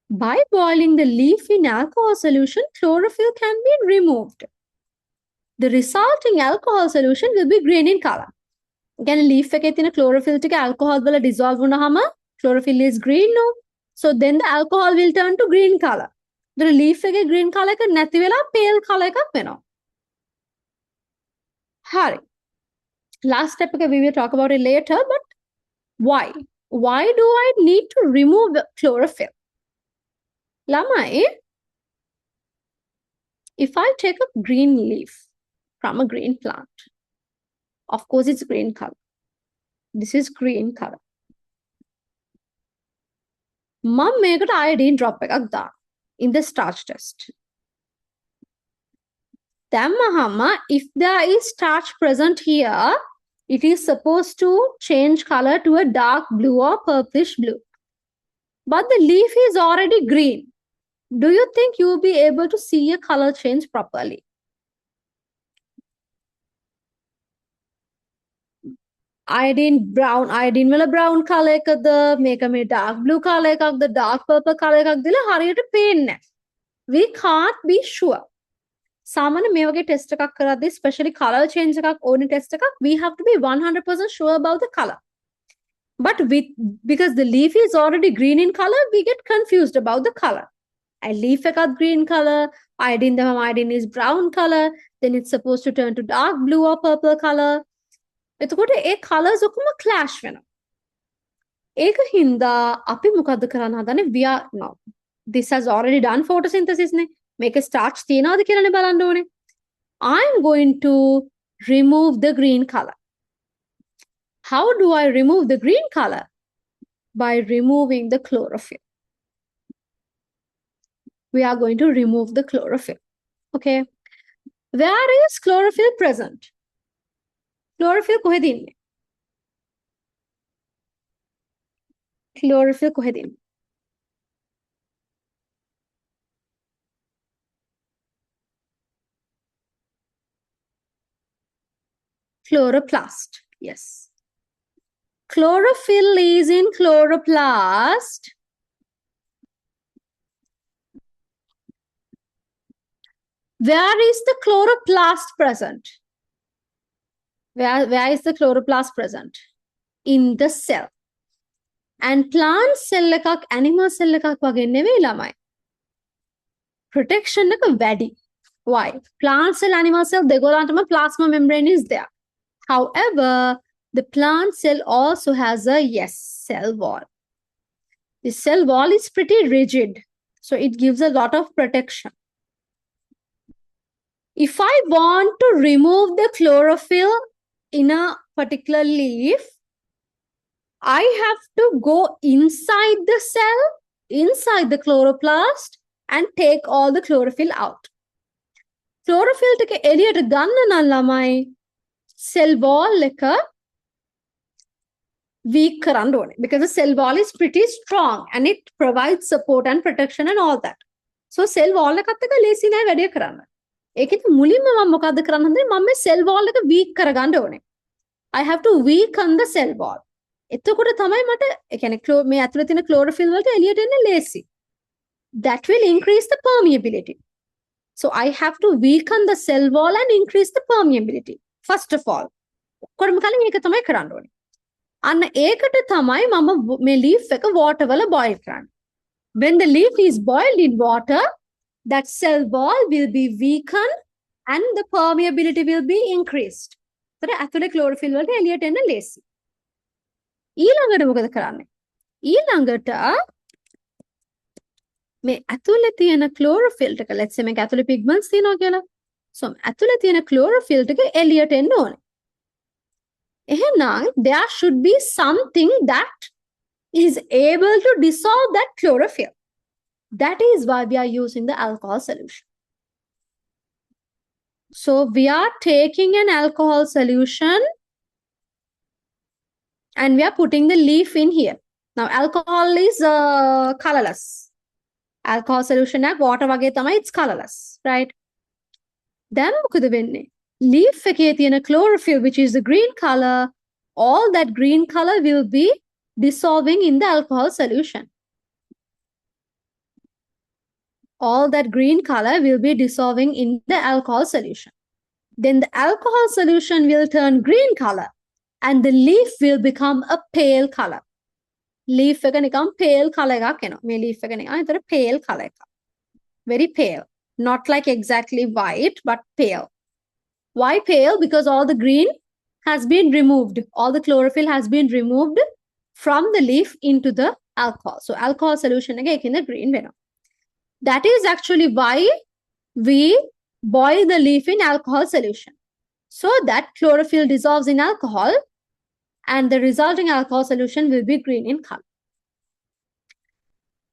By boiling the leaf in alcohol solution, chlorophyll can be removed. The resulting alcohol solution will be green in color. Again, leaf එකේ තියෙන chlorophyll ටික alcohol වල dissolve වුණාම chlorophyll is green, no? So then the alcohol will turn to green color. The leaf එකේ green color එක නැති වෙලා pale color එකක් වෙනවා. හරි. Last step එක we will talk about it later, but why? Why do I need to remove the chlorophyll? ළමයි, if I take a green leaf from a green plant, of course it's green color. This is green color. මම මේකට iodine drop එකක් දානවා in the starch test. දැම්මහම if there is starch present here, it is supposed to change color to a dark blue or purplish blue. But the leaf is already green. Do you think you will be able to see a color change properly? Iodine වල brown color එකද මේක මේ dark blue color එකක්ද dark purple color එකක්ද කියලා හරියට පේන්නේ නැහැ. We can't be sure. සාමාන්‍ය මේ වගේ test එකක් කරද්දී especially color change එකක් ඕනේ test එකක්, we have to be 100% sure about the color. But because the leaf is already green in color, we get confused about the color. And leaf එකත් green color, iodine is brown color, then it's supposed to turn to dark blue or purple color. එතකොට ඒ colors ඔක්කොම clash වෙනවා. ඒක හින්දා අපි මොකද්ද කරන්න හදන්නේ? We are now. This has already done photosynthesis නේ. මේක starch තියනවාද කියලානේ බලන්න ඕනේ. I'm going to remove the green color. How do I remove the green color? By removing the chlorophyll. We are going to remove the chlorophyll. Okay. Where is chlorophyll present? Chlorophyll කොහෙද ඉන්නේ? Chlorophyll කොහෙද ඉන්නේ? Chloroplast. Yes. Chlorophyll is in chloroplast Where is the chloroplast present? Where is the chloroplast present? In the cell. And plant cell එකක් animal cell එකක් වගේ නෙවෙයි ළමයි. Protection එක වැඩි. Why? Plant cell, animal cell, දෙගොල්ලන්ටම plasma membrane is there. However, the plant cell also has a cell wall. The cell wall is pretty rigid, so it gives a lot of protection. If I want to remove the chlorophyll in a particular leaf, I have to go inside the cell, inside the chloroplast, and take all the chlorophyll out. Chlorophyll ටක එළියට ගන්න නම් ළමයි cell wall එක weak කරන්න ඕනේ, because the cell wall is pretty strong and it provides support and protection and all that. So cell wall එකත් එක්ක ලේසි නෑ වැඩේ කරන්න. ඒකෙත් මුලින්ම මම මොකද්ද කරන්න හදන්නේ? මම මේ cell wall එක weak කරගන්න ඕනේ. I have to weaken the cell wall. එතකොට තමයි මට ඒ කියන්නේ මේ ඇතුලේ තියෙන chlorophyll වලට එළියට එන්න ලේසි. That will increase the permeability. So I have to weaken the cell wall and increase the permeability. First of all, කොරම කලින් ඒක තමයි කරන්න ඕනේ. අන්න ඒකට තමයි මම මේ leaf එක water වල boil කරන්නේ. When the leaf is boiled in water, that cell wall will be weakened and the permeability will be increased. So ඇතුලේ chlorophyll වලට එළියට එන්න ලේසි. ඊළඟට මොකද කරන්නේ? ඊළඟට මේ ඇතුලේ තියෙන chlorophyll ටක, let's say මේක ඇතුලේ pigments තියෙනවා කියලා. So ඇතුලේ තියෙන chlorophyll ටක එළියට එන්න ඕනේ. එහෙනම් there should be something that is able to dissolve that chlorophyll. That is why we are using the alcohol solution. So we are taking an alcohol solution and we are putting the leaf in here. Now alcohol is colorless. Alcohol solution ek water wage තමයි, it's colorless, right? Then මොකද වෙන්නේ? Leaf එකේ තියෙන chlorophyll, which is the green color, all that green color will be dissolving in the alcohol solution. All that green color will be dissolving in the alcohol solution. Then the alcohol solution will turn green color and the leaf will become a pale color. Leaf එක නිකන් pale color එකක් එනවා. මේ leaf එක නිකන් ඒතර pale color එකක්. Very pale. Not like exactly white, but pale. Why pale? Because all the green has been removed. All the chlorophyll has been removed from the leaf into the alcohol. So alcohol solution එක in the green වෙනවා. That is actually why we boil the leaf in alcohol solution. So that chlorophyll dissolves in alcohol and the resulting alcohol solution will be green in color.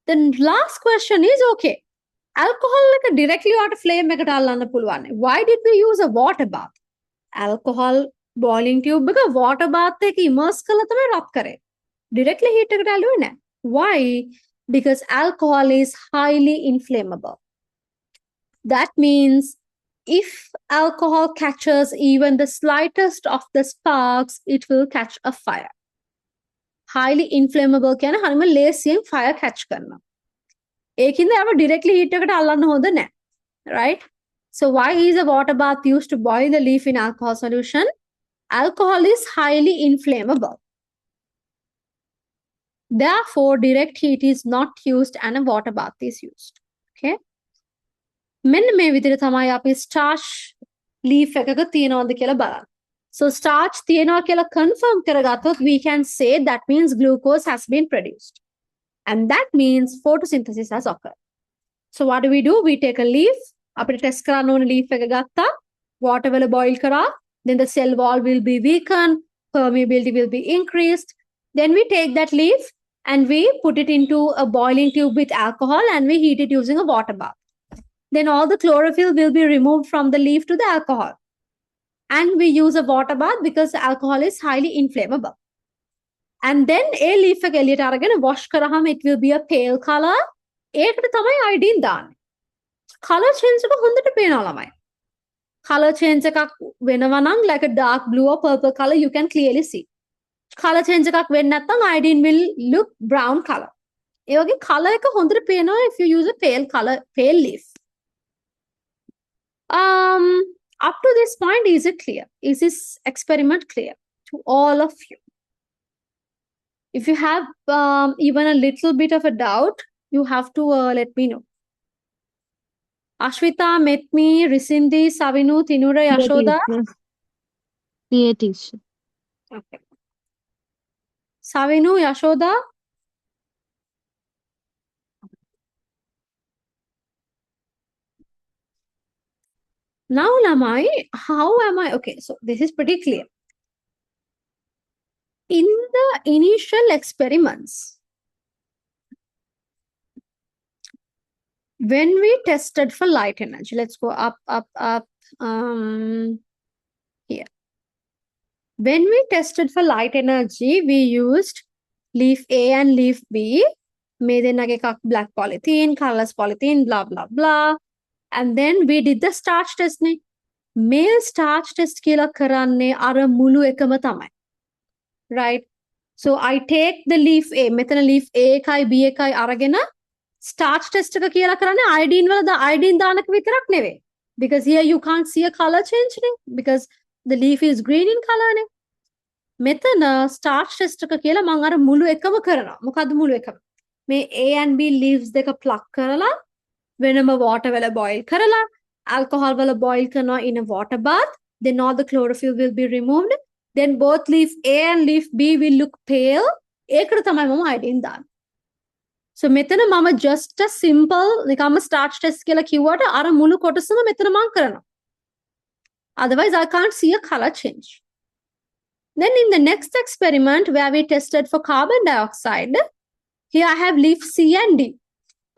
The last question is, okay, alcohol like directly out of flame එකට අල්ලන්න පුළුවන්. Why did we use a water bath? Alcohol boiling tube එක water bath එක immerse කරලා තමයි රත් කරේ. Directly heat එකට ඇල්ලුවේ නැහැ. Why? Because alcohol is highly inflammable. That means if alcohol catches even the slightest of the sparks, it will catch a fire. Highly inflammable කියන්නේ හරිම ලේසියෙන් fire catch කරනවා. ඒකින්ද අප directly heat එකට අල්ලන්න හොඳ නැහැ. Right? So why is a water bath used to boil the leaf in alcohol solution? Alcohol is highly inflammable. Therefore, direct heat is not used and a water bath is used. Okay? මෙන්න මේ විදිහට තමයි අපි starch leaf එකක තියනවද කියලා බලන්න. So starch තියනවා කියලා confirm කරගත්තොත් we can say that means glucose has been produced. And that means photosynthesis has occurred. So what do? We take a leaf, අපිට test කරන්න ඕන leaf එක ගත්තා, water වල boil කරා, then the cell wall will be weakened, permeability will be increased. Then we take that leaf and we put it into a boiling tube with alcohol and we heat it using a water bath. Then all the chlorophyll will be removed from the leaf to the alcohol. And we use a water bath because alcohol is highly inflammable. And then a leaf එක එළියට අරගෙන wash කරාම it will be a pale color. ඒකට තමයි iodine දාන්නේ. Color change එක හොඳට පේනවා ළමයි. Color change එකක් වෙනවා නම් like a dark blue or purple color you can clearly see. Color change එකක් වෙන්නේ නැත්නම් iodine will look brown color. ඒ වගේ color එක හොඳට පේනවා if you use a pale color, pale leaf. Up to this point, is it clear? Is this experiment clear to all of you? If you have even a little bit of a doubt, you have to let me know. Ashwita, Metmi, Risindi, Savinu, Tinura, Yashoda. Creatives. Okay. Savinu, Yashoda. Now, Lamai, how am I? Okay, so this is pretty clear. In the initial experiments, when we tested for light energy, let's go up, here. When we tested for light energy, we used leaf A and leaf B. Black polythene, colorless polythene, blah, blah, blah. And then we did the starch test. Male starch test kila karanne ara mulu ekama tamai. Right? So I take the leaf A, metana leaf A kai B kai aragena starch test එක කියලා කරන්නේ iodine වල iodine දානක විතරක් නෙවෙයි. Because here you can't see a color change because the leaf is green in color නේ. මෙතන starch test එක කියලා මම අර මුළු එකම කරනවා. මොකද්ද මුළු එකම? මේ A and B leaves දෙක pluck කරලා වෙනම water වල boil කරලා alcohol වල boil කරනවා in a water bath. Then all the chlorophyll will be removed. Then both leaf A and leaf B will look pale. ඒකට තමයි මම iodine දාන්නේ. So මෙතන මම just a simple නිකම්ම starch test කියලා කිව්වට අර මුළු කොටසම මෙතන මම කරනවා. Otherwise I can't see a color change. Then in the next experiment where we tested for carbon dioxide, here I have leaf C and D.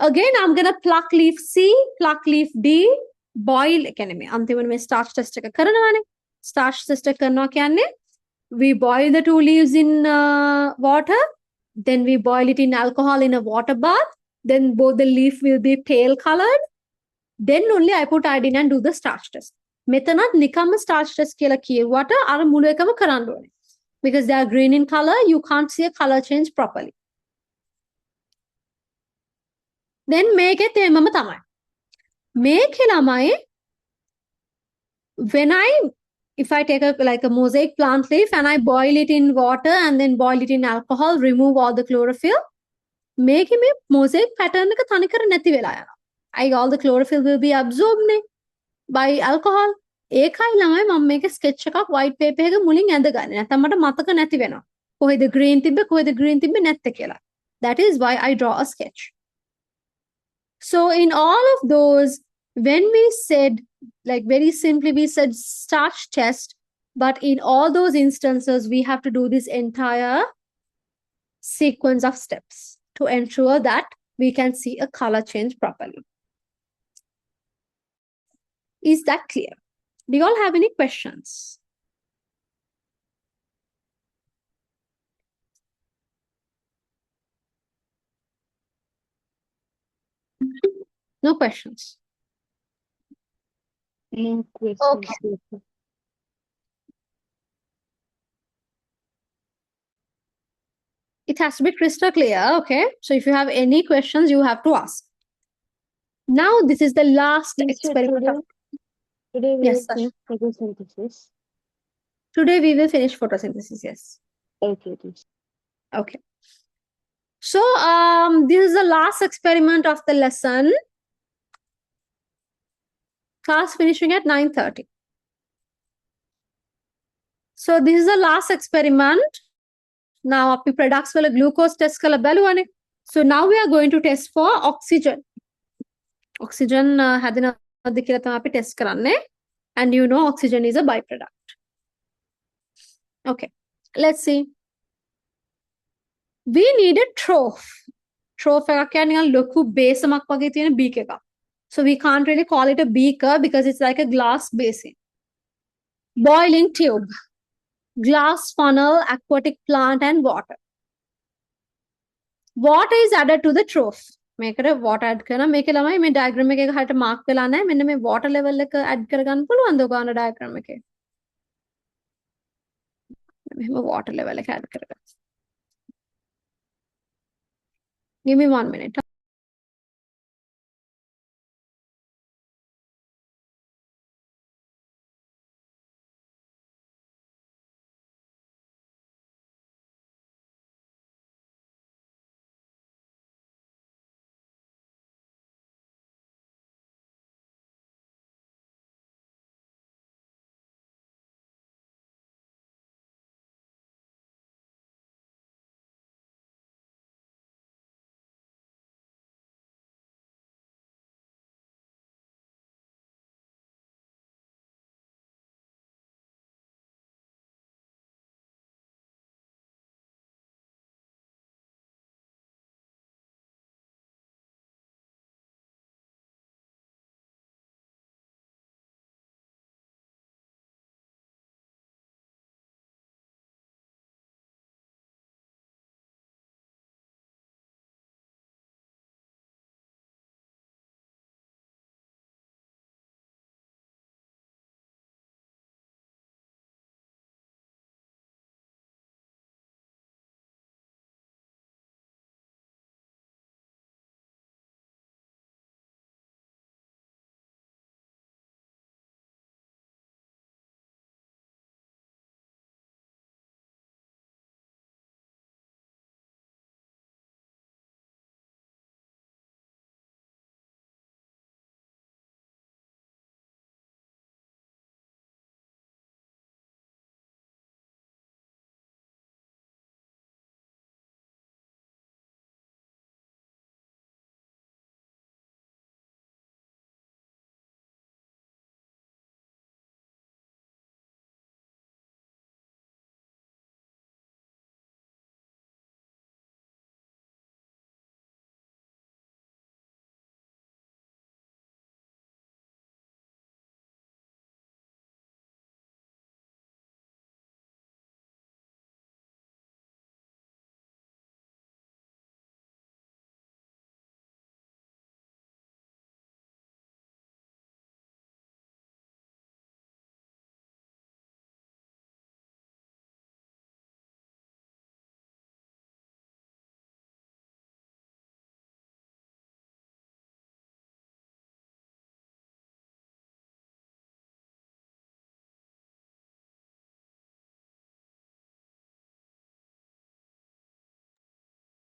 Again, I'm going to pluck leaf C, pluck leaf D, boil. Antiman starch test starch test we boil the two leaves in water, then we boil it in alcohol in a water bath, then both the leaf will be pale colored. Then only I put iodine and do the starch test. මෙතනත් නිකම්ම starch test කියලා කියුවට අර මුළු එකම කරන්න ඕනේ. Because they are green in color, you can't see a color change properly. Then මේකෙත් එහෙමම තමයි. මේකේ ළමයි when if I take like a mosaic plant leaf and I boil it in water and then boil it in alcohol, remove all the chlorophyll, මේකේ මේ mosaic pattern එක තනිකර නැති වෙලා යනවා. All the chlorophyll will be absorbed by alcohol. ඒකයි ළමයි මම මේක sketch එකක් white paper එක මුලින් ඇඳගන්නේ. නැත්නම් මට මතක නැති වෙනවා. කොහෙද green තිබ්බේ කොහෙද green තිබ්බේ නැත්තේ කියලා. That is why I draw a sketch. So in all of those, when we said, like very simply, we said starch test, but in all those instances, we have to do this entire sequence of steps to ensure that we can see a color change properly. Is that clear? Do you all have any questions? No questions. No questions. Okay. It has to be crystal clear. Okay. So if you have any questions, you have to ask. Now, this is the last experiment. Today we Yes, will finish photosynthesis. Today we will finish photosynthesis. Yes. Okay. Okay. So this is the last experiment of the lesson. Class finishing at 9:30. So this is the last experiment. Now අපි products වල glucose test කරලා බලුවානේ. So now we are going to test for oxygen. Oxygen හැදෙනවද කියලා තමයි අපි test කරන්නේ. And you know oxygen is a byproduct. Okay. Let's see. We need a trough. Trough එකක් කියන්නේ නිකන් ලොකු බේසමක් වගේ තියෙන beak එකක්. So we can't really call it a beaker because it's like a glass basin. Boiling tube, glass funnel, aquatic plant, and water. Water is added to the trough. මේකට water add කරනවා. මේකේ ළමයි මේ diagram එකේ හරියට mark වෙලා නැහැ. මෙන්න මේ water level එක add කරගන්න පුළුවන්ද ඔයාලා diagram එකේ? මෙහෙම water level එක add කරගන්න. Give me 1 minute.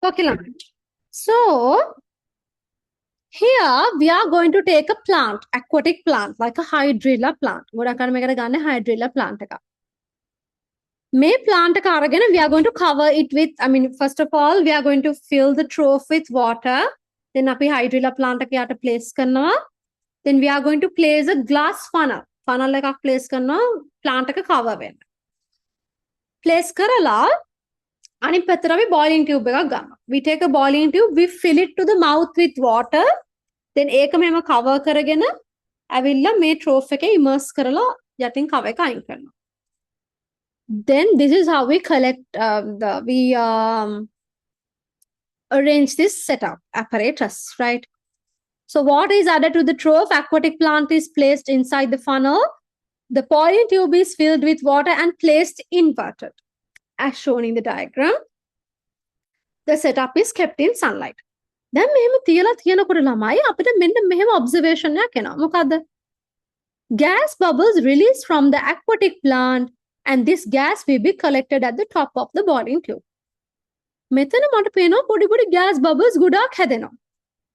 Okay. So here we are going to take a plant, aquatic plant, like a hydrilla plant. Hydrilla plant. May plant again, we are going to cover it with, first of all, we are going to fill the trough with water. Then api hydrilla plant එක place කරනවා. Then we are going to place a glass funnel. Funnel එකක් place කරනවා plant එක cover වෙන්න. Place කරලා අනිත් පැත්තට අපි boiling tube එකක් ගන්නවා. We take a boiling tube, we fill it to the mouth with water. Then ඒක මෙහෙම cover කරගෙන ඇවිල්ලා මේ trough එකේ immerse කරලා යටින් cover එක අයින් කරනවා. Then this is how we collect arrange this setup apparatus, right? So water is added to the trough, aquatic plant is placed inside the funnel, the boiling tube is filled with water and placed inverted. As shown in the diagram, the setup is kept in sunlight. Then මෙහෙම තියලා තියනකොට ළමයි අපිට මෙන්න මෙහෙම observation එකක් එනවා. මොකද්ද? Gas bubbles released from the aquatic plant and this gas will be collected at the top of the boiling tube. මෙතන මට පේනවා පොඩි පොඩි gas bubbles ගොඩක් හැදෙනවා.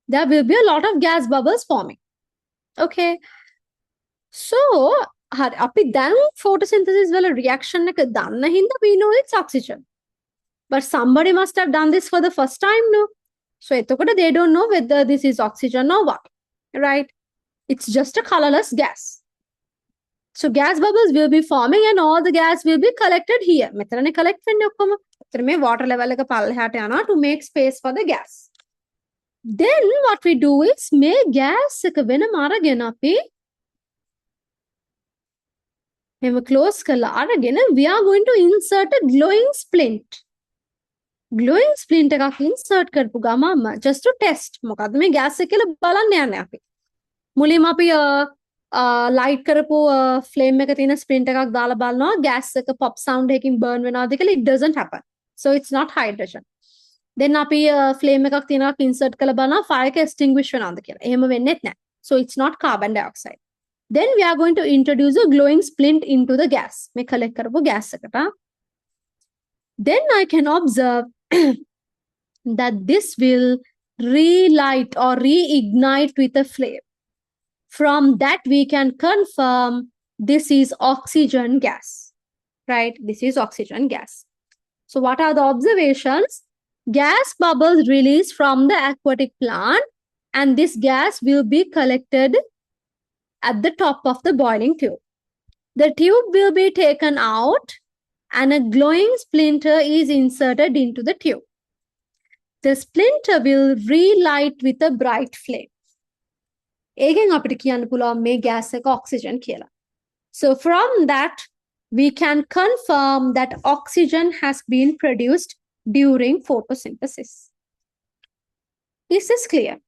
There will be a lot of gas bubbles forming. Okay. So, අපි දැන් photosynthesis වල reaction එක දන්න හින්දා we know it's oxygen. But somebody must have done this for the first time, no? So, එතකොට they don't know whether this is oxygen or what. Right? It's just a colorless gas. So gas bubbles will be forming and all the gas will be collected here. මෙතනනේ collect වෙන්නේ ඔක්කොම. එතන මේ water level එක පල්ලෙහාට යනවා to make space for the gas. Then what we do is මේ gas එක වෙනම අරගෙන අපි මෙහෙම close කරලා අරගෙන we are going to insert a glowing splint. Glowing splint එකක් insert කරපු ගමන්ම just to test මොකද්ද මේ gas එක කියලා බලන්න යන්නේ අපි. මුලින්ම අපි light කරපු flame එක තියෙන splint එකක් දාලා බලනවා gas එක pop sound එකකින් burn වෙනවද කියලා. It doesn't happen. So it's not hydrogen. Then අපි flame එකක් තියෙනවා insert කරලා බලනවා fire එක extinguish වෙනවද කියලා. එහෙම වෙන්නේත් නැහැ. So it's not carbon dioxide. Then we are going to introduce a glowing splint into the gas. මේ collect කරපු gas එකට. Then I can observe that this will relight or reignite with a flame. From that, we can confirm this is oxygen gas, right? This is oxygen gas. So what are the observations? Gas bubbles released from the aquatic plant and this gas will be collected at the top of the boiling tube. The tube will be taken out and a glowing splinter is inserted into the tube. The splinter will relight with a bright flame. ඒකෙන් අපිට කියන්න පුළුවන් මේ gas එක oxygen කියලා. So from that we can confirm that oxygen has been produced during photosynthesis. Is this clear?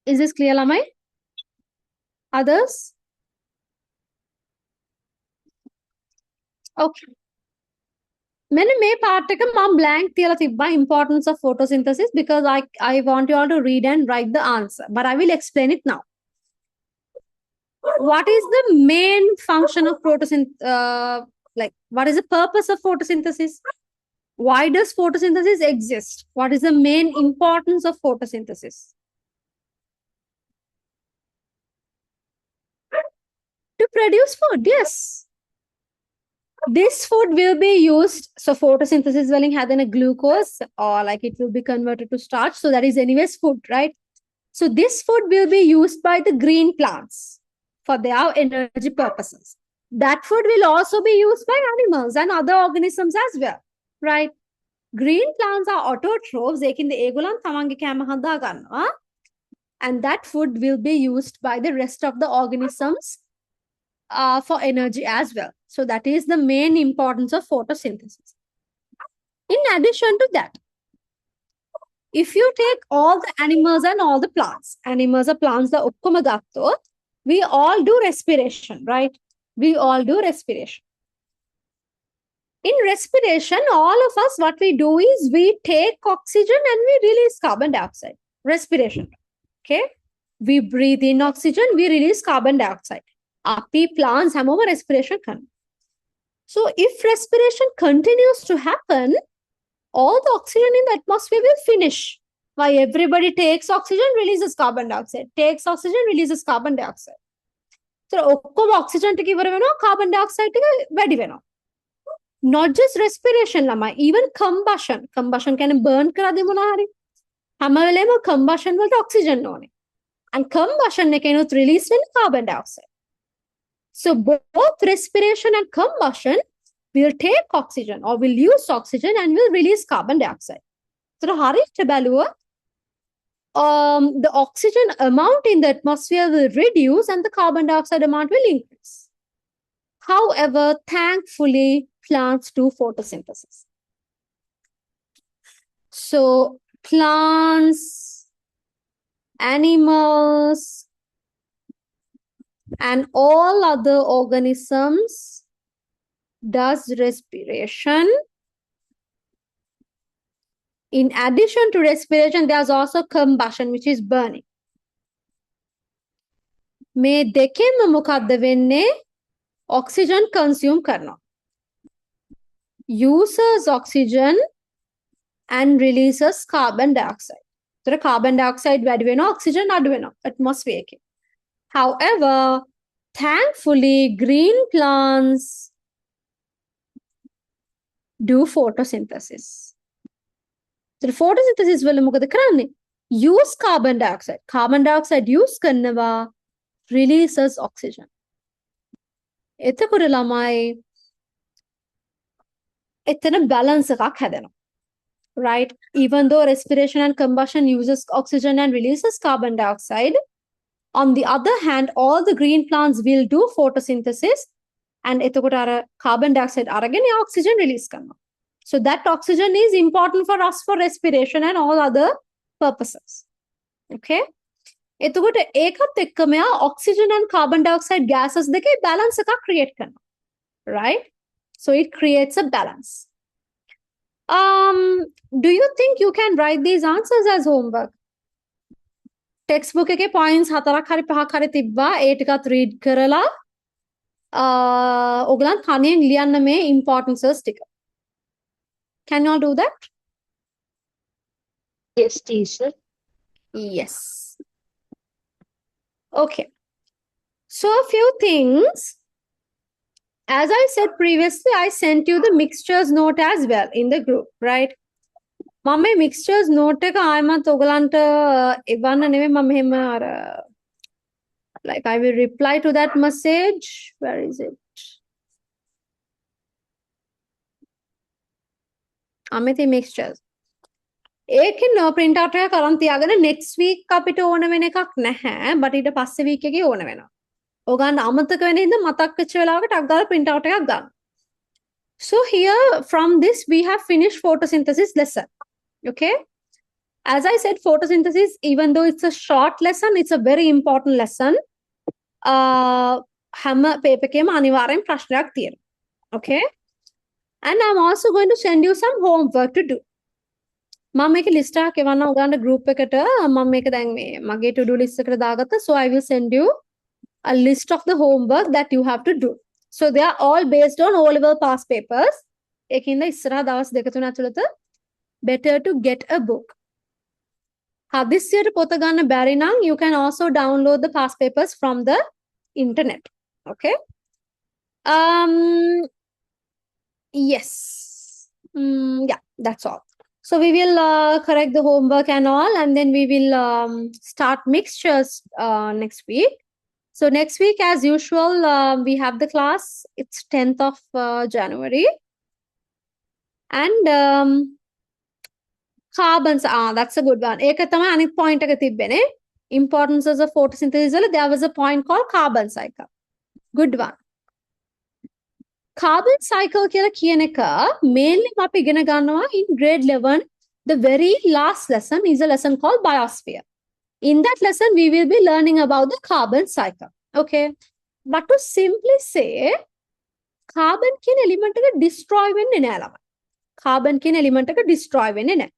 Is this clear, Lamai? Others? Okay. මෙන්න මේ part එක මම blank තියලා තිබ්බා importance of photosynthesis because I want you all to read and write the answer, but I will explain it now. What is the main function of photosynthesis? What is the purpose of photosynthesis? Why does photosynthesis exist? What is the main importance of photosynthesis? To produce food, yes. This food will be used, so photosynthesis will have a glucose or like it will be converted to starch. So that is anyways food, right? So this food will be used by the green plants for their energy purposes. That food will also be used by animals and other organisms as well, right? Green plants are autotrophs. And that food will be used by the rest of the organisms for energy as well. So that is the main importance of photosynthesis. In addition to that, if you take all the animals and all the plants, animals or plants, the uppamagatto, we all do respiration, right? We all do respiration. In respiration, all of us, what we do is we take oxygen and we release carbon dioxide. Respiration, okay? We breathe in oxygen, we release carbon dioxide. Api plants hamoma respiration kan. So if respiration continues to happen, all the oxygen in the atmosphere will finish. Why everybody takes oxygen, releases carbon dioxide. Takes oxygen, releases carbon dioxide. So ඔක්කොම oxygen ටික ඉවර වෙනවා, carbon dioxide ටික වැඩි වෙනවා. Not just respiration ළමයි, even combustion. Combustion කියන්නේ burn කරද්දී මොනවා හරි. හැම වෙලේම combustion වලට oxygen ඕනේ. And combustion එකෙනුත් release වෙන carbon dioxide. So both respiration and combustion will take oxygen or will use oxygen and will release carbon dioxide. So හරියට බැලුවොත් the oxygen amount in the atmosphere will reduce and the carbon dioxide amount will increase. However, thankfully, plants do photosynthesis. So plants, animals, and all other organisms does respiration. In addition to respiration, there's also combustion, which is burning. මේ දෙකෙන්ම මොකක්ද වෙන්නේ? Oxygen consume කරනවා. Uses oxygen and releases carbon dioxide. So carbon dioxide වැඩි වෙනවා, oxygen අඩු වෙනවා atmosphere එකේ. However, thankfully, green plants do photosynthesis. So photosynthesis වල මොකද කරන්නේ? Use carbon dioxide. Carbon dioxide use කරනවා, releases oxygen. එතකොට ළමයි එතන balance එකක් හැදෙනවා. Right? Even though respiration and combustion uses oxygen and releases carbon dioxide, on the other hand, all the green plants will do photosynthesis and එතකොට අර carbon dioxide අරගෙන oxygen release කරනවා. So that oxygen is important for us for respiration and all other purposes. Okay? එතකොට ඒකත් එක්ක මෙයා oxygen and carbon dioxide gases දෙකේ balance එකක් create කරනවා. Right? So it creates a balance. Do you think you can write these answers as homework? Textbook එකේ points 4ක් හරි 5ක් හරි තිබ්බා. ඒ ටිකත් read කරලා ඔයගලන් තනියෙන් ලියන්න මේ importances ටික. Can you all do that? Yes, teacher. Yes. Okay. So a few things. As I said previously, I sent you the mixtures note as well in the group, right? මම මේ mixtures note එක ආයෙමත් ඔයගලන්ට එවන්න නෙමෙයි මම එහෙම අර like I will reply to that message. Where is it? අමිතේ mixtures. ඒකේ no print out එක කරන් තියාගෙන next week අපිට ඕන වෙන එකක් නැහැ. but ඊට පස්සේ week එකේ ඕන වෙනවා. ඔයගන්න අමතක වෙන හින්දා මතක් වෙච්ච වෙලාවකට ටක් ගාලා print out එකක් ගන්න. So here from this we have finished photosynthesis lesson. Okay? As I said, photosynthesis, even though it's a short lesson, it's a very important lesson. හැම paper එකේම අනිවාර්යෙන් ප්‍රශ්නයක් තියෙනවා. Okay? And I'm also going to send you some homework to do. මම මේක list එකක් එවන්න ඔයගලන්ට group එකට. මම මේක දැන් මේ මගේ to do list එකට දාගත්තා. So I will send you a list of the homework that you have to do. So they are all based on O-level past papers. ඒකින්ද ඉස්සරහ දවස් දෙක තුන ඇතුළත better to get a book. හදිස්සියට පොත ගන්න බැරි නම් you can also download the past papers from the internet. Okay? Yes. Yeah, that's all. So we will correct the homework and all, and then we will start mixtures next week. So next week, as usual, we have the class. It's 10th of January. And carbons, that's a good one. Eka තමයි අනිත් point එක තිබ්බනේ. Importances of photosynthesis වල there was a point called carbon cycle. Good one. Carbon cycle කියලා කියන එක mainly අපි ඉගෙන ගන්නවා in grade 11. The very last lesson is a lesson called biosphere. In that lesson, we will be learning about the carbon cycle. Okay? But to simply say, carbon කියන element එක destroy වෙන්නේ නෑ ළමයි. Carbon කියන element එක destroy වෙන්නේ නෑ.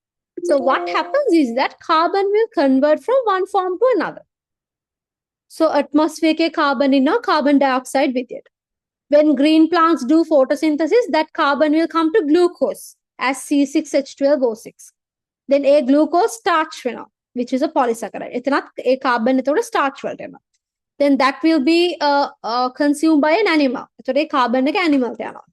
So what happens is that carbon will convert from one form to another. So atmosphere ke carbon inna carbon dioxide with it. When green plants do photosynthesis, that carbon will come to glucose as C6H12O6. Then a glucose starch වෙනවා, which is a polysaccharide. එතනත් ඒ carbon එතකොට starch වලට එනවා. Then that will be consumed by an animal. එතකොට ඒ carbon එක animal ට යනවා.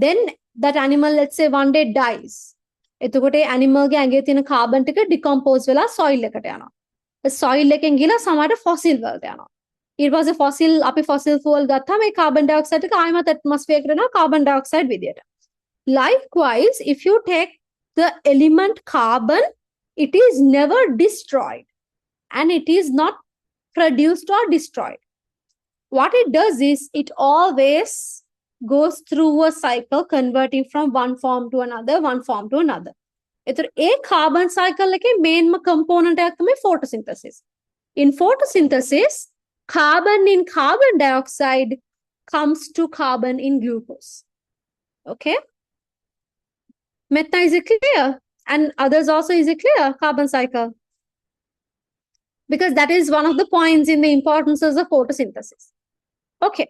Then that animal, let's say, one day dies. එතකොට ඒ animal ගේ ඇඟේ තියෙන carbon ටික decompose වෙලා soil එකට යනවා. ඒ soil එකෙන් ගිහලා සමහරට fossil වලට යනවා. ඊට පස්සේ fossil අපි fossil fuel ගත්තාම මේ carbon dioxide එක ආයෙමත් atmosphere එකට යනවා carbon dioxide විදියට. Likewise, if you take the element carbon, it is never destroyed and it is not produced or destroyed. What it does is it always goes through a cycle converting from one form to another, one form to another. එතකොට ඒ carbon cycle එකේ main component එකක් තමයි photosynthesis. In photosynthesis, carbon in carbon dioxide comes to carbon in glucose. Okay? Metta, is it clear? And others also, is it clear? Carbon cycle. Because that is one of the points in the importances of photosynthesis. Okay.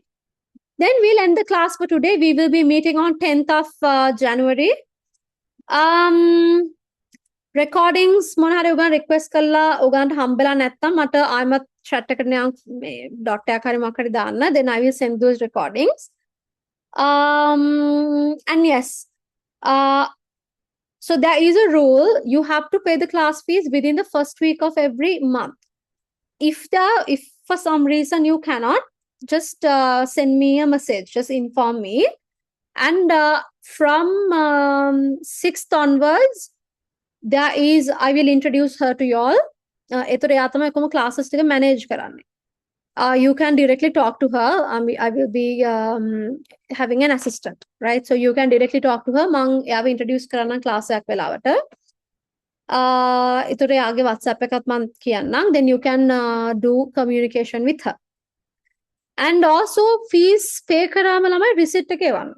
Then we'll end the class for today. We will be meeting on 10th of January. Recordings මොනහරි ඔයගොල්ලෝ request කරලා ඔයගන්ට හම්බෙලා නැත්නම් මට ආයෙමත් chat එකට නිකන් මේ dot එකක් හරි මොකක් හරි දාන්න. Then I will send those recordings. And yes, so there is a rule. You have to pay the class fees within the first week of every month. If for some reason you cannot, just send me a message. Just inform me. And from 6th onwards, I will introduce her to you all. එතකොට එයා තමයි කොහොම classes ටික manage කරන්නේ. You can directly talk to her. I will be having an assistant, right? So you can directly talk to her. මං එයාව introduce කරන්න class එකක් වෙලාවට. එතකොට එයාගේ WhatsApp එකත් මං කියන්නම්. Then you can do communication with her. And also fees pay කරාම ළමයි receipt එක එවන්න.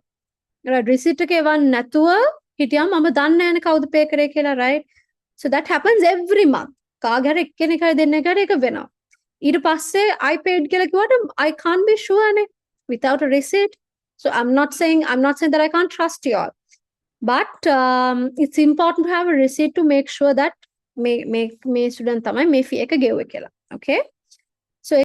right? receipt එක එවන්න නැතුව හිටියම මම දන්නේ නැහැනේ කවුද pay කරේ කියලා, right? So that happens every month. කාගේ හරි එක්කෙනෙක් හරි දෙන්නෙක් හරි ඒක වෙනවා. ඊට පස්සේ I paid කියලා කිව්වට I can't be sure නේ without a receipt. So I'm not saying that I can't trust you all. But it's important to have a receipt to make sure that මේ student තමයි මේ fee එක ගෙවුවේ කියලා. Okay?